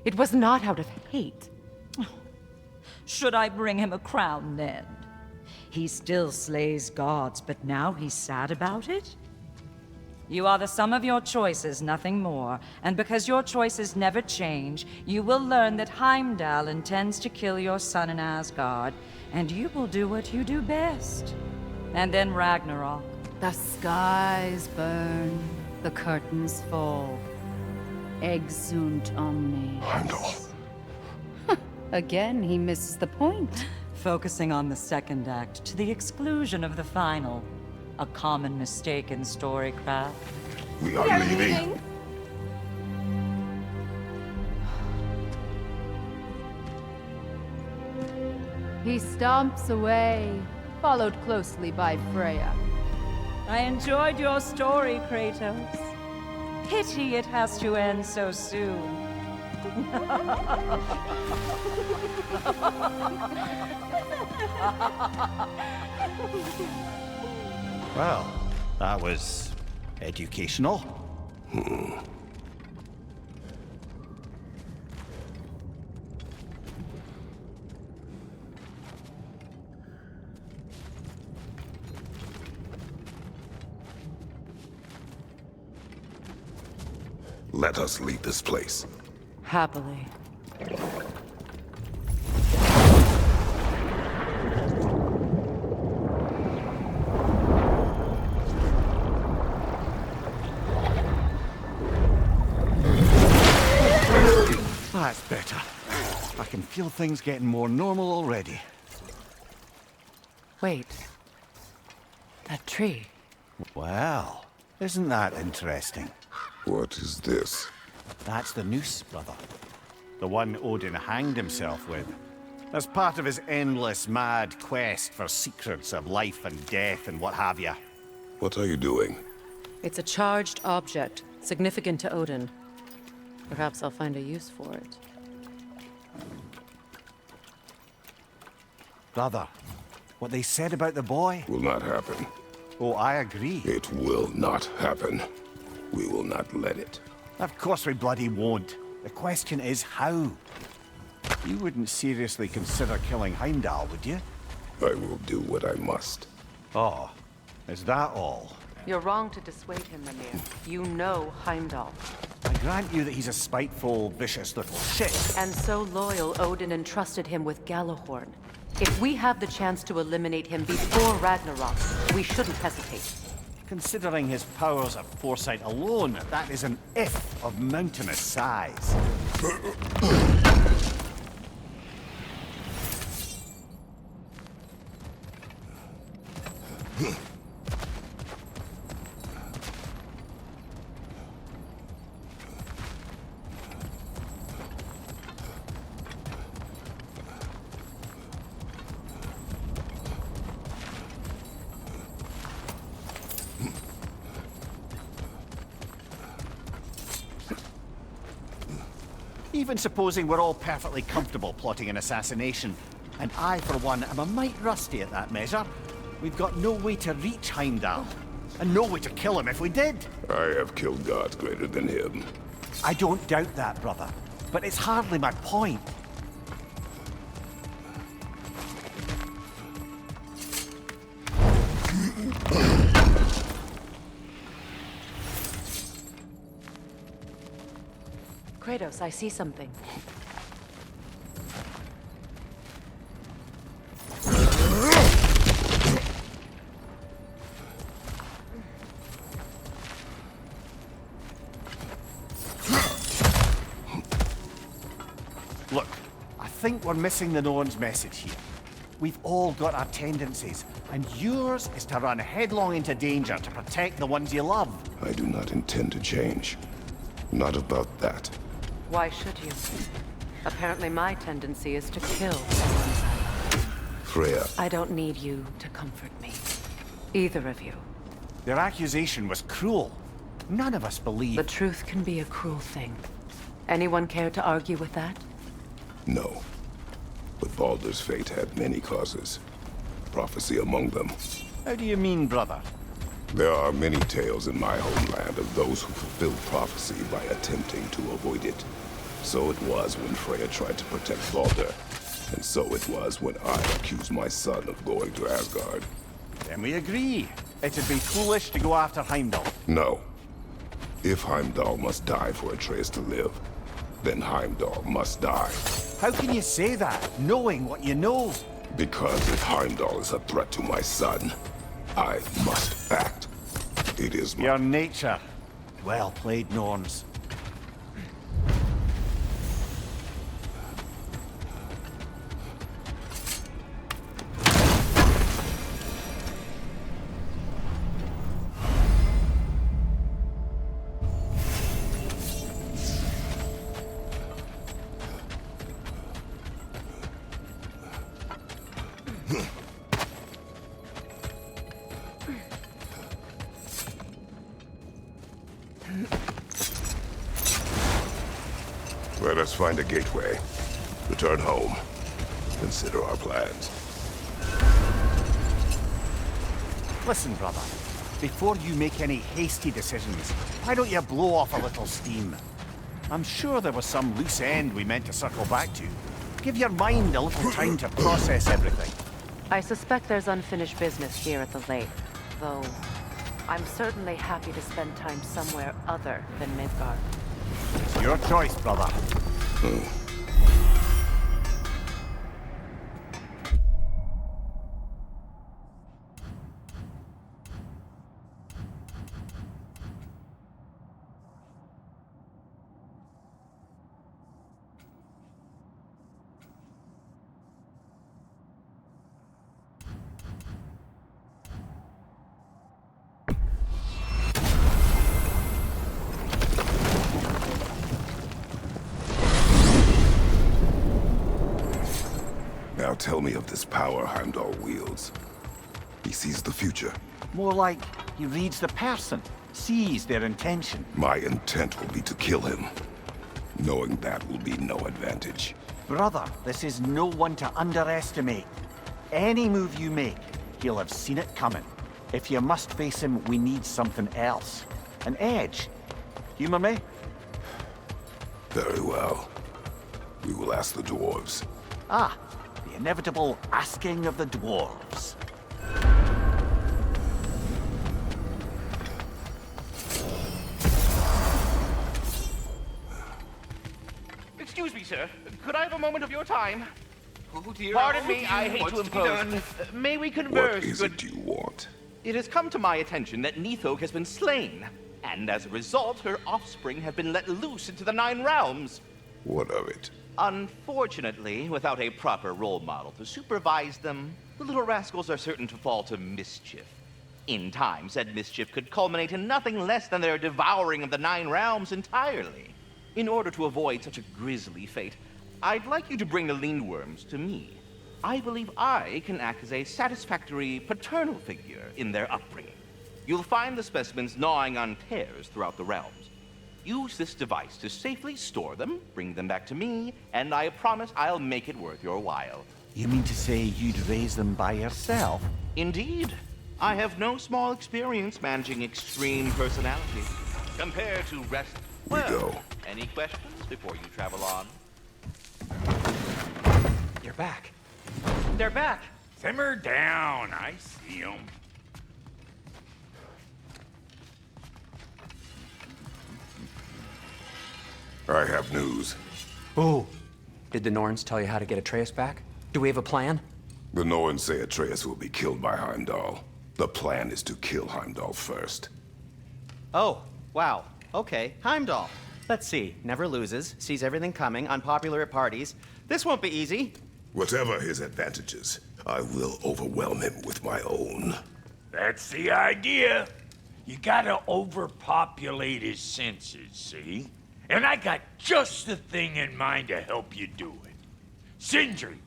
it was not out of hate. Should I bring him a crown then? He still slays gods, but now he's sad about it? You are the sum of your choices, nothing more. And because your choices never change, you will learn that Heimdall intends to kill your son in Asgard, and you will do what you do best. And then Ragnarok. The skies burn, the curtains fall. Exunt omnes. Heimdall. Again, he misses the point. Focusing on the second act to the exclusion of the final. A common mistake in storycraft. We are leaving. He stomps away, followed closely by Freya. I enjoyed your story, Kratos. Pity it has to end so soon. Well, that was educational. Let us leave this place. Happily. That's better. I can feel things getting more normal already. Wait. That tree. Well, isn't that interesting? What is this? That's the noose, brother. The one Odin hanged himself with. As part of his endless, mad quest for secrets of life and death and what have you. What are you doing? It's a charged object, significant to Odin. Perhaps I'll find a use for it. Brother, what they said about the boy? Will not happen. Oh, I agree. It will not happen. We will not let it. Of course we bloody won't. The question is how? You wouldn't seriously consider killing Heimdall, would you? I will do what I must. Oh, is that all? You're wrong to dissuade him, Mimir. You know Heimdall. I grant you that he's a spiteful, vicious little shit. And so loyal, Odin entrusted him with Gjallarhorn. If we have the chance to eliminate him before Ragnarok, we shouldn't hesitate. Considering his powers of foresight alone, that is an if of mountainous size. Even supposing we're all perfectly comfortable plotting an assassination, and I, for one, am a mite rusty at that measure, we've got no way to reach Heimdall, and no way to kill him if we did. I have killed gods greater than him. I don't doubt that, brother, but it's hardly my point. Kratos, I see something. Look, I think we're missing the Norn's message here. We've all got our tendencies, and yours is to run headlong into danger to protect the ones you love. I do not intend to change. Not about that. Why should you? Apparently my tendency is to kill someone. Freya, I don't need you to comfort me. Either of you. Their accusation was cruel. None of us believe... The truth can be a cruel thing. Anyone care to argue with that? no. But Baldur's fate had many causes. Prophecy among them. How do you mean, brother? There are many tales in my homeland of those who fulfilled prophecy by attempting to avoid it. So it was when Freya tried to protect Baldur. And so it was when I accused my son of going to Asgard. Then we agree. It'd be foolish to go after Heimdall. No. If Heimdall must die for Atreus to live, then Heimdall must die. How can you say that, knowing what you know? Because if Heimdall is a threat to my son, I must act. It is my... Your nature. Well played, Norns. Let us find a gateway. Return home. Consider our plans. Listen, brother. Before you make any hasty decisions, why don't you blow off a little steam? I'm sure there was some loose end we meant to circle back to. Give your mind a little time to process everything. I suspect there's unfinished business here at the lake, though I'm certainly happy to spend time somewhere other than Midgard. It's your choice, brother. Now tell me of this power Heimdall wields. He sees the future. More like he reads the person, sees their intention. My intent will be to kill him. Knowing that will be no advantage. Brother, this is no one to underestimate. Any move you make, he'll have seen it coming. If you must face him, we need something else. An edge. Humor me? Very well. We will ask the dwarves. Ah, the inevitable asking of the dwarves. Excuse me, sir. Could I have a moment of your time? Oh dear. Pardon oh, me, dear. I hate What's to be impose. done? May we converse? What is it you want? It has come to my attention that Nithog has been slain, and as a result, her offspring have been let loose into the Nine Realms. What of it? Unfortunately, without a proper role model to supervise them, the little rascals are certain to fall to mischief. In time, said mischief could culminate in nothing less than their devouring of the Nine Realms entirely. In order to avoid such a grisly fate, I'd like you to bring the Lindworms to me. I believe I can act as a satisfactory paternal figure in their upbringing. You'll find the specimens gnawing on tears throughout the realms. Use this device to safely store them, bring them back to me, and I promise I'll make it worth your while. You mean to say you'd raise them by yourself? Indeed. I have no small experience managing extreme personality. Compared to rest... Well, go. Any questions before you travel on? You're back. They're back. Simmer down. I see 'em. I have news. Ooh. Did the Norns tell you how to get Atreus back? Do we have a plan? The Norns say Atreus will be killed by Heimdall. The plan is to kill Heimdall first. Oh, wow. Okay, Heimdall. Let's see. Never loses, sees everything coming, unpopular at parties. This won't be easy. Whatever his advantages, I will overwhelm him with my own. That's the idea. You gotta overpopulate his senses, see? And I got just the thing in mind to help you do it. Sindri,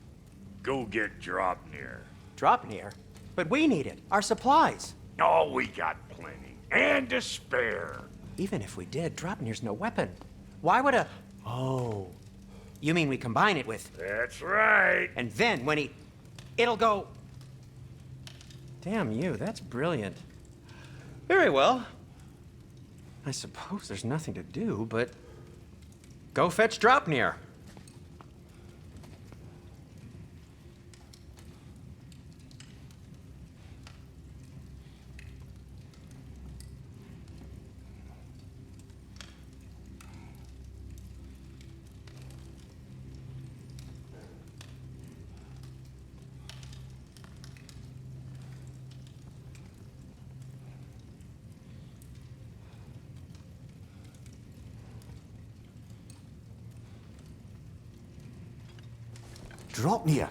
go get Draupnir. Draupnir? But we need it. Our supplies. Oh, we got plenty. And to spare. Even if we did, Draupnir's no weapon. Why would a... Oh. You mean we combine it with... That's right. And then when he... It'll go... Damn you, that's brilliant. Very well. I suppose there's nothing to do, but... Go fetch Draupnir. Draupnir.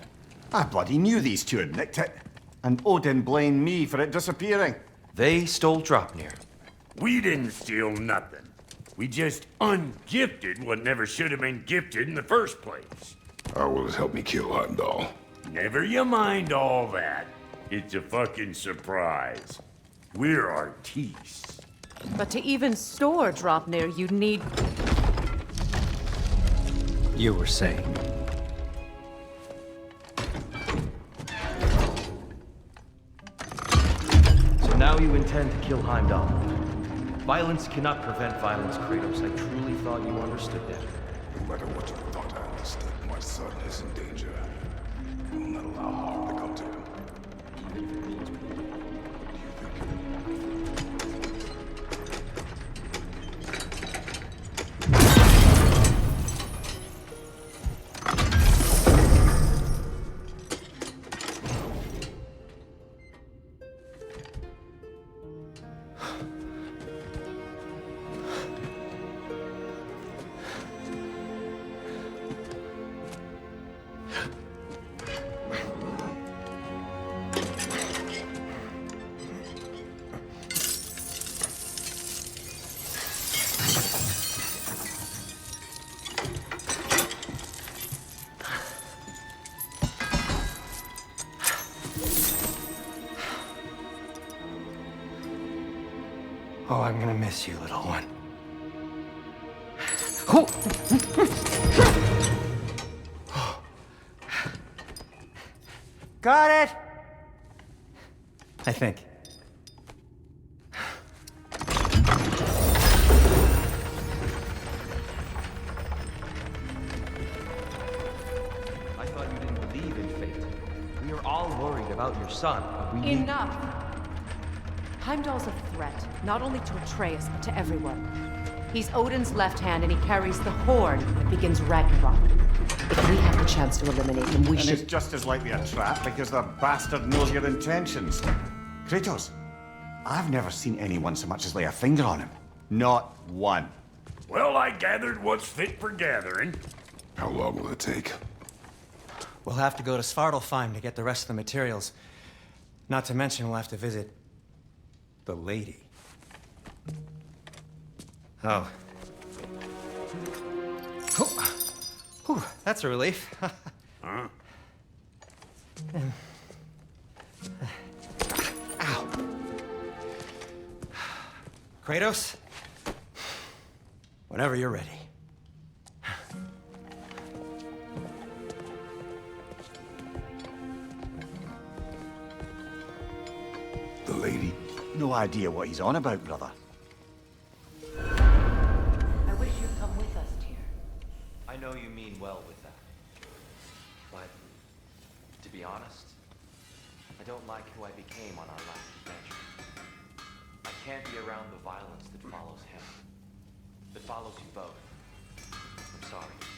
I bloody knew these two had nicked it. And Odin blamed me for it disappearing. They stole Draupnir. We didn't steal nothing. We just ungifted what never should have been gifted in the first place. How will it help me kill Heimdall? Never you mind all that. It's a fucking surprise. We're artistes. But to even store Draupnir, you'd need... You were saying... So now you intend to kill Heimdall. Violence cannot prevent violence, Kratos. I truly thought you understood that. No matter what you thought I understood, my son is in danger. I will not allow harm to come to him. Oh, I'm gonna miss you, little one. Got it! I think. I thought you didn't believe in fate. We are all worried about your son, but we need... Enough! Heimdall's a threat, not only to Atreus, but to everyone. He's Odin's left hand, and he carries the horn that begins Ragnarok. If we have the chance to eliminate him, we should... And it's just as likely a trap because the bastard knows your intentions. Kratos, I've never seen anyone so much as lay a finger on him. Not one. Well, I gathered what's fit for gathering. How long will it take? We'll have to go to Svartalfheim to get the rest of the materials. Not to mention we'll have to visit... the lady. Oh. Whew, that's a relief. Huh? Ow. Kratos? Whenever you're ready. The lady? No idea what he's on about, brother. I wish you'd come with us, dear. I know you mean well with that. But, to be honest, I don't like who I became on our last adventure. I can't be around the violence that follows him. That follows you both. sorry.